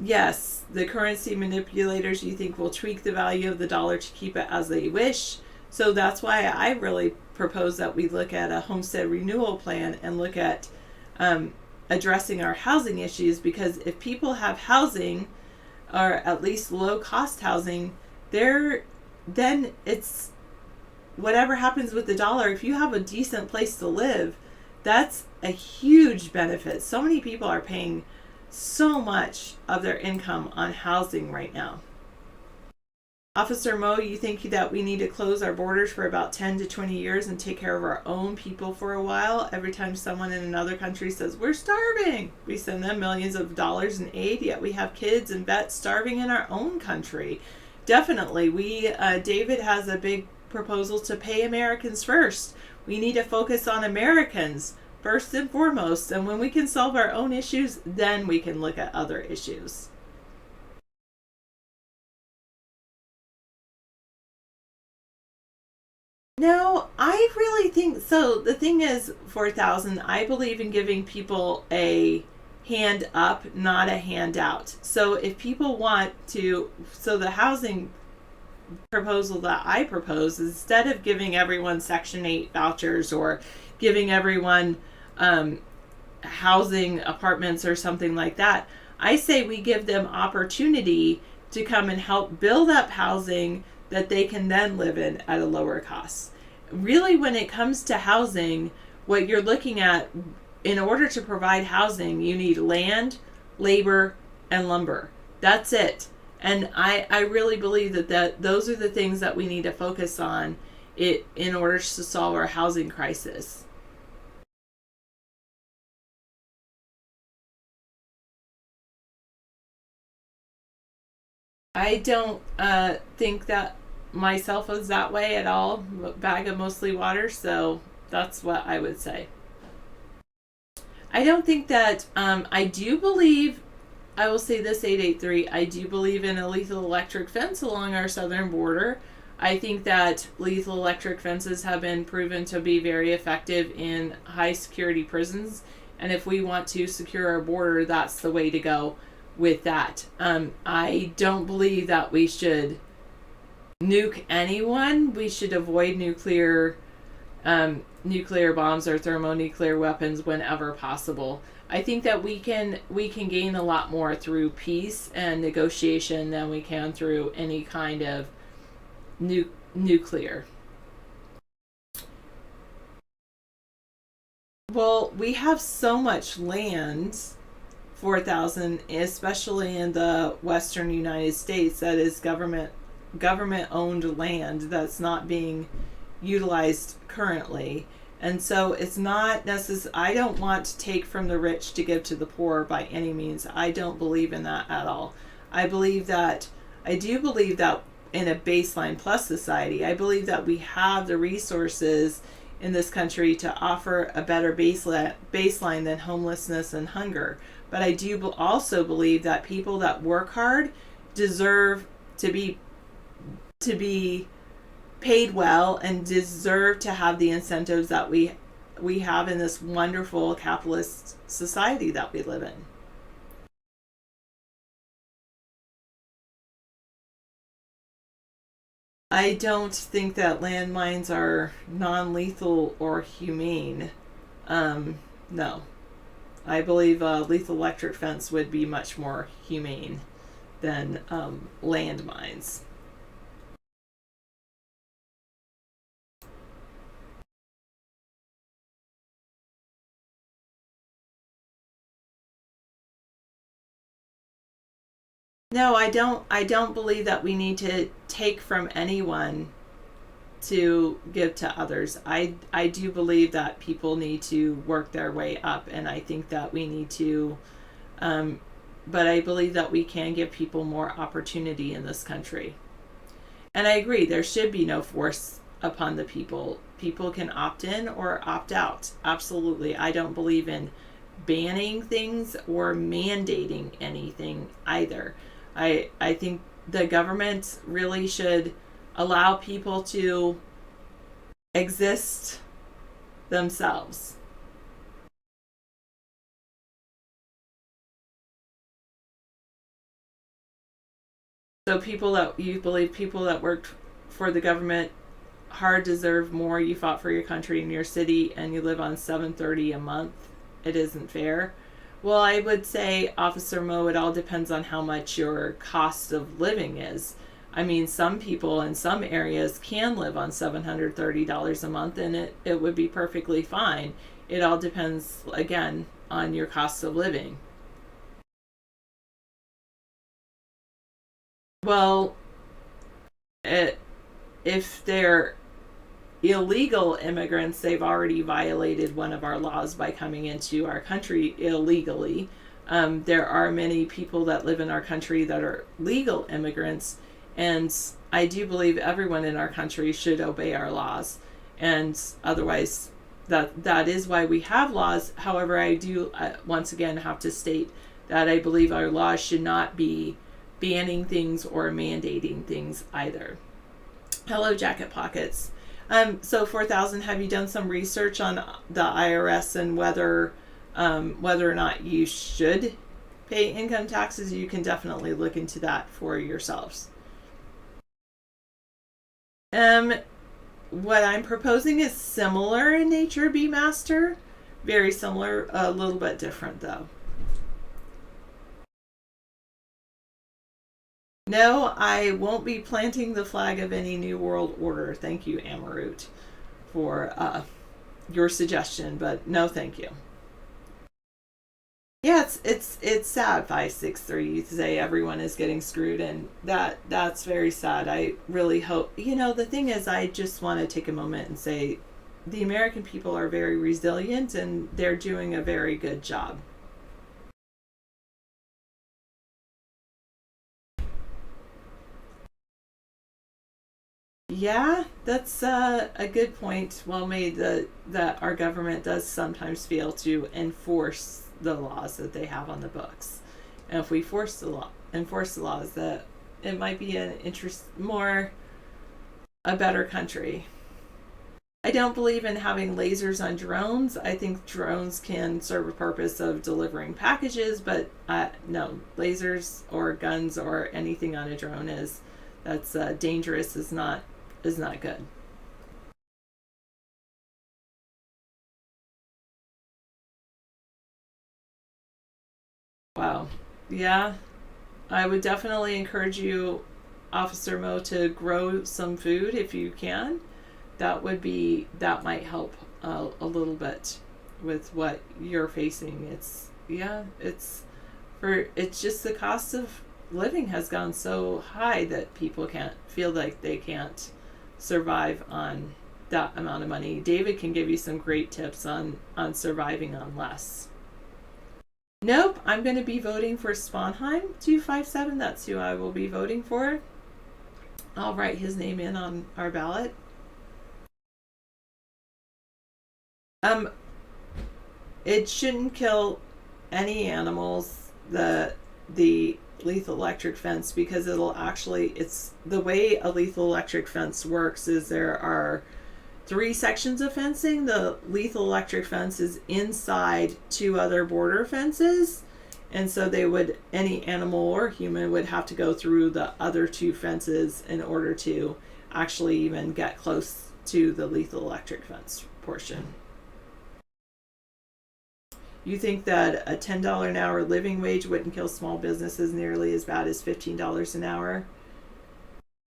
Yes, the currency manipulators, you think, will tweak the value of the dollar to keep it as they wish. So that's why I really propose that we look at a homestead renewal plan and look at addressing our housing issues, because if people have housing, or at least low cost housing, then it's whatever happens with the dollar. If you have a decent place to live, that's a huge benefit. So many people are paying so much of their income on housing right now. Officer Mo, you think that we need to close our borders for about 10 to 20 years and take care of our own people for a while? Every time someone in another country says, we're starving, we send them millions of dollars in aid, yet we have kids and vets starving in our own country. Definitely. David has a big proposal to pay Americans first. We need to focus on Americans first and foremost. And when we can solve our own issues, then we can look at other issues. No, I really think so. The thing is, 4,000, I believe in giving people a hand up, not a handout. So if people want to, so the housing proposal that I propose, instead of giving everyone Section 8 vouchers or giving everyone housing apartments or something like that, I say we give them opportunity to come and help build up housing that they can then live in at a lower cost. Really, when it comes to housing, what you're looking at, in order to provide housing, you need land, labor, and lumber. That's it. And I really believe that those are the things that we need to focus on in order to solve our housing crisis. I don't think that my cell phone's that way at all. Bag of mostly water, so that's what I would say. I don't think that, I do believe, I will say this, 883, I do believe in a lethal electric fence along our southern border. I think that lethal electric fences have been proven to be very effective in high security prisons. And if we want to secure our border, that's the way to go with that. I don't believe that we should nuke anyone. We should avoid nuclear bombs or thermonuclear weapons whenever possible. I think that we can gain a lot more through peace and negotiation than we can through any kind of nuclear. Well, we have so much land, 4,000, especially in the western United States, that is government owned land that's not being utilized currently. And so it's not necessary. I don't want to take from the rich to give to the poor by any means. I don't believe in that at all. I do believe that in a baseline plus society, I believe that we have the resources in this country to offer a better baseline than homelessness and hunger. But I do also believe that people that work hard deserve to be paid well and deserve to have the incentives that we have in this wonderful capitalist society that we live in. I don't think that landmines are non-lethal or humane. No. I believe a lethal electric fence would be much more humane than landmines. No, I don't believe that we need to take from anyone to give to others. I do believe that people need to work their way up, and I think that we need to, but I believe that we can give people more opportunity in this country. And I agree, there should be no force upon the people. People can opt in or opt out. Absolutely. I don't believe in banning things or mandating anything either. I think the government really should allow people to exist themselves. So people that worked for the government hard deserve more. You fought for your country in your city and you live on $730 a month. It isn't fair. Well, I would say, Officer Mo, it all depends on how much your cost of living is. I mean, some people in some areas can live on $730 a month, and it would be perfectly fine. It all depends, again, on your cost of living. Well, if they're illegal immigrants, they've already violated one of our laws by coming into our country illegally. There are many people that live in our country that are legal immigrants, and I do believe everyone in our country should obey our laws. And otherwise, that is why we have laws. However, I do once again have to state that I believe our laws should not be banning things or mandating things either. Hello, Jacket Pockets. So 4,000, have you done some research on the IRS and whether or not you should pay income taxes? You can definitely look into that for yourselves. What I'm proposing is similar in nature, Beemaster. Very similar, a little bit different though. No, I won't be planting the flag of any New World Order. Thank you, Amarut, for your suggestion, but no thank you. Yeah, it's sad, 563, to say everyone is getting screwed, and that's very sad. I really hope, the thing is, I just want to take a moment and say the American people are very resilient and they're doing a very good job. Yeah, that's a good point. Well made. That our government does sometimes fail to enforce the laws that they have on the books, and if we enforce the laws, that it might be a better country. I don't believe in having lasers on drones. I think drones can serve a purpose of delivering packages, but no, lasers or guns or anything on a drone that's dangerous, is not good. Wow. Yeah, I would definitely encourage you, Officer Mo, to grow some food if you can. That might help a little bit with what you're facing. It's just the cost of living has gone so high that people can't feel like they can't survive on that amount of money. David can give you some great tips on surviving on less. Nope, I'm going to be voting for Sponheim 257. That's who I will be voting for. I'll write his name in on our ballot. It shouldn't kill any animals, the lethal electric fence, because it's the way a lethal electric fence works is there are 3 sections of fencing. The lethal electric fence is inside 2 other border fences, and so any animal or human would have to go through the other 2 fences in order to actually even get close to the lethal electric fence portion. You think that a $10 an hour living wage wouldn't kill small businesses nearly as bad as $15 an hour?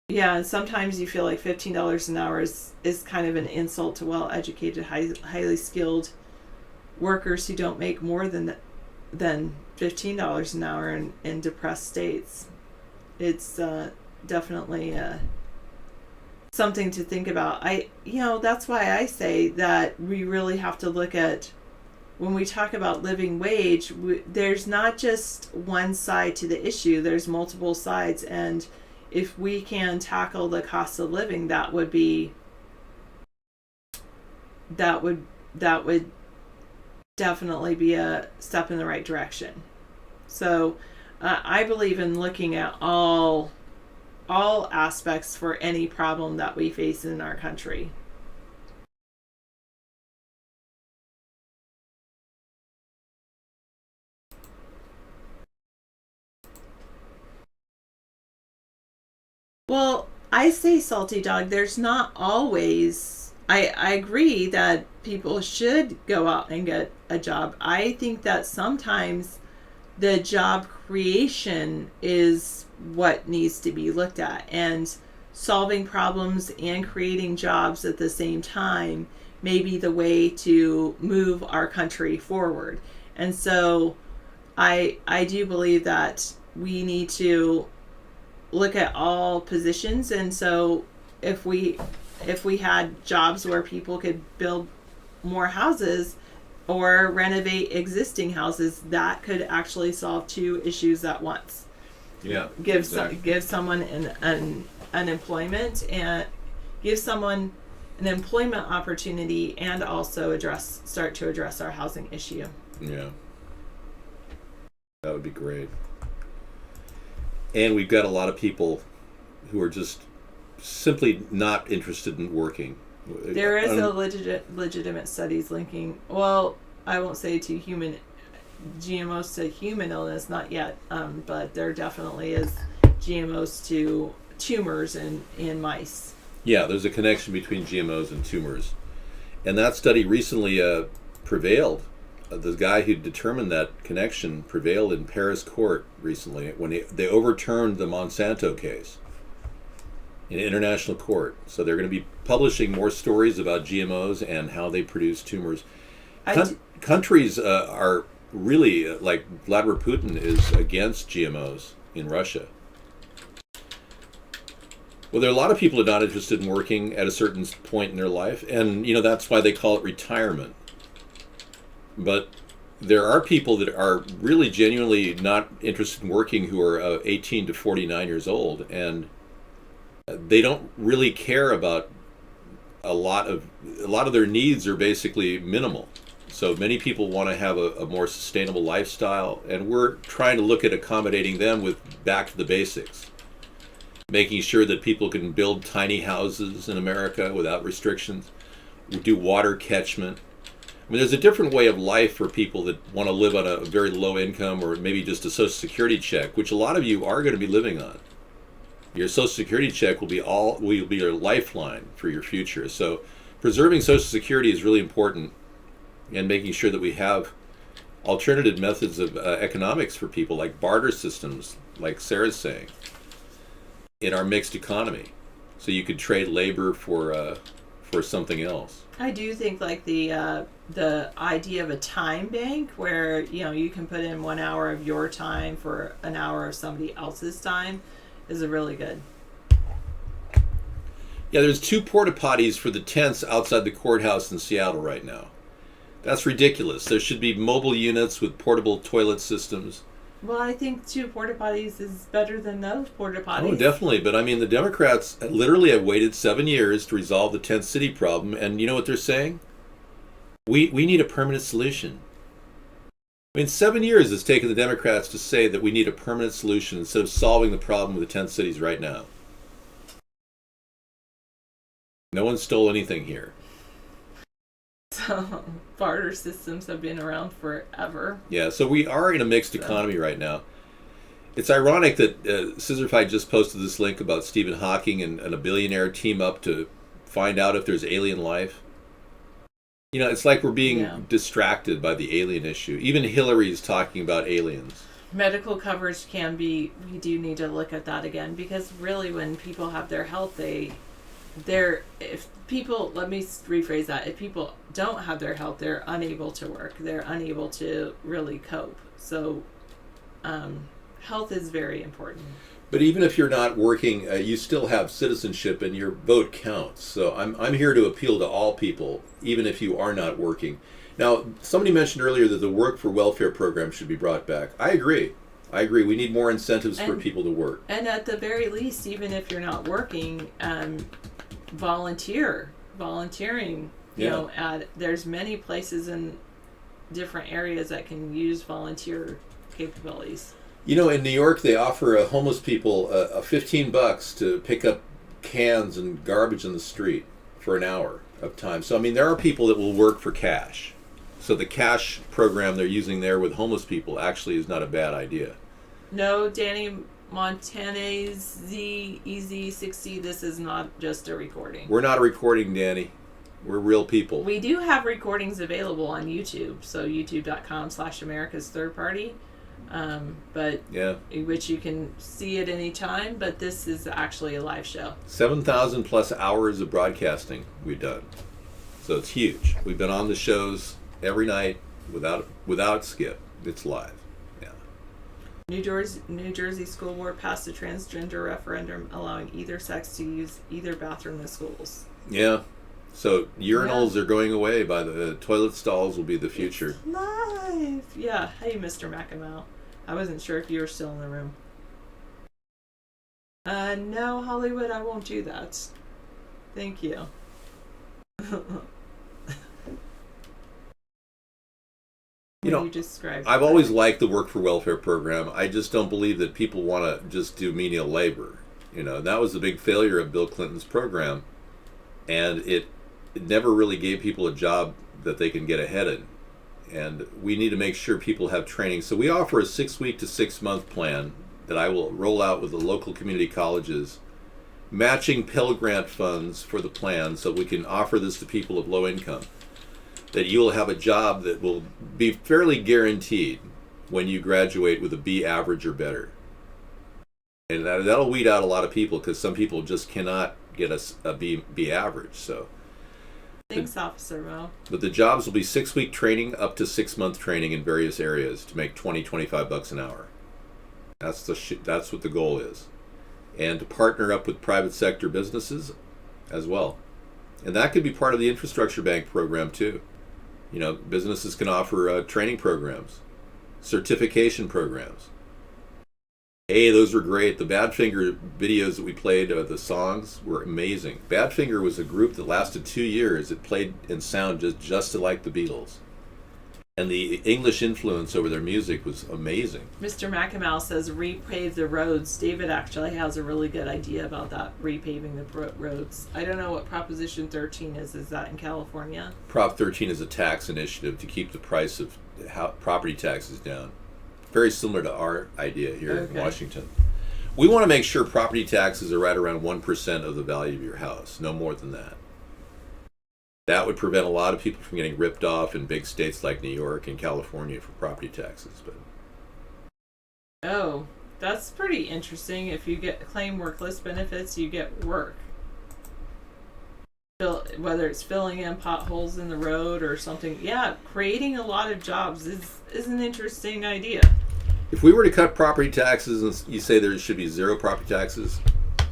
Yeah, and sometimes you feel like $15 an hour is kind of an insult to well-educated, highly skilled workers who don't make more than $15 an hour in depressed states. It's definitely something to think about. That's why I say that we really have to look at, when we talk about living wage, there's not just one side to the issue. There's multiple sides, and if we can tackle the cost of living, that would definitely be a step in the right direction. So I believe in looking at all aspects for any problem that we face in our country. Well, I say, Salty Dog, there's not always, I agree that people should go out and get a job. I think that sometimes the job creation is what needs to be looked at, and solving problems and creating jobs at the same time may be the way to move our country forward. And so I do believe that we need to look at all positions, and so if we had jobs where people could build more houses or renovate existing houses, that could actually solve 2 issues at once.
Yeah,
give someone an employment, and give someone an employment opportunity, and also start to address our housing issue.
Yeah, that would be great. And we've got a lot of people who are just simply not interested in working.
There is a legitimate studies linking, well, I won't say to GMOs to human illness, not yet, but there definitely is GMOs to tumors in mice.
Yeah, there's a connection between GMOs and tumors. And that study recently prevailed. The guy who determined that connection prevailed in Paris court recently when they overturned the Monsanto case in international court. So they're going to be publishing more stories about GMOs and how they produce tumors. Countries are really, like Vladimir Putin is against GMOs in Russia. Well, there are a lot of people who are not interested in working at a certain point in their life, and that's why they call it retirement. But there are people that are really genuinely not interested in working who are 18 to 49 years old, and they don't really care about a lot of their needs are basically minimal. So many people want to have a more sustainable lifestyle, and we're trying to look at accommodating them with back to the basics, making sure that people can build tiny houses in America without restrictions. We do water catchment. I mean, there's a different way of life for people that want to live on a very low income or maybe just a Social Security check, which a lot of you are going to be living on. Your Social Security check will be your lifeline for your future. So preserving Social Security is really important, and making sure that we have alternative methods of economics for people, like barter systems, like Sarah's saying, in our mixed economy. So you could trade labor for something else.
I do think like the idea of a time bank where you can put in 1 hour of your time for an hour of somebody else's time is a really good.
Yeah, there's 2 porta potties for the tents outside the courthouse in Seattle right now. That's ridiculous. There should be mobile units with portable toilet systems.
Well, I think 2 porta potties is better than those porta potties.
Oh, definitely. But I mean, the Democrats literally have waited 7 years to resolve the tent city problem, and you know what they're saying? We need a permanent solution. I mean, 7 years it's taken the Democrats to say that we need a permanent solution instead of solving the problem with the tent cities right now. No one stole anything here.
So, barter systems have been around forever.
Yeah, so we are in a mixed economy right now. It's ironic that Scissorfied just posted this link about Stephen Hawking and a billionaire team up to find out if there's alien life. It's like we're being distracted by the alien issue. Even Hillary's talking about aliens.
Medical coverage we do need to look at that again, because really when people have their health, let me rephrase that, if people don't have their health, they're unable to work, they're unable to really cope. So health is very important.
But even if you're not working, you still have citizenship and your vote counts. So I'm here to appeal to all people, even if you are not working. Now, somebody mentioned earlier that the work for welfare program should be brought back. I agree. We need more incentives for people to work.
And at the very least, even if you're not working, volunteering. There's many places in different areas that can use volunteer capabilities.
In New York, they offer homeless people $15 to pick up cans and garbage in the street for an hour of time. So, I mean, there are people that will work for cash. So the cash program they're using there with homeless people actually is not a bad idea.
No, Danny Montane's EZ60, this is not just a recording.
We're not a recording, Danny. We're real people.
We do have recordings available on YouTube, so youtube.com/AmericasThirdParty. Which you can see at any time, but this is actually a live show.
7,000 plus hours of broadcasting we've done. So it's huge. We've been on the shows every night without skip. It's live. Yeah.
New Jersey School Board passed a transgender referendum allowing either sex to use either bathroom in the schools.
Yeah. So urinals are going away. By the toilet stalls will be the future.
It's live. Yeah. Hey, Mr. McAmow. I wasn't sure if you were still in the room. No, Hollywood, I won't do that. Thank you. You described.
I've always liked the work for welfare program. I just don't believe that people want to just do menial labor. That was the big failure of Bill Clinton's program, and it never really gave people a job that they can get ahead in. And we need to make sure people have training. So we offer a 6-week to 6-month plan that I will roll out with the local community colleges, matching Pell Grant funds for the plan so we can offer this to people of low income, that you will have a job that will be fairly guaranteed when you graduate with a B average or better. And that'll weed out a lot of people, because some people just cannot get a B average. So.
Thanks, Officer Mo.
But the jobs will be 6-week training up to 6-month training in various areas to make $20-25 an hour. That's what the goal is. And to partner up with private sector businesses as well. And that could be part of the infrastructure bank program too. Businesses can offer training programs, certification programs. Hey, those were great. The Badfinger videos that we played, the songs were amazing. Badfinger was a group that lasted 2 years. It played and sounded just like the Beatles. And the English influence over their music was amazing.
Mr. McAmow says repave the roads. David actually has a really good idea about that, repaving the roads. I don't know what Proposition 13 is. Is that in California?
Prop 13 is a tax initiative to keep the price of property taxes down. Very similar to our idea here in Washington. We want to make sure property taxes are right around 1% of the value of your house, no more than that. That would prevent a lot of people from getting ripped off in big states like New York and California for property taxes. But
oh, that's pretty interesting. If you claim workless benefits, you get work. Whether it's filling in potholes in the road or something. Yeah, creating a lot of jobs is an interesting idea.
If we were to cut property taxes and you say there should be zero property taxes,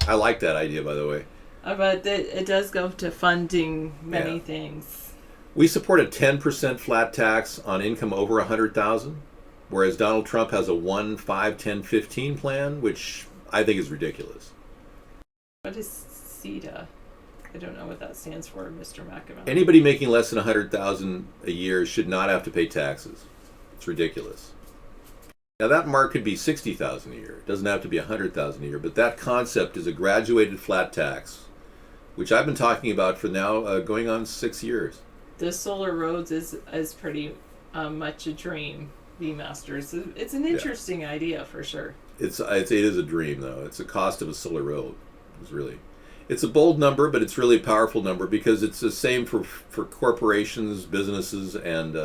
I like that idea, by the way.
But it does go to funding many things.
We support a 10% flat tax on income over $100,000, whereas Donald Trump has a 1, 5, 10, 15 plan, which I think is ridiculous.
What is CETA? I don't know what that stands for, Mr. McAvoy.
Anybody making less than $100,000 a year should not have to pay taxes. It's ridiculous. Now that mark could be $60,000 a year. It doesn't have to be $100,000 a year, but that concept is a graduated flat tax, which I've been talking about for now going on 6 years.
The solar roads is pretty much a dream, V-Masters. It's an interesting idea for sure.
It is a dream, though. It's the cost of a solar road. It's a bold number, but it's really a powerful number because it's the same for corporations, businesses, and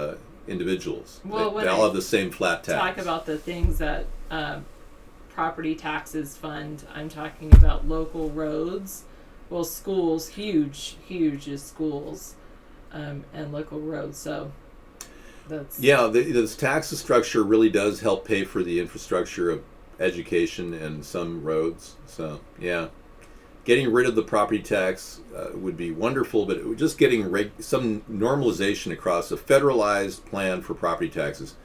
individuals.
Well,
they all have the same flat tax.
Talk about the things that property taxes fund. I'm talking about local roads. Well, schools, huge is schools, and local roads. So that's
this tax structure really does help pay for the infrastructure of education and some roads. So getting rid of the property tax would be wonderful, but it would just getting some normalization across a federalized plan for property taxes.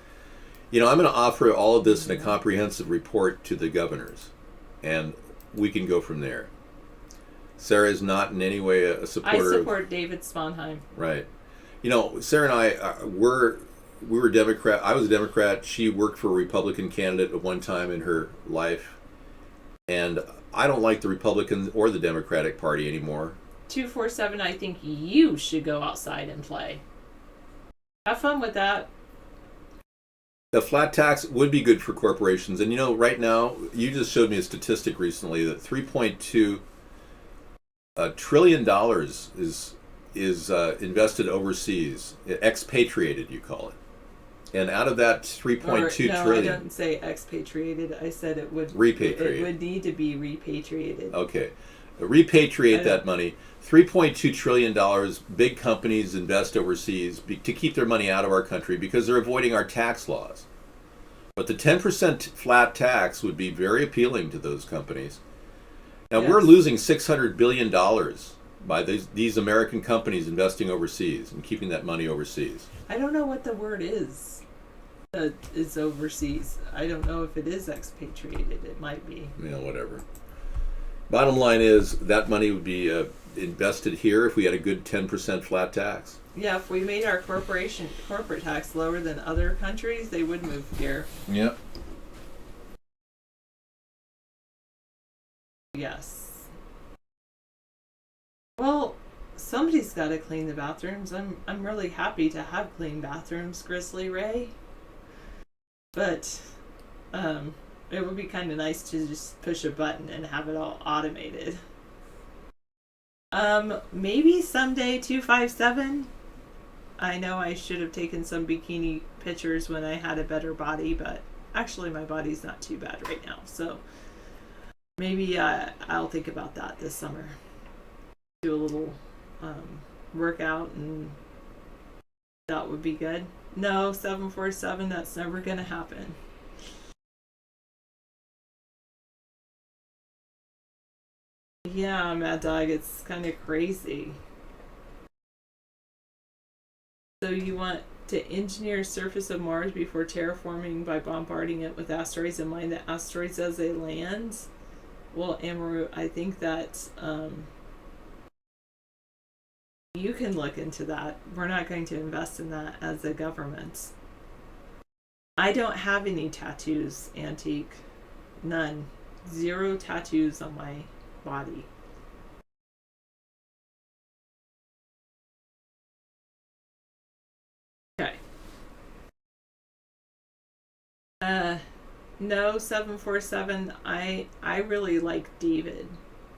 I'm going to offer all of this in a comprehensive report to the governors, and we can go from there. Sarah is not in any way a supporter.
I support David Sponheim.
Right. Sarah and I we were Democrat. I was a Democrat. She worked for a Republican candidate at one time in her life, and I don't like the Republican or the Democratic Party anymore.
247, I think you should go outside and play. Have fun with that.
The flat tax would be good for corporations. And right now, you just showed me a statistic recently that $3.2 trillion is invested overseas, expatriated, you call it. And out of that 3.2 trillion...
No, I didn't say expatriated. I said it would...
Repatriate.
It would need to be repatriated.
Okay. Repatriate that money. $3.2 trillion big companies invest overseas to keep their money out of our country because they're avoiding our tax laws. But the 10% flat tax would be very appealing to those companies. Now, we're losing $600 billion by these American companies investing overseas and keeping that money overseas.
I don't know what the word is that is overseas. I don't know if it is expatriated. It might be.
Whatever. Bottom line is that money would be invested here if we had a good 10% flat tax.
Yeah, if we made our corporate tax lower than other countries, they would move here.
Yep.
Yes. Well, somebody's got to clean the bathrooms. I'm really happy to have clean bathrooms, Grizzly Ray. But it would be kind of nice to just push a button and have it all automated. Maybe someday 257. I know I should have taken some bikini pictures when I had a better body, but actually my body's not too bad right now. So maybe I'll think about that this summer. Do a little workout, and that would be good. No, 747, that's never going to happen. Yeah, Mad Dog, it's kind of crazy. So you want to engineer surface of Mars before terraforming by bombarding it with asteroids and mine the asteroids as they land. Well, Amaru, I think that you can look into that. We're not going to invest in that as a government. I don't have any tattoos, Antique. None. 0 tattoos on my body. Okay. No, 747. I really like David.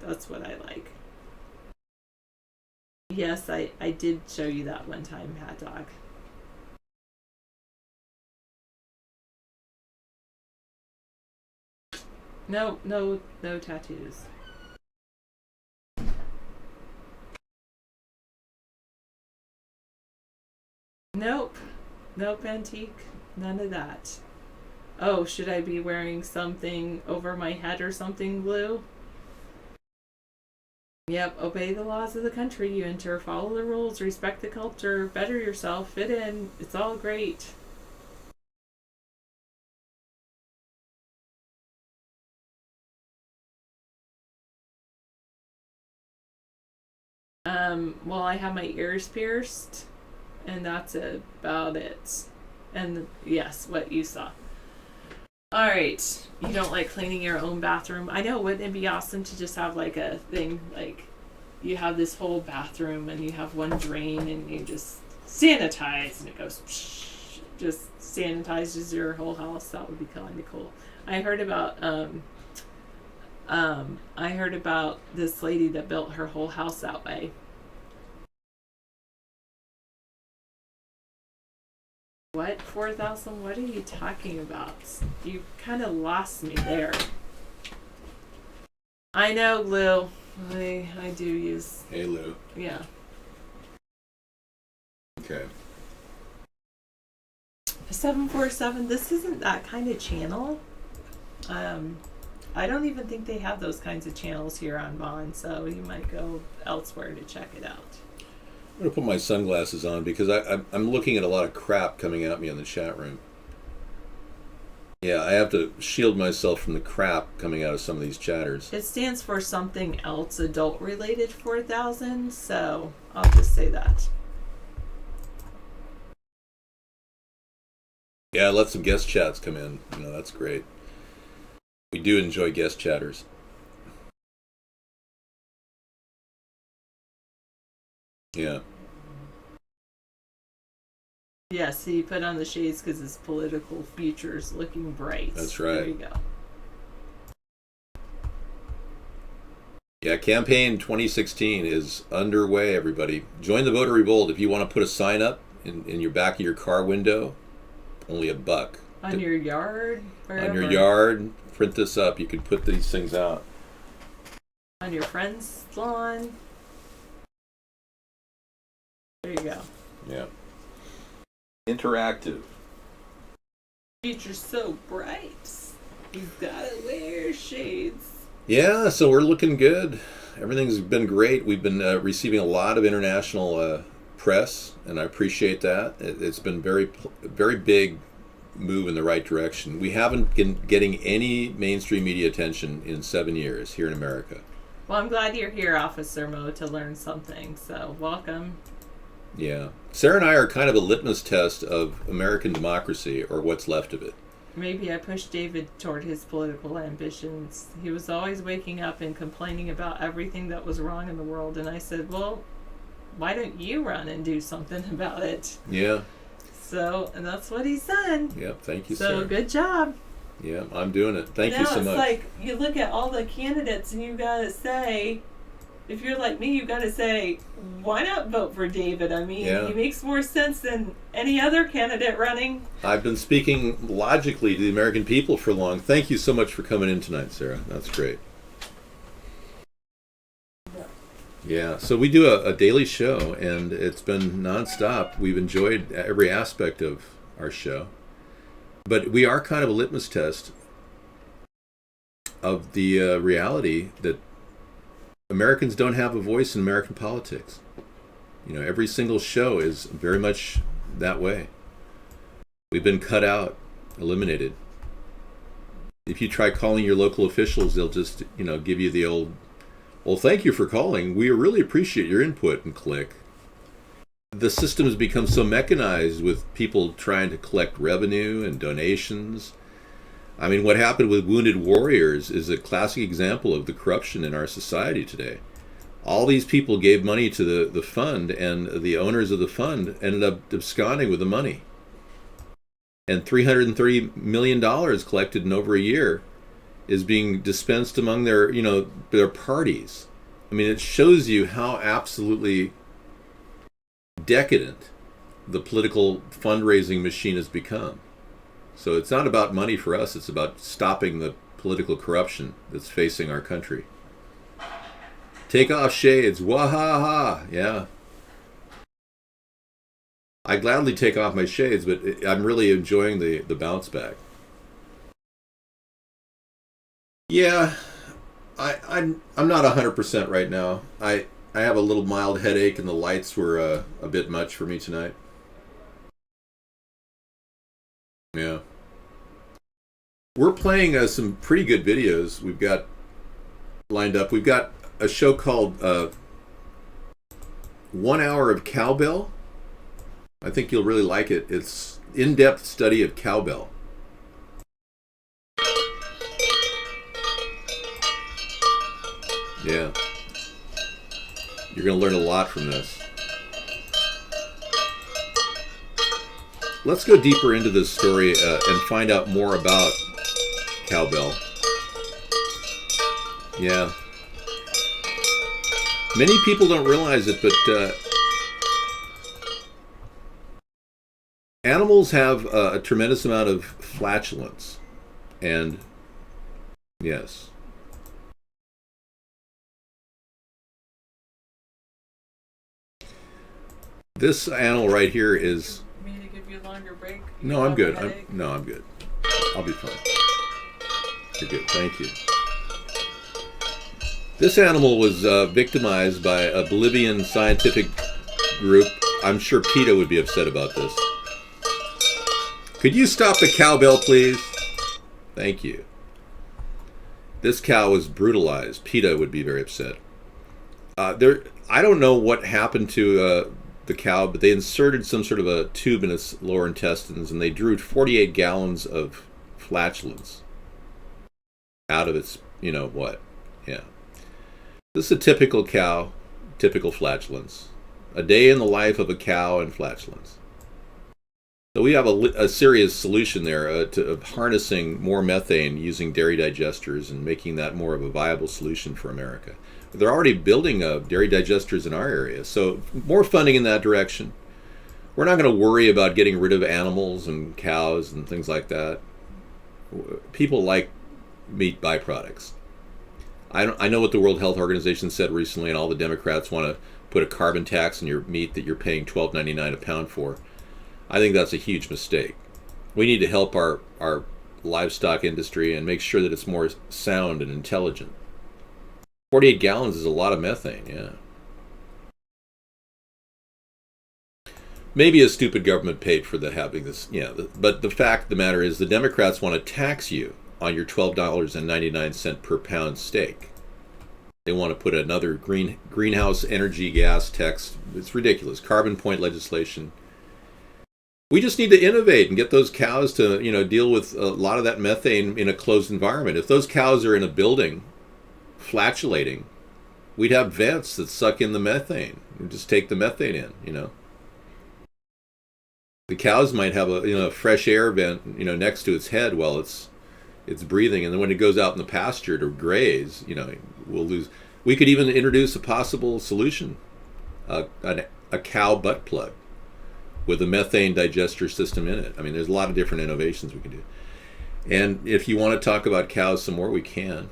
That's what I like. Yes, I did show you that one time, Hat Dog. No tattoos. Nope, Antique. None of that. Oh, should I be wearing something over my head or something, Blue? Yep, obey the laws of the country you enter, follow the rules, respect the culture, better yourself, fit in. It's all great. Well, I have my ears pierced, and that's about it. And yes, what you saw. All right, you don't like cleaning your own bathroom. I know, wouldn't it be awesome to just have like a thing, like you have this whole bathroom and you have one drain and you just sanitize and it goes psh, just sanitizes your whole house. That would be kind of cool. I heard about this lady that built her whole house that way. What? 4,000? What are you talking about? You kind of lost me there. I know, Lou. I do use...
Hey, Lou.
Yeah.
Okay.
747, this isn't that kind of channel. I don't even think they have those kinds of channels here on Vaughn, so you might go elsewhere to check it out.
I'm going to put my sunglasses on because I'm looking at a lot of crap coming at me in the chat room. Yeah, I have to shield myself from the crap coming out of some of these chatters.
It stands for something else adult related 4,000, so I'll just say that.
Yeah, let some guest chats come in. You know, that's great. We do enjoy guest chatters. Yeah.
Yes, he put on the shades because his political future is looking bright.
That's right.
There you go.
Yeah, campaign 2016 is underway, everybody. Join the voter revolt. If you want to put a sign up in your back of your car window, only $1.
On your yard? Wherever.
On your yard, print this up. You can put these things out.
On your friend's lawn. There you go.
Yeah. Interactive.
Future's so bright. You've got to wear shades.
Yeah, so we're looking good. Everything's been great. We've been receiving a lot of international press, and I appreciate that. It's been very big move in the right direction. We haven't been getting any mainstream media attention in 7 years here in America.
Well, I'm glad you're here, Officer Mo, to learn something. So, welcome.
Yeah. Sarah and I are kind of a litmus test of American democracy, or what's left of it.
Maybe I pushed David toward his political ambitions. He was always waking up and complaining about everything that was wrong in the world. And I said, well, why don't you run and do something about it?
Yeah.
So, and that's what he's done.
Yep. Thank you,
So,
Sarah.
good job.
Yeah, I'm doing it. Thank you so much.
It's like you look at all the candidates and you gotta say, if you're like me, you gotta say, why not vote for David? I mean,
Yeah.
he makes more sense than any other candidate running.
I've been speaking logically to the American people for long. Thank you so much for coming in tonight, Sarah. That's great. Yeah, so we do a daily show, and it's been nonstop. We've enjoyed every aspect of our show. But we are kind of a litmus test of the reality that Americans don't have a voice in American politics. You know, every single show is very much that way. We've been cut out, eliminated. If you try calling your local officials, they'll just, give you the old, well, thank you for calling. We really appreciate your input, and click. The system has become so mechanized with people trying to collect revenue and donations. I mean, what happened with Wounded Warriors is a classic example of the corruption in our society today. All these people gave money to the fund, and the owners of the fund ended up absconding with the money. And $330 million collected in over a year is being dispensed among their parties. I mean, it shows you how absolutely decadent the political fundraising machine has become. So it's not about money for us, it's about stopping the political corruption that's facing our country. Take off shades, wahaha, yeah. I gladly take off my shades, but I'm really enjoying the bounce back. Yeah, I'm not 100% right now. I have a little mild headache, and the lights were a bit much for me tonight. Yeah. We're playing some pretty good videos we've got lined up. We've got a show called 1 Hour of Cowbell. I think you'll really like it. It's in-depth study of cowbell. Yeah. You're going to learn a lot from this. Let's go deeper into this story and find out more about cowbell. Yeah. Many people don't realize it, but animals have a tremendous amount of flatulence. And yes. This animal right here is...
Me to give you a longer break?
No, I'm good. I'm good. I'll be fine. You're good. Thank you. This animal was victimized by a Bolivian scientific group. I'm sure PETA would be upset about this. Could you stop the cowbell, please? Thank you. This cow was brutalized. PETA would be very upset. I don't know what happened to the cow, but they inserted some sort of a tube in its lower intestines, and they drew 48 gallons of flatulence out of its, yeah. This is a typical cow, typical flatulence. A day in the life of a cow and flatulence. So we have a serious solution there of harnessing more methane using dairy digesters and making that more of a viable solution for America. They're already building dairy digesters in our area, so more funding in that direction. We're not going to worry about getting rid of animals and cows and things like that. People like meat byproducts. I know what the World Health Organization said recently, and all the Democrats want to put a carbon tax on your meat that you're paying $12.99 a pound for. I think that's a huge mistake. We need to help our livestock industry and make sure that it's more sound and intelligent. 48 gallons is a lot of methane, yeah. Maybe a stupid government paid for having this, yeah. But the fact of the matter is the Democrats want to tax you on your $12.99 per pound steak. They want to put another greenhouse energy gas tax. It's ridiculous. Carbon point legislation. We just need to innovate and get those cows to, deal with a lot of that methane in a closed environment. If those cows are in a building flatulating, we'd have vents that suck in the methane and just take the methane in, The cows might have a fresh air vent, next to its head while it's breathing, and then when it goes out in the pasture to graze, we'll lose. We could even introduce a possible solution, a cow butt plug with a methane digester system in it. I mean, there's a lot of different innovations we can do. And if you want to talk about cows some more, we can.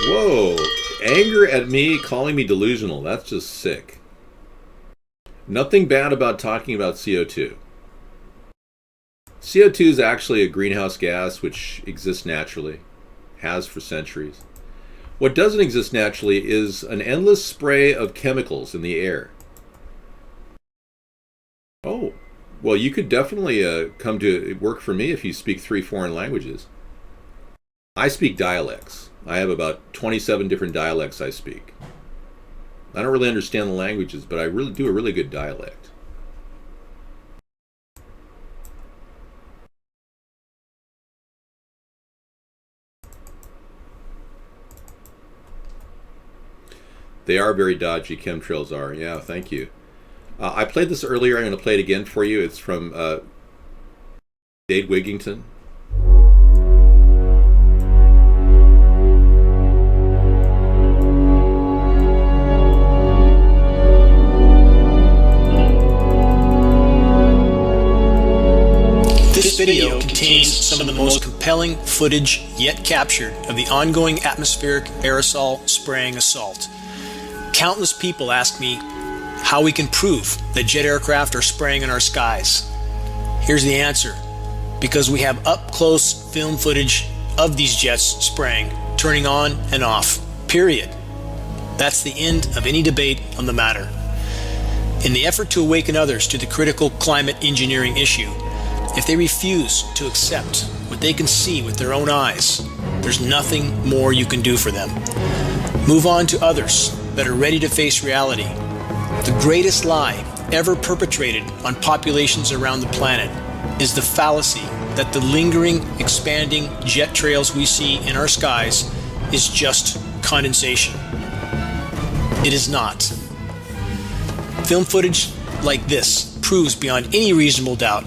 Whoa, anger at me, calling me delusional. That's just sick. Nothing bad about talking about CO2. CO2 is actually a greenhouse gas which exists naturally, has for centuries. What doesn't exist naturally is an endless spray of chemicals in the air. Oh, well, you could definitely come to work for me if you speak 3 foreign languages. I speak dialects. I have about 27 different dialects I speak. I don't really understand the languages, but I really do a really good dialect. They are very dodgy, chemtrails are. Yeah, thank you. I played this earlier. I'm going to play it again for you. It's from Dade Wigington.
This video contains some of the most compelling footage yet captured of the ongoing atmospheric aerosol spraying assault. Countless people ask me how we can prove that jet aircraft are spraying in our skies. Here's the answer. Because we have up-close film footage of these jets spraying, turning on and off. Period. That's the end of any debate on the matter. In the effort to awaken others to the critical climate engineering issue, if they refuse to accept what they can see with their own eyes, there's nothing more you can do for them. Move on to others that are ready to face reality. The greatest lie ever perpetrated on populations around the planet is the fallacy that the lingering, expanding jet trails we see in our skies is just condensation. It is not. Film footage like this proves beyond any reasonable doubt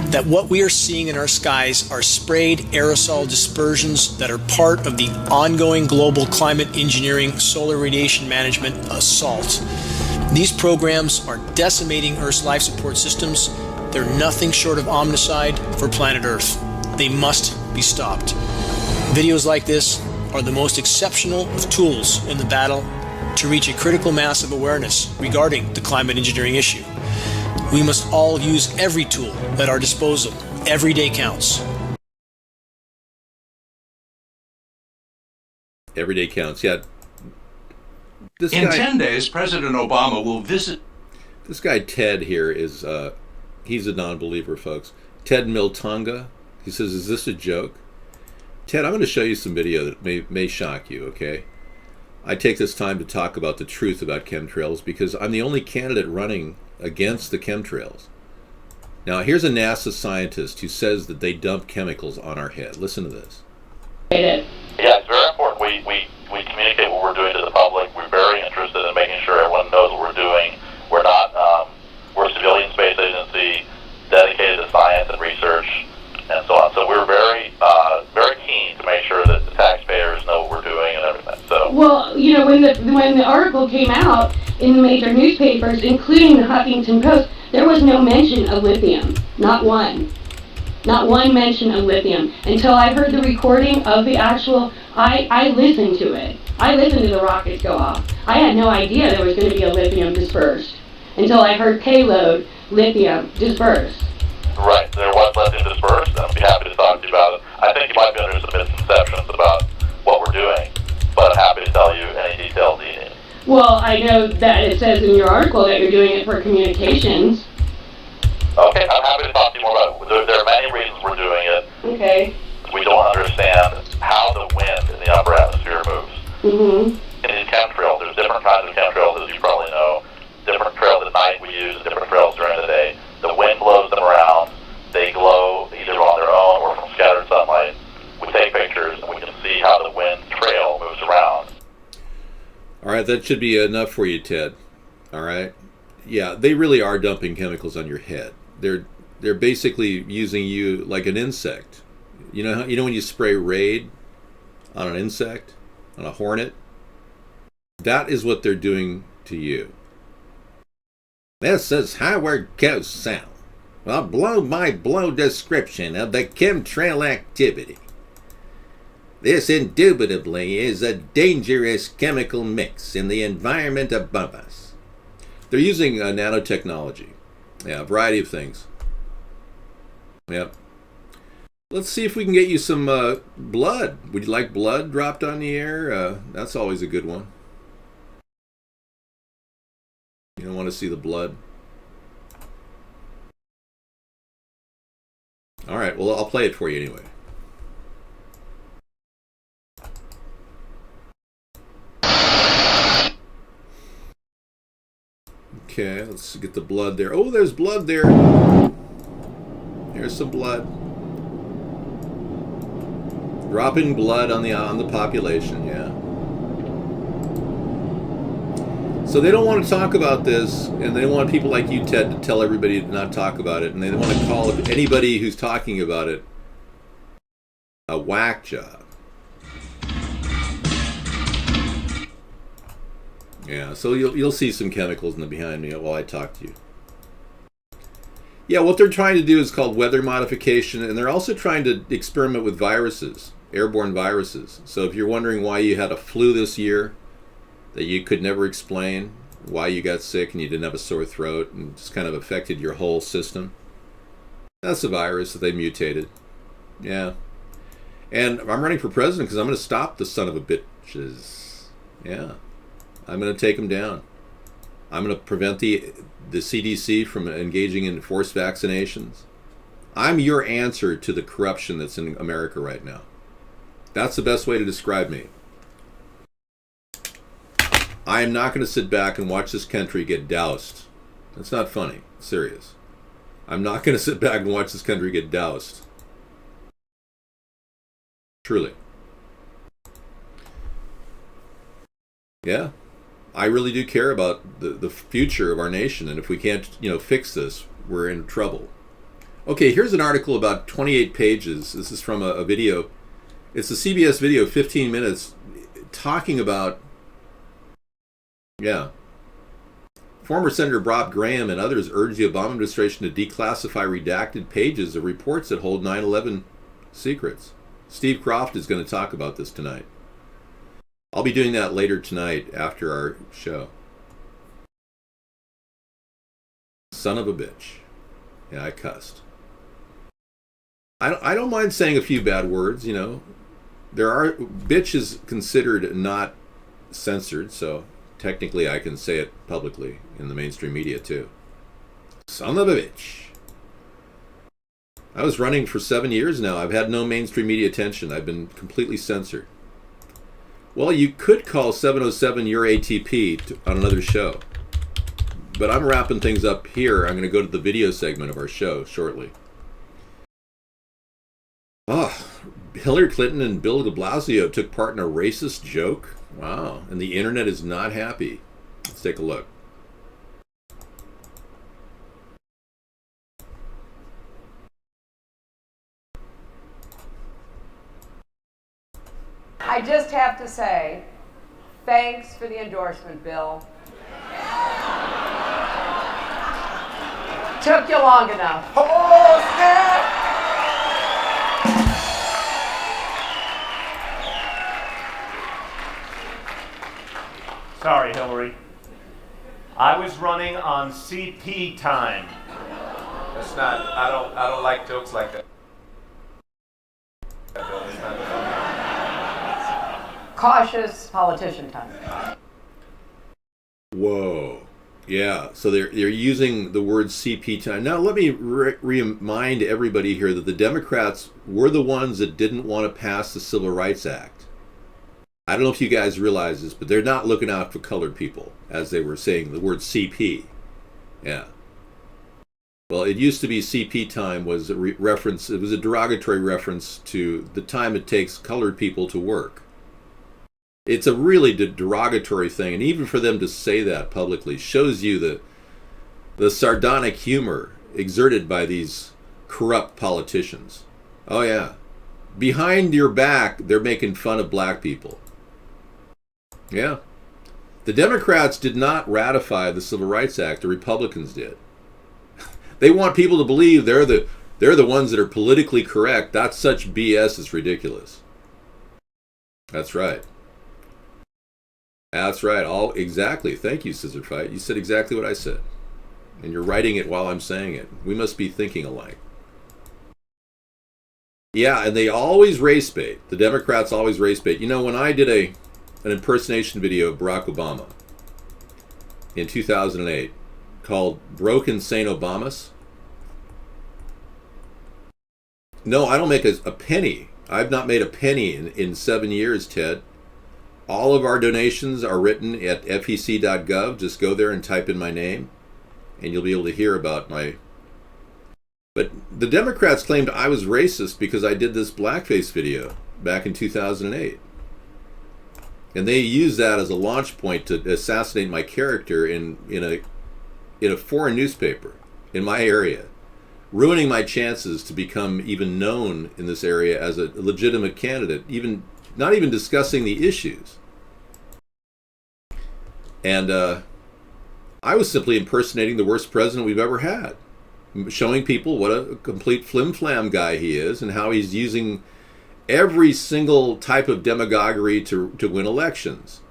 that what we are seeing in our skies are sprayed aerosol dispersions that are part of the ongoing global climate engineering solar radiation management assault. These programs are decimating Earth's life support systems. They're nothing short of omnicide for planet Earth. They must be stopped. Videos like this are the most exceptional of tools in the battle to reach a critical mass of awareness regarding the climate engineering issue. We must all use every tool at our disposal. Every day counts.
Every day counts. Yeah.
In 10 days, President Obama will visit.
This guy Ted here is, he's a non-believer, folks. Ted Miltonga. He says, is this a joke? Ted, I'm going to show you some video that may shock you, okay? I take this time to talk about the truth about chemtrails because I'm the only candidate running against the chemtrails. Now, here's a NASA scientist who says that they dump chemicals on our head. Listen to this.
Yeah, it's very important. We communicate what we're doing to the public. We're very interested in making sure everyone knows what we're doing. We're not, we're a civilian space agency dedicated to science and research and so on. So we're very, very keen to make sure that the taxpayers know what we're doing and everything. So.
Well, you know, when the article came out in the major newspapers, including the Huffington Post, there was no mention of lithium. Not one. Not one mention of lithium. Until I heard the recording of the actual, I listened to it. I listened to the rockets go off. I had no idea there was going to be a lithium dispersed until I heard payload lithium dispersed.
Right, there was lithium dispersed, and I'd be happy to talk to you about it. I think you might be under some misconceptions about what we're doing, but I'm happy to tell you any details needed.
Well, I know that it says in your article that you're doing it for communications.
Okay, I'm happy to talk to you more about it. There are many reasons we're doing it.
Okay.
We don't understand how the wind in the upper atmosphere moves.
Mm-hmm.
In these chemtrails, there's different kinds of chemtrails, as you probably know. Different trails at night we use, different trails during the day. The wind blows them around. They glow either on their own or from scattered sunlight. We take pictures and we can see how the wind trail moves around.
All right, that should be enough for you, Ted. All right? Yeah, they really are dumping chemicals on your head. They're basically using you like an insect. You know when you spray Raid on an insect, on a hornet? That is what they're doing to you. This is Howard Cosell. A blow-by-blow description of the chemtrail activity. This indubitably is a dangerous chemical mix in the environment above us. They're using nanotechnology. Yeah, a variety of things. Yep. Let's see if we can get you some blood. Would you like blood dropped on the air? That's always a good one. You don't want to see the blood? All right, well, I'll play it for you anyway. Okay, let's get the blood there. Oh, there's blood there. There's some blood. Dropping blood on the population, yeah. So they don't want to talk about this, and they want people like you, Ted, to tell everybody to not talk about it, and they want to call anybody who's talking about it a whack job. Yeah, so you'll see some chemicals in the behind me while I talk to you. Yeah, what they're trying to do is called weather modification, and they're also trying to experiment with viruses, airborne viruses. So if you're wondering why you had a flu this year that you could never explain, why you got sick and you didn't have a sore throat and just kind of affected your whole system, that's a virus that they mutated. Yeah. And I'm running for president because I'm going to stop the son of a bitches. Yeah. I'm going to take them down. I'm going to prevent the CDC from engaging in forced vaccinations. I'm your answer to the corruption that's in America right now. That's the best way to describe me. I am not going to sit back and watch this country get doused. That's not funny. It's serious. I'm not going to sit back and watch this country get doused. Truly. Yeah. I really do care about the future of our nation, and if we can't, fix this, we're in trouble. Okay, here's an article about 28 pages. This is from a video. It's a CBS video, 15 minutes, talking about, former Senator Bob Graham and others urged the Obama administration to declassify redacted pages of reports that hold 9/11 secrets. Steve Croft is going to talk about this tonight. I'll be doing that later tonight after our show. Son of a bitch. Yeah, I cussed. I don't mind saying a few bad words, There are... Bitch is considered not censored, so technically I can say it publicly in the mainstream media too. Son of a bitch. I was running for 7 years now. I've had no mainstream media attention. I've been completely censored. Well, you could call 707 your ATP on another show. But I'm wrapping things up here. I'm going to go to the video segment of our show shortly. Hillary Clinton and Bill de Blasio took part in a racist joke? Wow. And the internet is not happy. Let's take a look.
I just have to say, thanks for the endorsement, Bill. Took you long enough. Oh, snap!
Sorry, Hillary. I was running on CP time.
That's not, I don't like jokes like that.
Cautious politician time.
Whoa. Yeah, so they're using the word CP time. Now let me remind everybody here that the Democrats were the ones that didn't want to pass the Civil Rights Act. I don't know if you guys realize this, but they're not looking out for colored people, as they were saying the word CP. Yeah. Well, it used to be CP time was a reference, it was a derogatory reference to the time it takes colored people to work. It's a really derogatory thing, and even for them to say that publicly shows you the sardonic humor exerted by these corrupt politicians. Oh yeah. Behind your back, they're making fun of black people. Yeah. The Democrats did not ratify the Civil Rights Act, the Republicans did. They want people to believe they're the ones that are politically correct. That's such BS, it's ridiculous. That's right. That's right. Exactly. Thank you, Scissor Fight. You said exactly what I said. And you're writing it while I'm saying it. We must be thinking alike. Yeah, and they always race bait. The Democrats always race bait. You know, when I did an impersonation video of Barack Obama in 2008 called Broken St. Obamas, no, I don't make a penny. I've not made a penny in 7 years, Ted. All of our donations are written at fec.gov. Just go there and type in my name, and you'll be able to hear about my... But the Democrats claimed I was racist because I did this blackface video back in 2008. And they used that as a launch point to assassinate my character in a foreign newspaper in my area, ruining my chances to become even known in this area as a legitimate candidate, not even discussing the issues. And I was simply impersonating the worst president we've ever had, showing people what a complete flim-flam guy he is and how he's using every single type of demagoguery to win elections.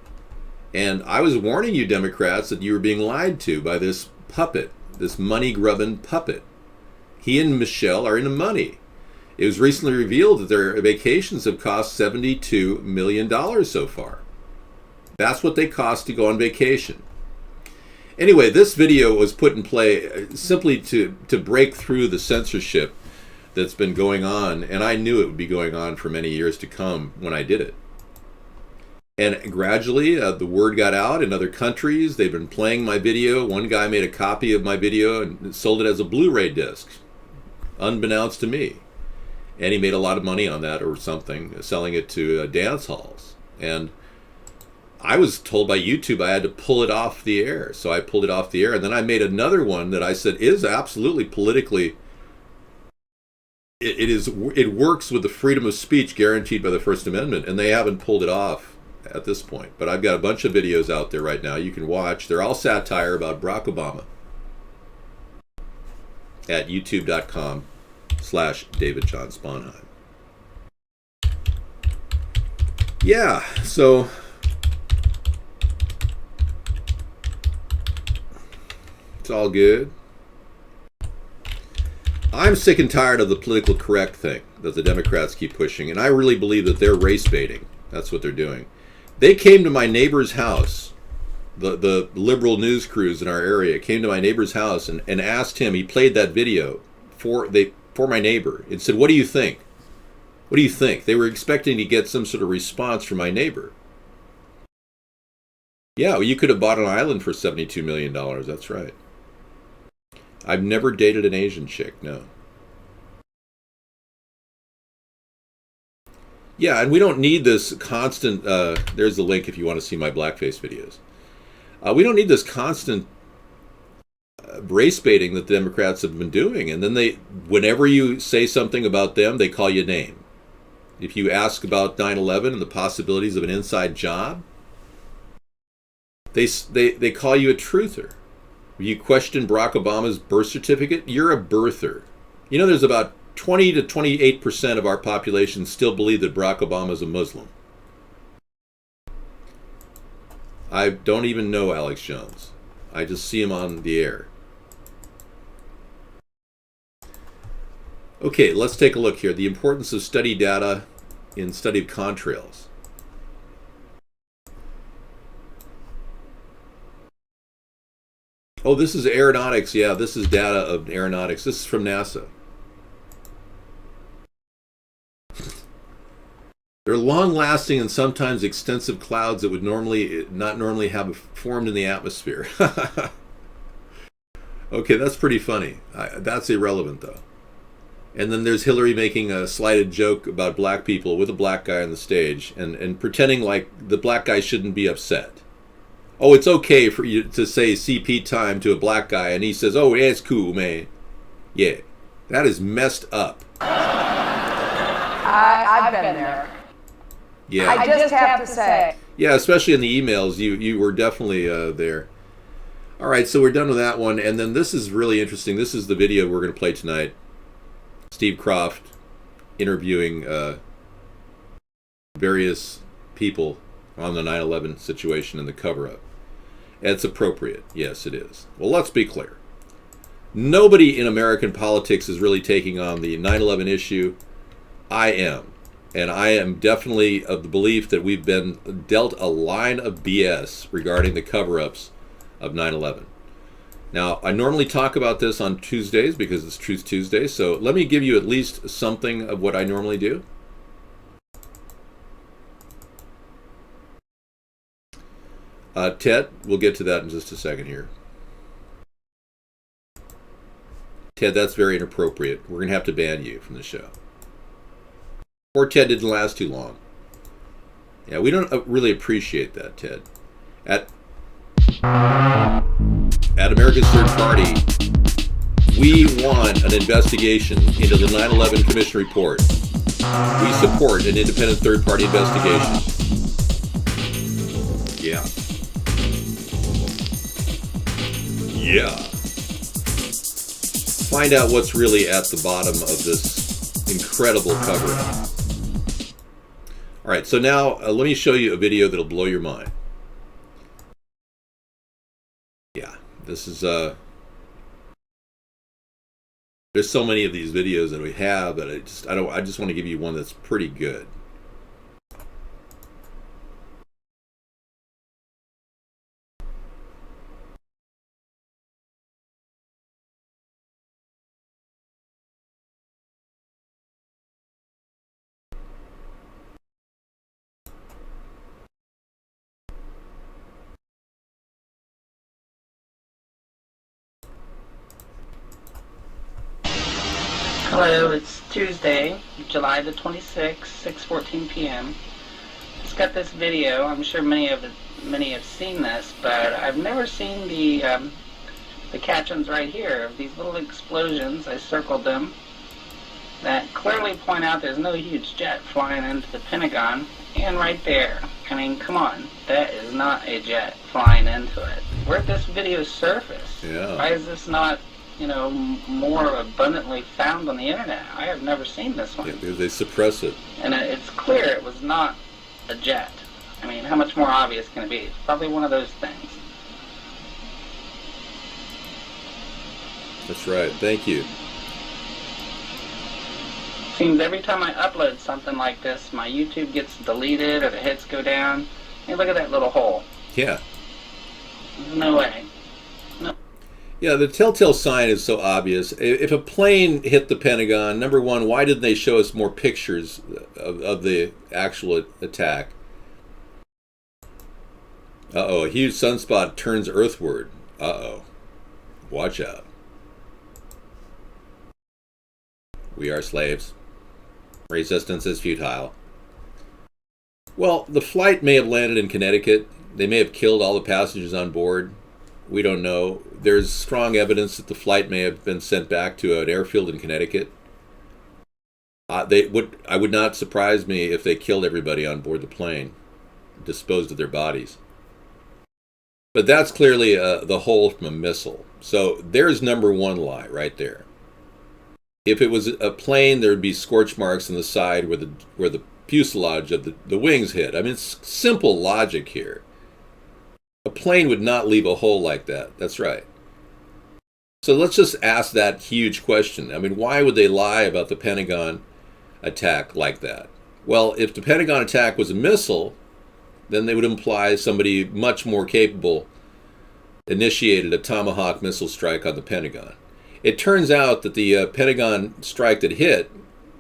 And I was warning you Democrats that you were being lied to by this puppet, this money-grubbing puppet. He and Michelle are into money. It was recently revealed that their vacations have cost $72 million so far. That's what they cost to go on vacation. Anyway, this video was put in play simply to break through the censorship that's been going on, and I knew it would be going on for many years to come when I did it. And gradually, the word got out in other countries. They've been playing my video. One guy made a copy of my video and sold it as a Blu-ray disc, unbeknownst to me. And he made a lot of money on that or something, selling it to dance halls. And I was told by YouTube I had to pull it off the air. So I pulled it off the air. And then I made another one that I said is absolutely politically... It works with the freedom of speech guaranteed by the First Amendment. And they haven't pulled it off at this point. But I've got a bunch of videos out there right now you can watch. They're all satire about Barack Obama at youtube.com/David John Sponheim. Yeah, so it's all good. I'm sick and tired of the political correct thing that the Democrats keep pushing, and I really believe that they're race baiting. That's what they're doing. They came to my neighbor's house, the liberal news crews in our area came to my neighbor's house and asked him, he played that video for my neighbor and said, what do you think? What do you think? They were expecting to get some sort of response from my neighbor. Yeah, well, you could have bought an island for $72 million. That's right. I've never dated an Asian chick, no. Yeah, and we don't need this constant, there's the link if you want to see my blackface videos. We don't need this constant race baiting that the Democrats have been doing. And then whenever you say something about them, they call you a name. If you ask about 9/11 and the possibilities of an inside job, they call you a truther. If you question Barack Obama's birth certificate, you're a birther. You know, there's about 20 to 28% of our population still believe that Barack Obama is a Muslim. I don't even know Alex Jones. I just see him on the air. Okay, let's take a look here. The importance of study data in study of contrails. Oh, this is aeronautics. Yeah, this is data of aeronautics. This is from NASA. There are long-lasting and sometimes extensive clouds that would not normally have formed in the atmosphere. Okay, that's pretty funny. That's irrelevant, though. And then there's Hillary making a slighted joke about black people with a black guy on the stage and pretending like the black guy shouldn't be upset. Oh, it's okay for you to say CP time to a black guy, and he says, oh, yeah, it's cool, man. Yeah, that is messed up.
I've been there.
Yeah.
I just have to say.
Yeah, especially in the emails, you were definitely there. All right, so we're done with that one. And then this is really interesting. This is the video we're going to play tonight. Steve Kroft interviewing various people on the 9/11 situation and the cover-up. It's appropriate. Yes, it is. Well, let's be clear. Nobody in American politics is really taking on the 9/11 issue I am. And I am definitely of the belief that we've been dealt a line of BS regarding the cover-ups of 9/11. Now, I normally talk about this on Tuesdays because it's Truth Tuesday, so let me give you at least something of what I normally do. Ted, we'll get to that in just a second here. Ted, that's very inappropriate. We're going to have to ban you from the show. Poor Ted didn't last too long. Yeah, we don't really appreciate that, Ted. At America's Third Party, we want an investigation into the 9/11 Commission report. We support an independent third-party investigation. Yeah. Yeah. Find out what's really at the bottom of this incredible cover-up. All right, so now let me show you a video that'll blow your mind. Yeah, this is there's so many of these videos that we have that I just want to give you one that's pretty good.
Hello, it's Tuesday, July the 26th, 6:14 p.m. Just got this video. I'm sure many have seen this, but I've never seen the captions right here of these little explosions. I circled them that clearly point out there's no huge jet flying into the Pentagon, and right there. I mean, come on, that is not a jet flying into it. Where'd this video surface?
Yeah.
Why is this not, more abundantly found on the internet? I have never seen this one.
Yeah, because they suppress it.
And it's clear it was not a jet. I mean, how much more obvious can it be? It's probably one of those things.
That's right. Thank you.
Seems every time I upload something like this, my YouTube gets deleted or the hits go down. Hey, look at that little hole.
Yeah.
No way. No.
Yeah, the telltale sign is so obvious. If a plane hit the Pentagon, number one, why didn't they show us more pictures of the actual attack? Uh-oh, a huge sunspot turns earthward. Uh-oh. Watch out. We are slaves. Resistance is futile. Well, the flight may have landed in Connecticut. They may have killed all the passengers on board. We don't know. There's strong evidence that the flight may have been sent back to an airfield in Connecticut. I would not surprise me if they killed everybody on board the plane, disposed of their bodies. But that's clearly the hole from a missile. So there's number one lie right there. If it was a plane, there would be scorch marks on the side where the fuselage of the wings hit. I mean, it's simple logic here. A plane would not leave a hole like that. That's right. So let's just ask that huge question. I mean, why would they lie about the Pentagon attack like that? Well, if the Pentagon attack was a missile, then they would imply somebody much more capable initiated a Tomahawk missile strike on the Pentagon. It turns out that the Pentagon strike that hit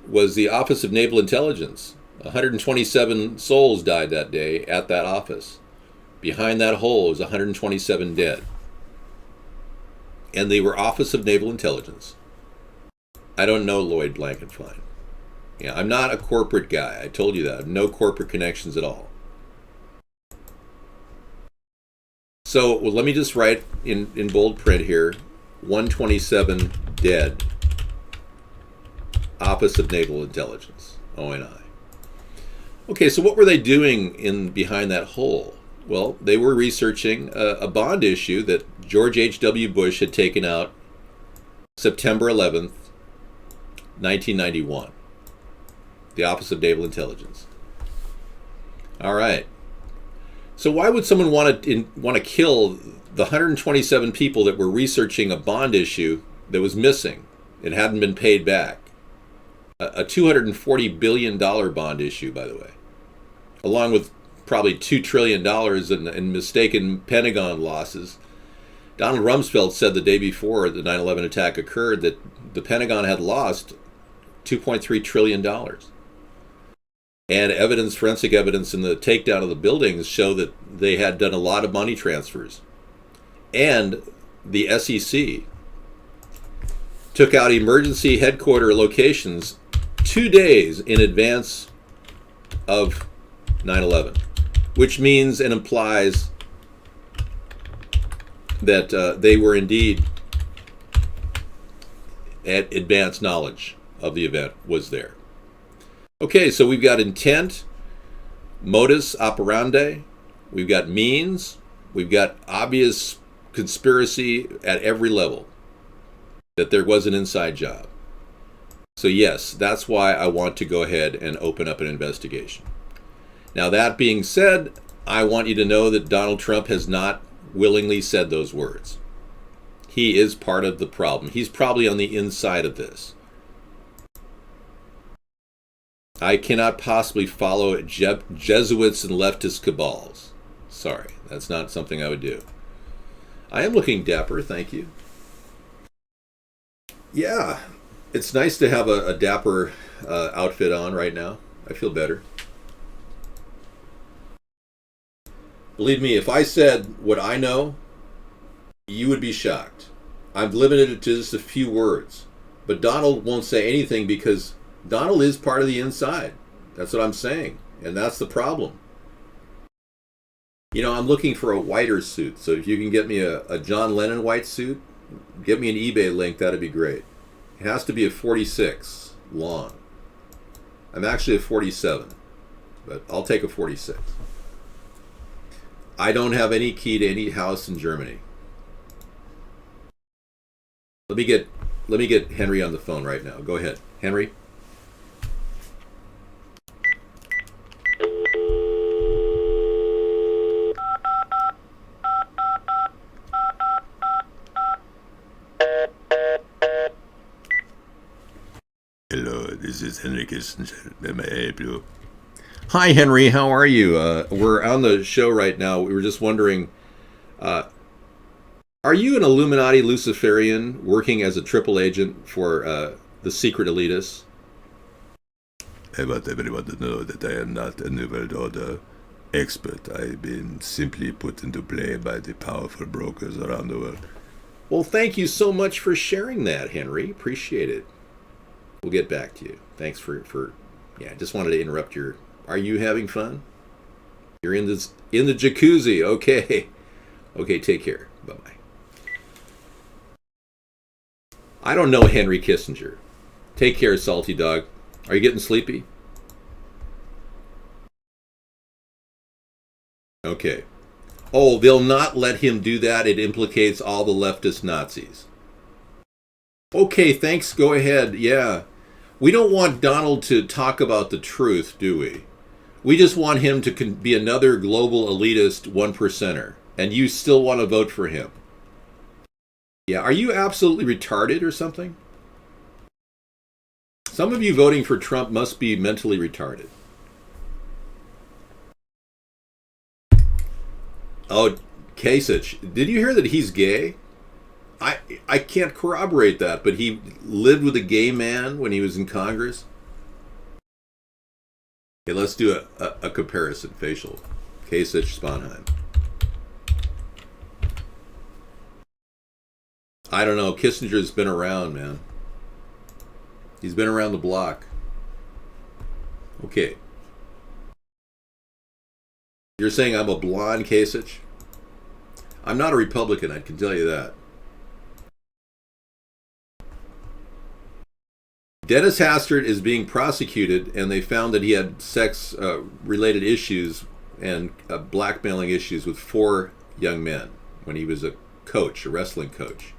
was the Office of Naval Intelligence. 127 souls died that day at that office. Behind that hole was 127 dead. And they were Office of Naval Intelligence. I don't know Lloyd Blankfein. Yeah, I'm not a corporate guy. I told you that. I have no corporate connections at all. So let me just write in bold print here, 127 dead. Office of Naval Intelligence, ONI. Okay, so what were they doing behind that hole? Well, they were researching a bond issue that George H.W. Bush had taken out September 11th, 1991. The Office of Naval Intelligence. All right. So why would someone want to kill the 127 people that were researching a bond issue that was missing? It hadn't been paid back. A $240 billion bond issue, by the way, along with probably $2 trillion in mistaken Pentagon losses. Donald Rumsfeld said the day before the 9/11 attack occurred that the Pentagon had lost $2.3 trillion. And evidence, forensic evidence in the takedown of the buildings show that they had done a lot of money transfers. And the SEC took out emergency headquarter locations 2 days in advance of 9/11, which means and implies that they were indeed at advanced knowledge of the event was there. Okay, so we've got intent, modus operandi, we've got means, we've got obvious conspiracy at every level, that there was an inside job. So yes, that's why I want to go ahead and open up an investigation. Now that being said, I want you to know that Donald Trump has not willingly said those words. He is part of the problem. He's probably on the inside of this. I cannot possibly follow Jesuits and leftist cabals. Sorry, that's not something I would do. I am looking dapper, thank you. Yeah, it's nice to have a dapper outfit on right now. I feel better. Believe me, if I said what I know, you would be shocked. I've limited it to just a few words. But Donald won't say anything because Donald is part of the inside. That's what I'm saying. And that's the problem. You know, I'm looking for a whiter suit. So if you can get me a John Lennon white suit, get me an eBay link. That'd be great. It has to be a 46 long. I'm actually a 47, but I'll take a 46. I don't have any key to any house in Germany. Let me get Henry on the phone right now. Go ahead, Henry.
Hello, this is Henry Kissinger. May I help you?
Hi, Henry. How are you? We're on the show right now. We were just wondering, are you an Illuminati Luciferian working as a triple agent for the secret elitists?
I want everyone to know that I am not a New World Order expert. I've been simply put into play by the powerful brokers around the world.
Well, thank you so much for sharing that, Henry. Appreciate it. We'll get back to you. Thanks for yeah, I just wanted to interrupt your... Are you having fun? You're in the jacuzzi. Okay. Okay, take care. Bye-bye. I don't know Henry Kissinger. Take care, Salty Dog. Are you getting sleepy? Okay. Oh, they'll not let him do that. It implicates all the leftist Nazis. Okay, thanks. Go ahead. Yeah. We don't want Donald to talk about the truth, do we? We just want him to be another global elitist one percenter. And you still want to vote for him. Yeah, are you absolutely retarded or something? Some of you voting for Trump must be mentally retarded. Oh, Kasich, did you hear that he's gay? I can't corroborate that, but he lived with a gay man when he was in Congress. Okay, let's do a comparison, facial. Kasich, Sponheim. I don't know. Kissinger's been around, man. He's been around the block. Okay. You're saying I'm a blonde, Kasich? I'm not a Republican, I can tell you that. Dennis Hastert is being prosecuted, and they found that he had sex-related issues and blackmailing issues with 4 young men when he was a coach, a wrestling coach.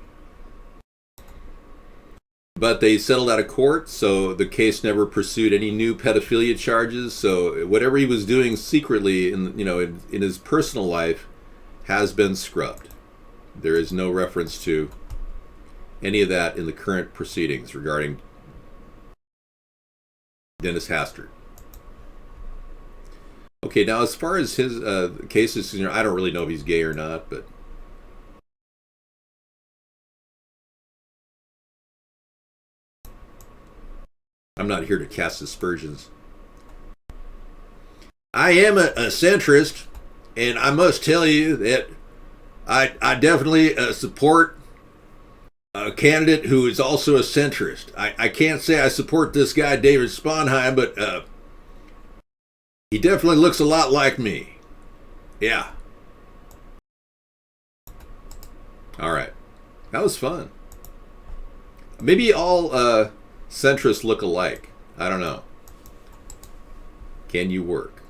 But they settled out of court, so the case never pursued any new pedophilia charges. So whatever he was doing secretly in his personal life has been scrubbed. There is no reference to any of that in the current proceedings regarding Dennis Hastert. Okay, now as far as his cases, I don't really know if he's gay or not, but I'm not here to cast aspersions. I am a centrist, and I must tell you that I definitely support a candidate who is also a centrist. I can't say I support this guy, David Sponheim, but he definitely looks a lot like me. Yeah. All right. That was fun. Maybe all centrists look alike. I don't know. Can you work?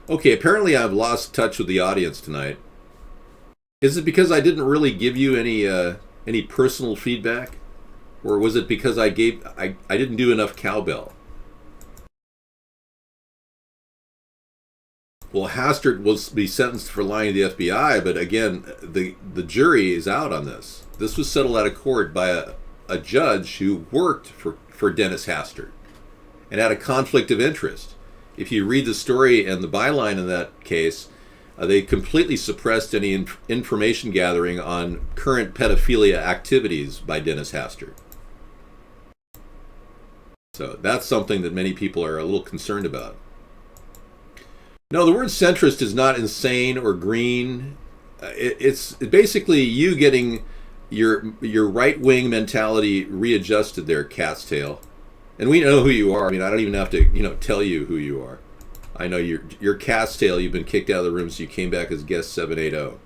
Okay, apparently I've lost touch with the audience tonight. Is it because I didn't really give you any personal feedback? Or was it because I didn't do enough cowbell? Well, Hastert will be sentenced for lying to the FBI, but again, the jury is out on this. This was settled out of court by a judge who worked for Dennis Hastert and had a conflict of interest. If you read the story and the byline in that case, they completely suppressed any information gathering on current pedophilia activities by Dennis Hastert. So that's something that many people are a little concerned about. No, the word centrist is not insane or green. It's basically you getting your right-wing mentality readjusted there, cat's tail. And we know who you are. I mean, I don't even have to, tell you who you are. I know you're cat's tail. You've been kicked out of the room, so you came back as guest 780.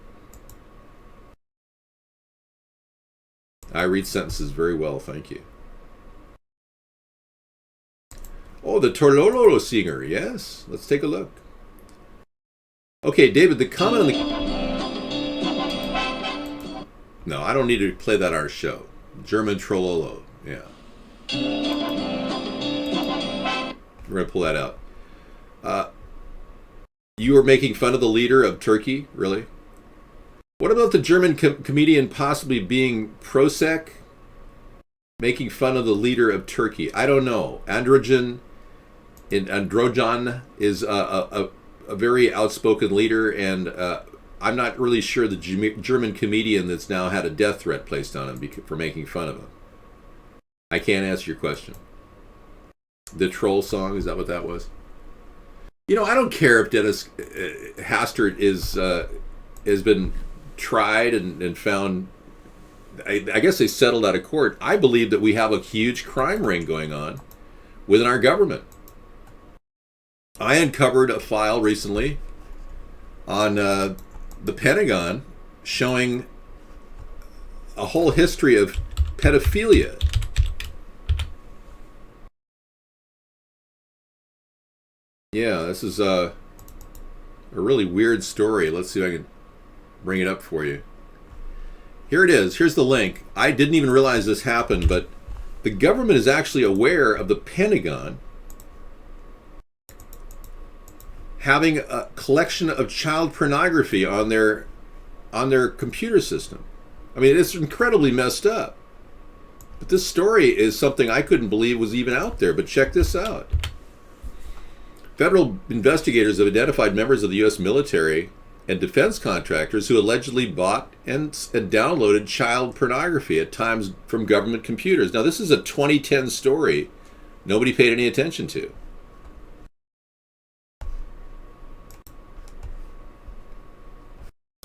I read sentences very well, thank you. Oh, the Torlolo singer, yes. Let's take a look. Okay, David, the comment on the... No, I don't need to play that on our show. German Trollolo, yeah. We're going to pull that out. You were making fun of the leader of Turkey, really? What about the German comedian possibly being pro-sec? Making fun of the leader of Turkey. I don't know. Androjan is a very outspoken leader, and I'm not really sure the German comedian that's now had a death threat placed on him for making fun of him. I can't answer your question. The troll song, is that what that was? I don't care if Dennis Hastert has been tried and found. I guess they settled out of court. I believe that we have a huge crime ring going on within our government. I uncovered a file recently on the Pentagon showing a whole history of pedophilia. Yeah, this is a really weird story. Let's see if I can bring it up for you. Here it is. Here's the link. I didn't even realize this happened, but the government is actually aware of the Pentagon having a collection of child pornography on their computer system. I mean, it's incredibly messed up. But this story is something I couldn't believe was even out there. But check this out. Federal investigators have identified members of the U.S. military and defense contractors who allegedly bought and downloaded child pornography at times from government computers. Now, this is a 2010 story nobody paid any attention to.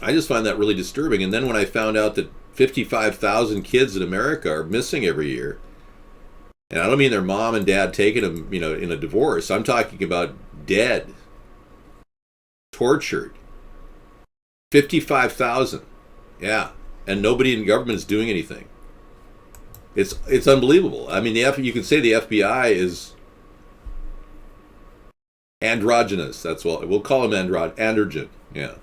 I just find that really disturbing. And then when I found out that 55,000 kids in America are missing every year, and I don't mean their mom and dad taking them, in a divorce. I'm talking about dead, tortured. 55,000. Yeah. And nobody in government is doing anything. It's unbelievable. I mean, you can say the FBI is androgynous. That's what we'll call him, androgen. Yeah.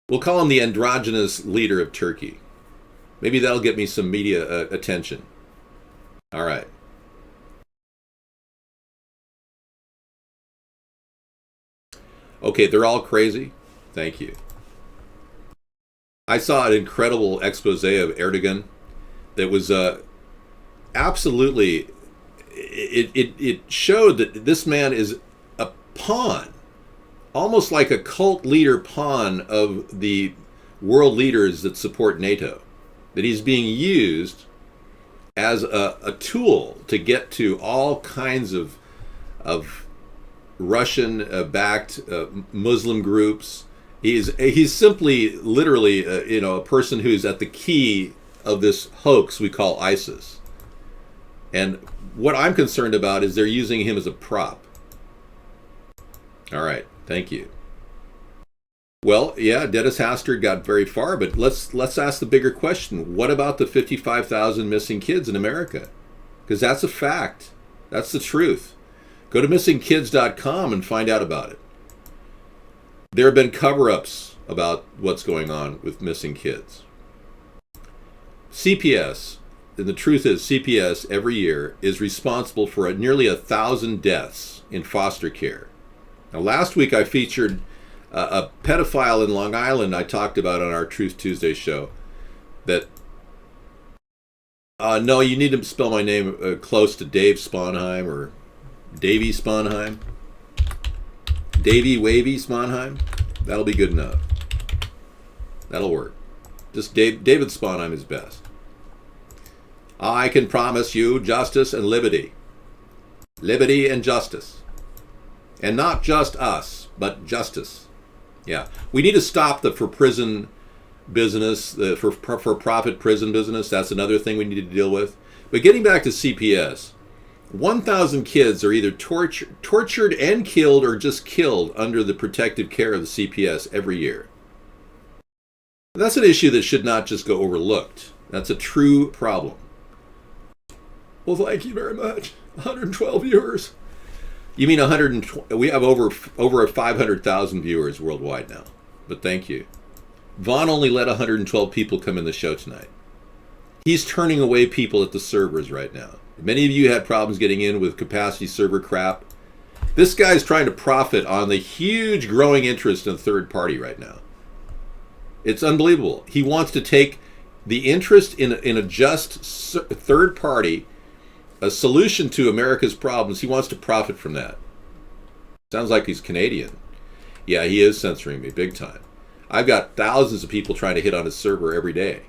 We'll call him the androgynous leader of Turkey. Maybe that'll get me some media attention. All right. Okay, they're all crazy. Thank you. I saw an incredible expose of Erdogan that was absolutely it showed that this man is a pawn, almost like a cult leader pawn of the world leaders that support NATO, that he's being used as a tool to get to all kinds of Russian-backed Muslim groups. He's simply, literally, a person who's at the key of this hoax we call ISIS. And what I'm concerned about is they're using him as a prop. All right, thank you. Well, yeah, Dennis Hastert got very far, but let's ask the bigger question. What about the 55,000 missing kids in America? Because that's a fact. That's the truth. Go to missingkids.com and find out about it. There have been cover-ups about what's going on with missing kids. CPS, and the truth is CPS every year is responsible for nearly 1,000 deaths in foster care. Now, last week I featured a pedophile in Long Island I talked about on our Truth Tuesday show that, no, you need to spell my name close to Dave Sponheim or Davey Sponheim. Davey Wavy Sponheim. That'll be good enough. That'll work. Just David Sponheim is best. I can promise you justice and liberty. Liberty and justice. And not just us, but justice. Yeah. We need to stop the for-prison business, the for-profit prison business. That's another thing we need to deal with. But getting back to CPS, 1,000 kids are either tortured and killed or just killed under the protective care of the CPS every year. That's an issue that should not just go overlooked. That's a true problem. Well, thank you very much. 112 viewers. You mean 120? We have over 500,000 viewers worldwide now. But thank you. Vaughn only let 112 people come in the show tonight. He's turning away people at the servers right now. Many of you had problems getting in with capacity server crap. This guy's trying to profit on the huge growing interest in third party right now. It's unbelievable. He wants to take the interest in a just third party, a solution to America's problems. He wants to profit from that. Sounds like he's Canadian. Yeah, he is censoring me big time. I've got thousands of people trying to hit on his server every day,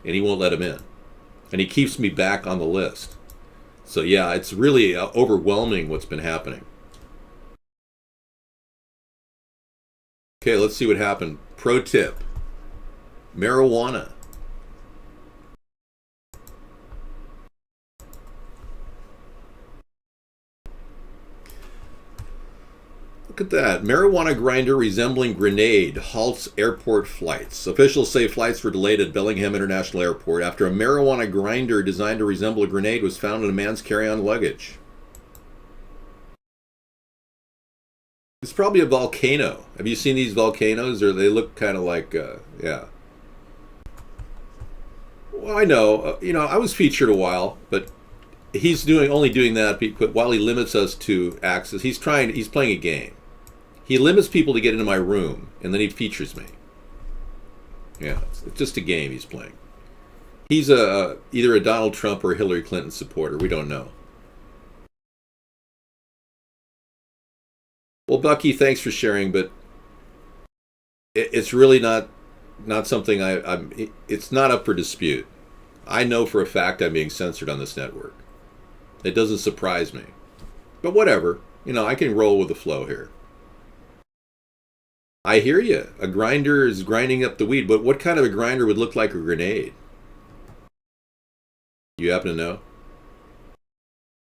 and he won't let them in. And he keeps me back on the list. So yeah, it's really overwhelming what's been happening. Okay, let's see what happened. Pro tip. Marijuana. Look at that. Marijuana grinder resembling grenade halts airport flights. Officials say flights were delayed at Bellingham International Airport after a marijuana grinder designed to resemble a grenade was found in a man's carry-on luggage. It's probably a volcano. Have you seen these volcanoes? Or they look kind of like, yeah. Well, I know. I was featured a while, but he's only doing that while he limits us to access. He's playing a game. He limits people to get into my room, and then he features me. Yeah, it's just a game he's playing. He's either a Donald Trump or a Hillary Clinton supporter. We don't know. Well, Bucky, thanks for sharing, but it's really not something it's not up for dispute. I know for a fact I'm being censored on this network. It doesn't surprise me. But whatever. I can roll with the flow here. I hear you. A grinder is grinding up the weed, but what kind of a grinder would look like a grenade? You happen to know?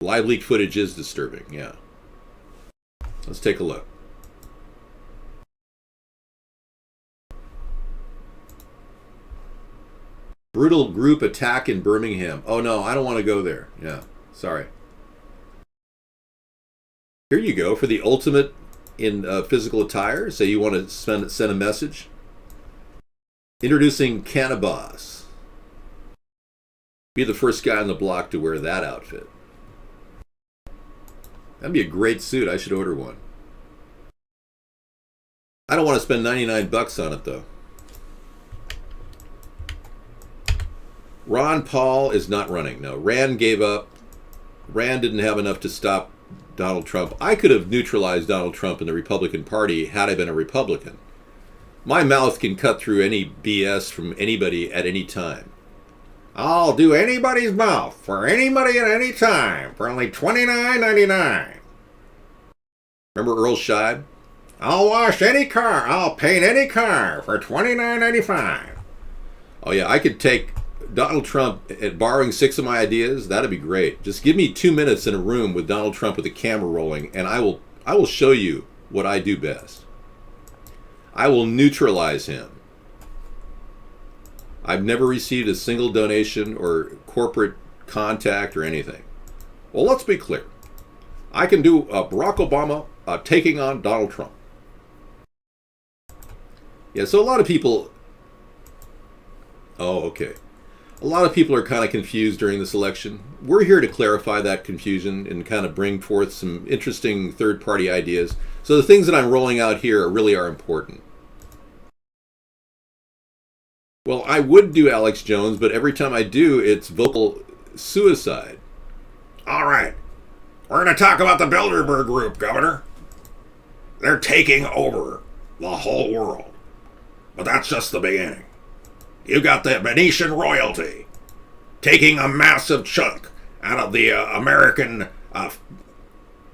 Live leak footage is disturbing, yeah. Let's take a look. Brutal group attack in Birmingham. Oh no, I don't want to go there. Yeah, sorry. Here you go for the ultimate in physical attire. Say you want to send a message. Introducing Cannabis. Be the first guy on the block to wear that outfit. That'd be a great suit. I should order one. I don't want to spend $99 on it though. Ron Paul is not running. No, Rand gave up. Rand didn't have enough to stop Donald Trump. I could have neutralized Donald Trump in the Republican Party had I been a Republican. My mouth can cut through any BS from anybody at any time. I'll do anybody's mouth for anybody at any time for only $29.99. Remember Earl Scheib? I'll wash any car, I'll paint any car for $29.95. Oh yeah, I could take Donald Trump at borrowing 6 of my ideas. That'd be great. Just give me 2 minutes in a room with Donald Trump with the camera rolling, and I will show you what I do best. I will neutralize him. I've never received a single donation or corporate contact or anything. Well, let's be clear. I can do Barack Obama taking on Donald Trump. Yeah, so a lot of people... Oh, okay. A lot of people are kind of confused during this election. We're here to clarify that confusion and kind of bring forth some interesting third-party ideas. So the things that I'm rolling out here really are important. Well, I would do Alex Jones, but every time I do, it's vocal suicide.
All right. We're going to talk about the Bilderberg Group, Governor. They're taking over the whole world. But that's just the beginning. You got the Venetian royalty taking a massive chunk out of the American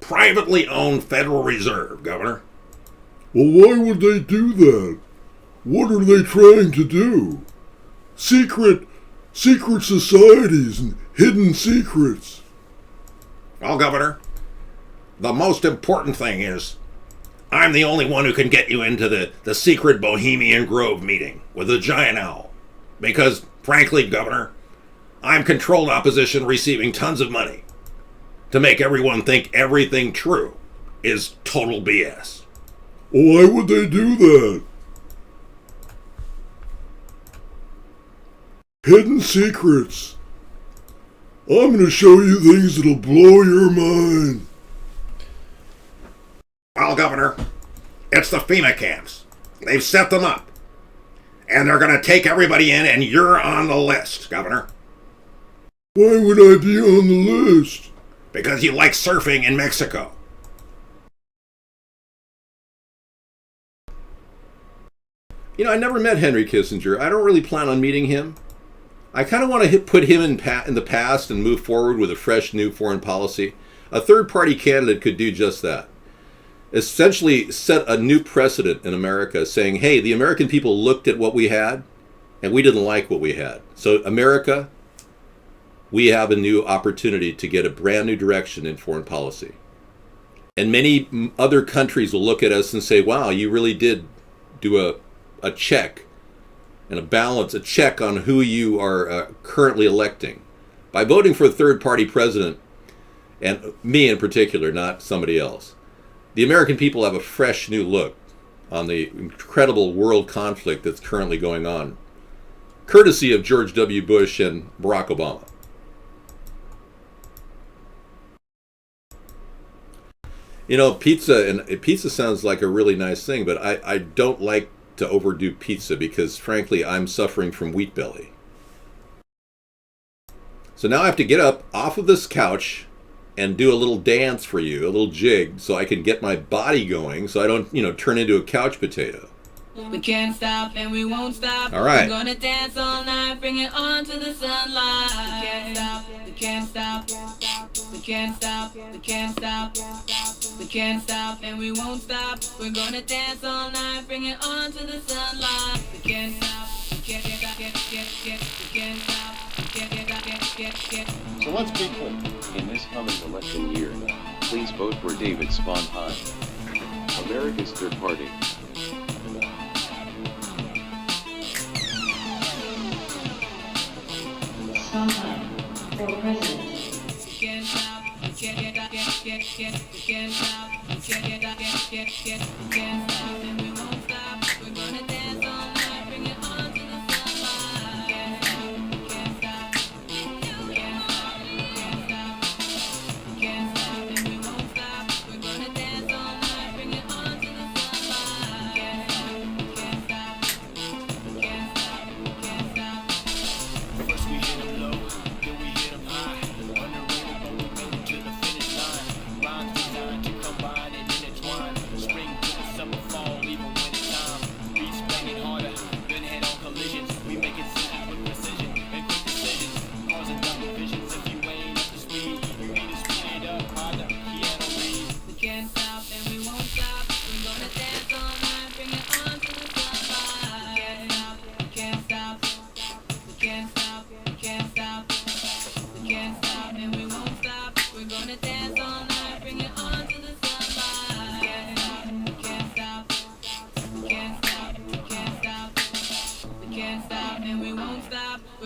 privately owned Federal Reserve, Governor.
Well, why would they do that? What are they trying to do? Secret societies and hidden secrets.
Well, Governor, the most important thing is I'm the only one who can get you into the secret Bohemian Grove meeting with the giant owl. Because, frankly, Governor, I'm controlled opposition receiving tons of money to make everyone think everything true is total BS.
Why would they do that? Hidden secrets. I'm going to show you things that'll blow your mind.
Well, Governor, it's the FEMA camps. They've set them up. And they're going to take everybody in, and you're on the list, Governor.
Why would I be on the list?
Because you like surfing in Mexico.
You know, I never met Henry Kissinger. I don't really plan on meeting him. I kind of want to put him in the past and move forward with a fresh new foreign policy. A third-party candidate could do just that. Essentially set a new precedent in America saying, hey, the American people looked at what we had and we didn't like what we had. So America, we have a new opportunity to get a brand new direction in foreign policy. And many other countries will look at us and say, wow, you really did do a check and a balance, a check on who you are currently electing. By voting for a third-party president, and me in particular, not somebody else, the American people have a fresh new look on the incredible world conflict that's currently going on, courtesy of George W. Bush and Barack Obama. You know, pizza sounds like a really nice thing, but I don't like to overdo pizza because, frankly, I'm suffering from wheat belly. So now I have to get up off of this couch and do a little dance for you, a little jig, so I can get my body going, so I don't, turn into a couch potato.
We can't stop and we won't stop.
All right.
We're gonna dance all night, bring it on to the sunlight. We can't stop, we can't stop, we can't stop, we can't stop, we can't stop and we won't stop. We're gonna dance all night, bring it on to the sunlight. We can't stop, we can't stop, we can't stop, we can't.
So let's be clear. In this coming election year, please vote for David Sponheim, America's Third Party.
Sponheim for president.
We can't stop, we can't stop, and we won't stop. We're gonna dance all night, bring it on to the sunlight. We can't stop, we can't stop, we can't stop, and we won't stop. We're gonna dance all night, bring it on to the sunlight. We can't stop, we can't stop, we can't stop.
First we hit 'em low, then we hit 'em high. Underrated, but we make 'em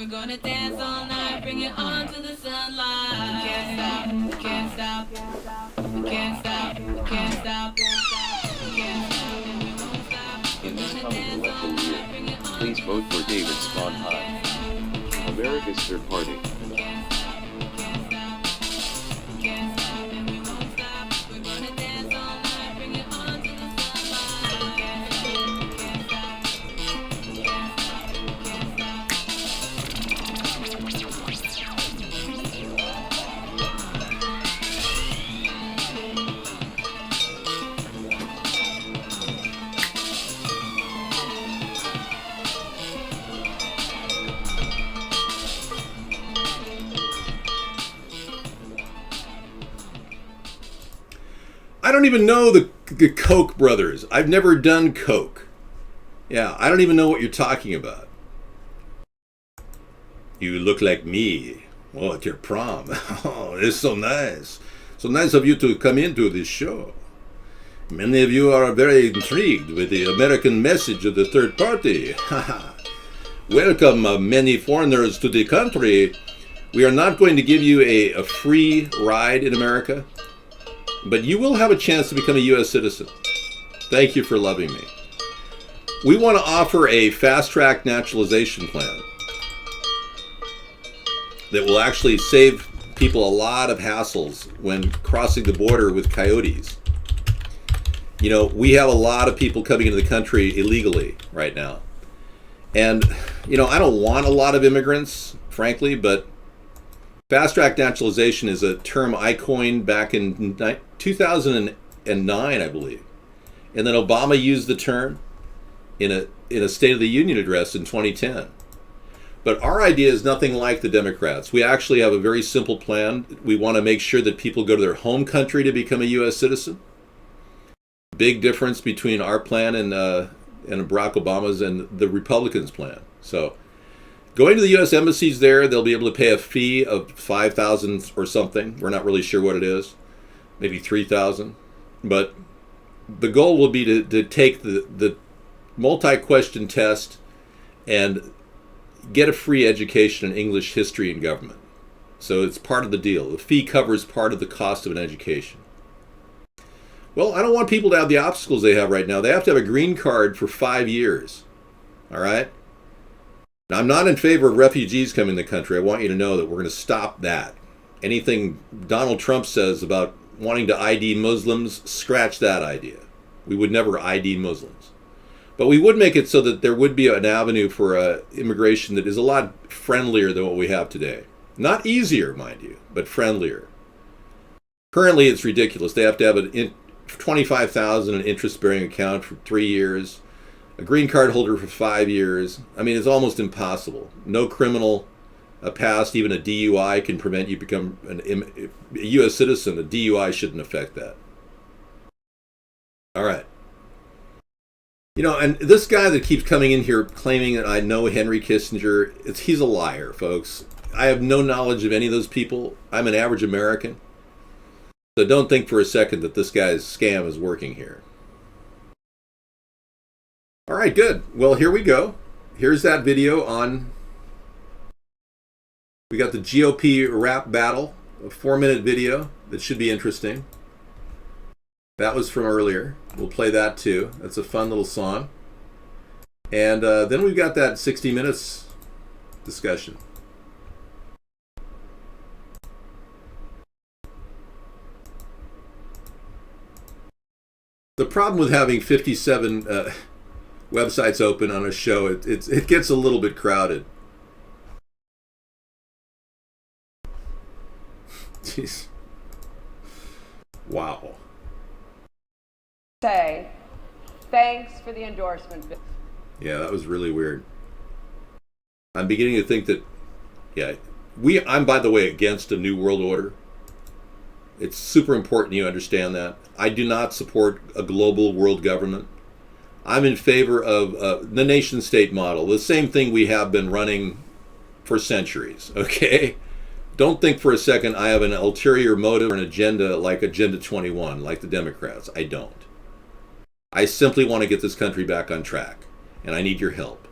We're gonna dance all night, bring it on to the sunlight. Can't stop, can't stop, can't stop, can't stop, can't stop, and we won't stop.
In this coming election year, please vote for David Sponheim, America's Third Party.
I don't even know the Koch brothers. I've never done Coke. Yeah, I don't even know what you're talking about. You look like me. Oh, at your prom. Oh, it's so nice. So nice of you to come into this show. Many of you are very intrigued with the American message of the third party. Welcome, many foreigners to the country. We are not going to give you a free ride in America, but you will have a chance to become a U.S. citizen. Thank you for loving me. We want to offer a fast-track naturalization plan that will actually save people a lot of hassles when crossing the border with coyotes. You know, we have a lot of people coming into the country illegally right now. And, you know, I don't want a lot of immigrants, frankly, but fast-track naturalization is a term I coined back in 2009, I believe. And then Obama used the term in a State of the Union address in 2010. But our idea is nothing like the Democrats. We actually have a very simple plan. We want to make sure that people go to their home country to become a U.S. citizen. Big difference between our plan and Barack Obama's and the Republicans' plan. So going to the U.S. embassies there, they'll be able to pay a fee of $5,000 or something. We're not really sure what it is. Maybe $3,000. But the goal will be to take the multi-question test and get a free education in English, history, and government. So it's part of the deal. The fee covers part of the cost of an education. Well, I don't want people to have the obstacles they have right now. They have to have a green card for 5 years. All right? Now, I'm not in favor of refugees coming to the country. I want you to know that we're going to stop that. Anything Donald Trump says about wanting to ID Muslims, scratch that idea. We would never ID Muslims. But we would make it so that there would be an avenue for immigration that is a lot friendlier than what we have today. Not easier, mind you, but friendlier. Currently, it's ridiculous. They have to have $25,000 in an interest-bearing account for 3 years, a green card holder for 5 years. I mean, it's almost impossible. No criminal past, even a DUI, can prevent you become a U.S. citizen. A DUI shouldn't affect that. All right. You know, and this guy that keeps coming in here claiming that I know Henry Kissinger, he's a liar, folks. I have no knowledge of any of those people. I'm an average American. So don't think for a second that this guy's scam is working here. All right, good. Well, here we go. Here's that video on... We got the GOP rap battle, a 4-minute video that should be interesting. That was from earlier. We'll play that too. That's a fun little song. And then we've got that 60 Minutes discussion. The problem with having 57 websites open on a show, it gets a little bit crowded. Jeez. Wow.
Say, thanks for the endorsement.
Yeah, that was really weird. I'm beginning to think that, yeah, I'm, by the way, against a New World Order. It's super important you understand that. I do not support a global world government. I'm in favor of the nation-state model, the same thing we have been running for centuries, okay? Don't think for a second I have an ulterior motive or an agenda like Agenda 21, like the Democrats. I don't. I simply want to get this country back on track, and I need your help.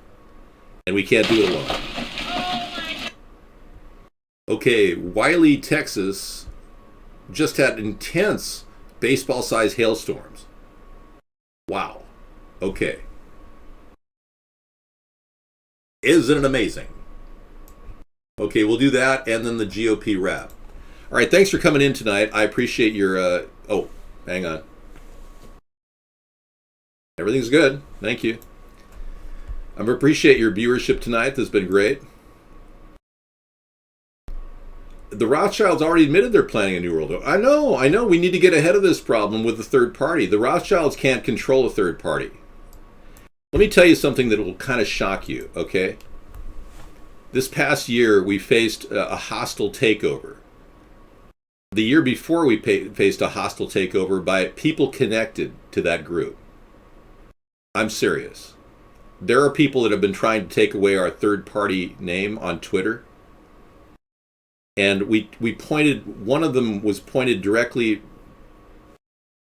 And we can't do it alone. Okay, Wiley, Texas just had intense baseball-sized hailstorms. Wow. Okay. Isn't it amazing? Okay, we'll do that and then the GOP wrap. All right, thanks for coming in tonight. I appreciate your... oh, hang on. Everything's good. Thank you. I appreciate your viewership tonight. This has been great. The Rothschilds already admitted they're planning a new world order. I know. We need to get ahead of this problem with the third party. The Rothschilds can't control a third party. Let me tell you something that will kind of shock you, okay? This past year, we faced a hostile takeover. The year before, we faced a hostile takeover by people connected to that group. I'm serious. There are people that have been trying to take away our third party name on Twitter. And we pointed, one of them was pointed directly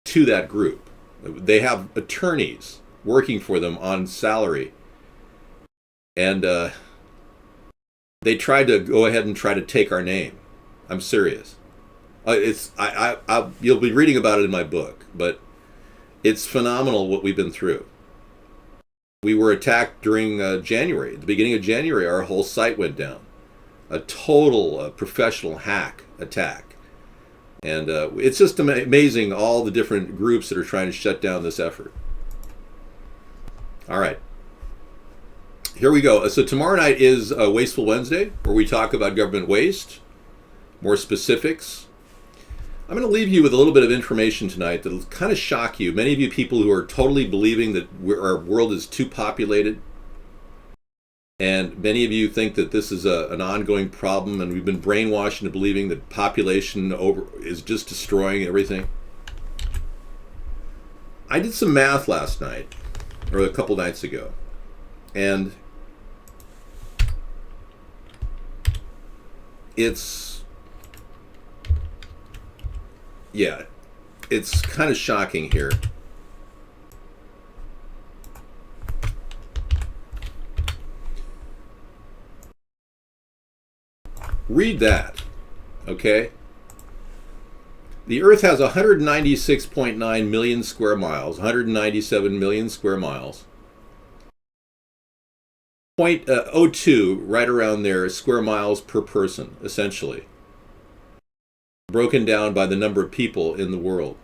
to that group. They have attorneys working for them on salary. And they tried to go ahead and try to take our name. I'm serious. You'll be reading about it in my book, but it's phenomenal what we've been through. We were attacked during January. At the beginning of January, our whole site went down. A total professional hack attack. And it's just amazing all the different groups that are trying to shut down this effort. All right. Here we go. So tomorrow night is Wasteful Wednesday, where we talk about government waste, more specifics. I'm going to leave you with a little bit of information tonight that will kind of shock you. Many of you people who are totally believing that our world is too populated, and many of you think that this is an ongoing problem, and we've been brainwashed into believing that population is just destroying everything. I did some math last night, or a couple nights ago, and it's kind of shocking here. Read that, okay? The Earth has 196.9 million square miles, 197 million square miles. 0.02, right around there, square miles per person, essentially. Broken down by the number of people in the world.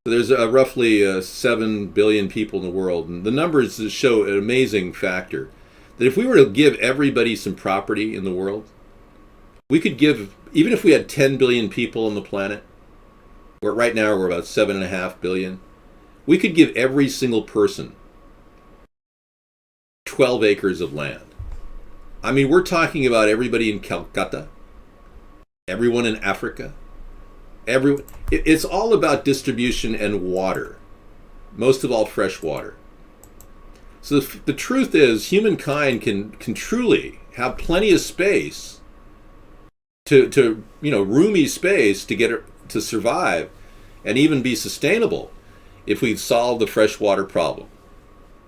So there's roughly 7 billion people in the world. And the numbers show an amazing factor. That if we were to give everybody some property in the world, we could give, even if we had 10 billion people on the planet, where right now we're about 7.5 billion, we could give every single person 12 acres of land. I mean, we're talking about everybody in Calcutta, everyone in Africa, it's all about distribution and water, most of all fresh water. So the truth is, humankind can truly have plenty of space to roomy space to survive and even be sustainable if we solve the freshwater problem.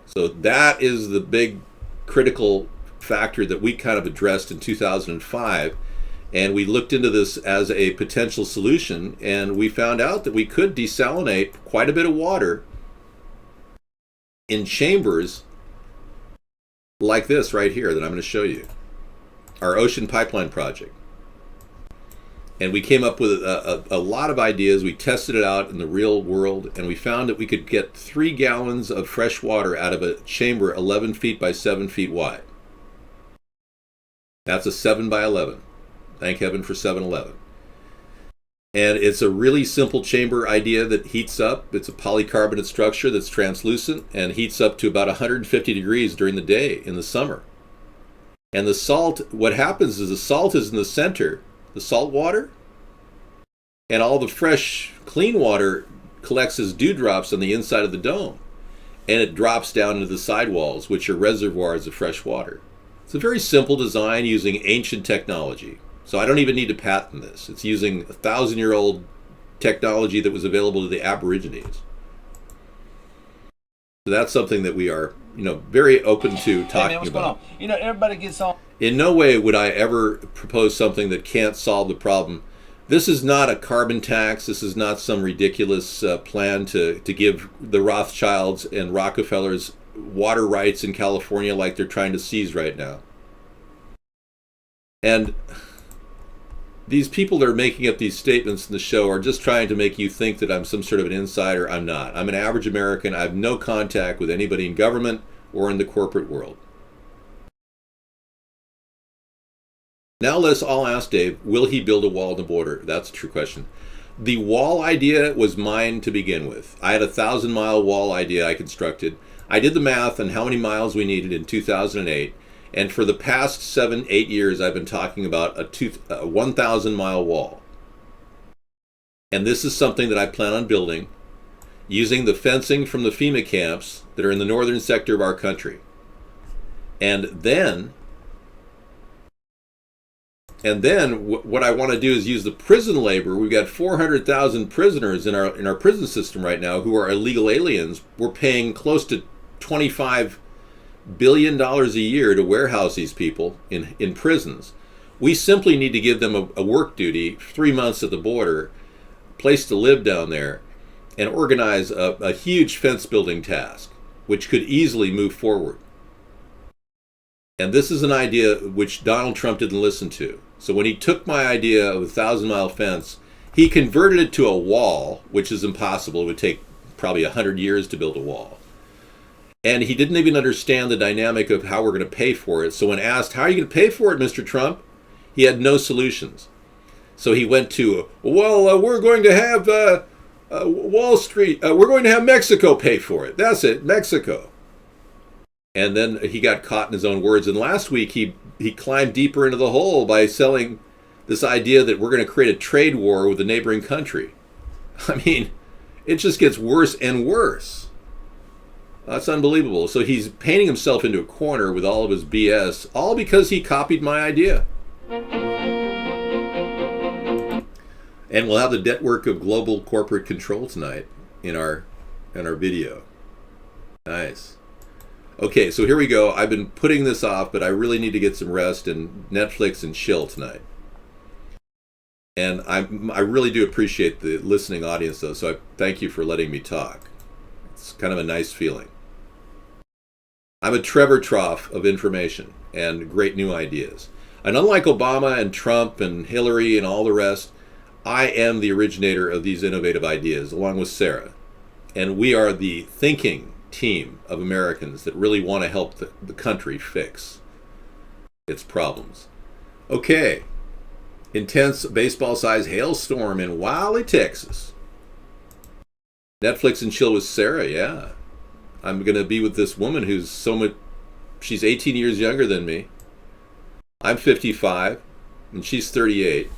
So that is the big critical factor that we kind of addressed in 2005, and we looked into this as a potential solution, and we found out that we could desalinate quite a bit of water in chambers like this right here that I'm going to show you, our ocean pipeline project. And we came up with a lot of ideas. We tested it out in the real world, and we found that we could get 3 gallons of fresh water out of a chamber 11 feet by 7 feet wide. That's a 7 by 11. Thank heaven for 7-Eleven. And it's a really simple chamber idea that heats up. It's a polycarbonate structure that's translucent and heats up to about 150 degrees during the day in the summer. And the salt, what happens is the salt is in the center, the salt water, and all the fresh, clean water collects as dewdrops on the inside of the dome, and it drops down into the sidewalls, which are reservoirs of fresh water. It's a very simple design using ancient technology. So I don't even need to patent this. It's using 1,000-year-old technology that was available to the Aborigines. So that's something that we are, very open to talking
Hey man, what's
about.
going on? Everybody gets on.
In no way would I ever propose something that can't solve the problem. This is not a carbon tax. This is not some ridiculous plan to give the Rothschilds and Rockefellers water rights in California like they're trying to seize right now. And these people that are making up these statements in the show are just trying to make you think that I'm some sort of an insider. I'm not. I'm an average American. I have no contact with anybody in government or in the corporate world. Now let's all ask Dave, will he build a wall on the border? That's a true question. The wall idea was mine to begin with. I had a 1,000-mile wall idea I constructed. I did the math on how many miles we needed in 2008. And for the past 7-8 years, I've been talking about a 1,000-mile wall. And this is something that I plan on building using the fencing from the FEMA camps that are in the northern sector of our country. And then what I want to do is use the prison labor. We've got 400,000 prisoners in our prison system right now who are illegal aliens. We're paying close to $25 billion a year to warehouse these people in prisons. We simply need to give them a work duty, 3 months at the border, place to live down there, and organize a huge fence building task, which could easily move forward. And this is an idea which Donald Trump didn't listen to. So when he took my idea of a 1,000-mile fence, he converted it to a wall, which is impossible. It would take probably 100 years to build a wall. And he didn't even understand the dynamic of how we're going to pay for it. So when asked, how are you going to pay for it, Mr. Trump? He had no solutions. So he went to, we're going to have Wall Street. We're going to have Mexico pay for it. That's it, Mexico. And then he got caught in his own words. And last week, he climbed deeper into the hole by selling this idea that we're going to create a trade war with a neighboring country. I mean, it just gets worse and worse. That's unbelievable. So he's painting himself into a corner with all of his BS, all because he copied my idea. And we'll have the network of global corporate control tonight in our video. Nice. Okay, so here we go. I've been putting this off, but I really need to get some rest and Netflix and chill tonight. And I really do appreciate the listening audience, though, so I thank you for letting me talk. It's kind of a nice feeling. I'm a Trevor trough of information and great new ideas. And unlike Obama and Trump and Hillary and all the rest, I am the originator of these innovative ideas, along with Sarah. And we are the thinking team of Americans that really want to help the country fix its problems. Okay. Intense baseball-sized hailstorm in Wiley, Texas. Netflix and chill with Sarah, yeah. I'm going to be with this woman who's she's 18 years younger than me. I'm 55, and she's 38.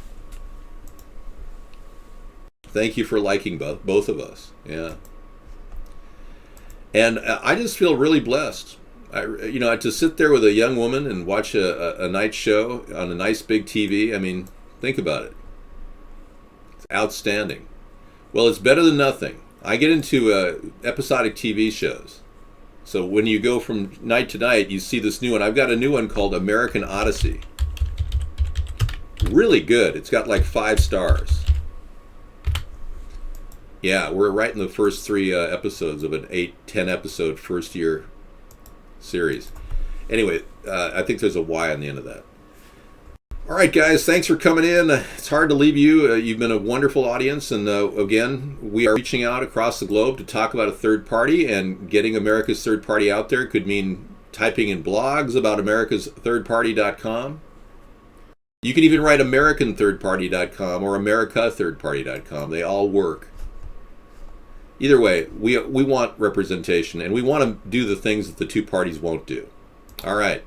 Thank you for liking both of us, yeah. And I just feel really blessed. To sit there with a young woman and watch a night show on a nice big TV, I mean, think about it. It's outstanding. Well, it's better than nothing. I get into episodic TV shows. So when you go from night to night, you see this new one. I've got a new one called American Odyssey. Really good. It's got like 5 stars. Yeah, we're right in the first 3 episodes of an 8-10 episode first year series. Anyway, I think there's a Y on the end of that. All right, guys, thanks for coming in. It's hard to leave you. You've been a wonderful audience. And again, we are reaching out across the globe to talk about a third party, and getting America's Third Party out there could mean typing in blogs about AmericasThirdParty.com. You can even write AmericanThirdParty.com or AmericasThirdParty.com. They all work. Either way, we want representation, and we want to do the things that the two parties won't do. All right.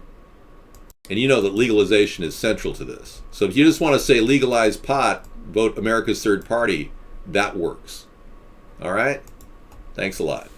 And you know that legalization is central to this. So if you just want to say legalize pot, vote America's Third Party, that works. All right? Thanks a lot.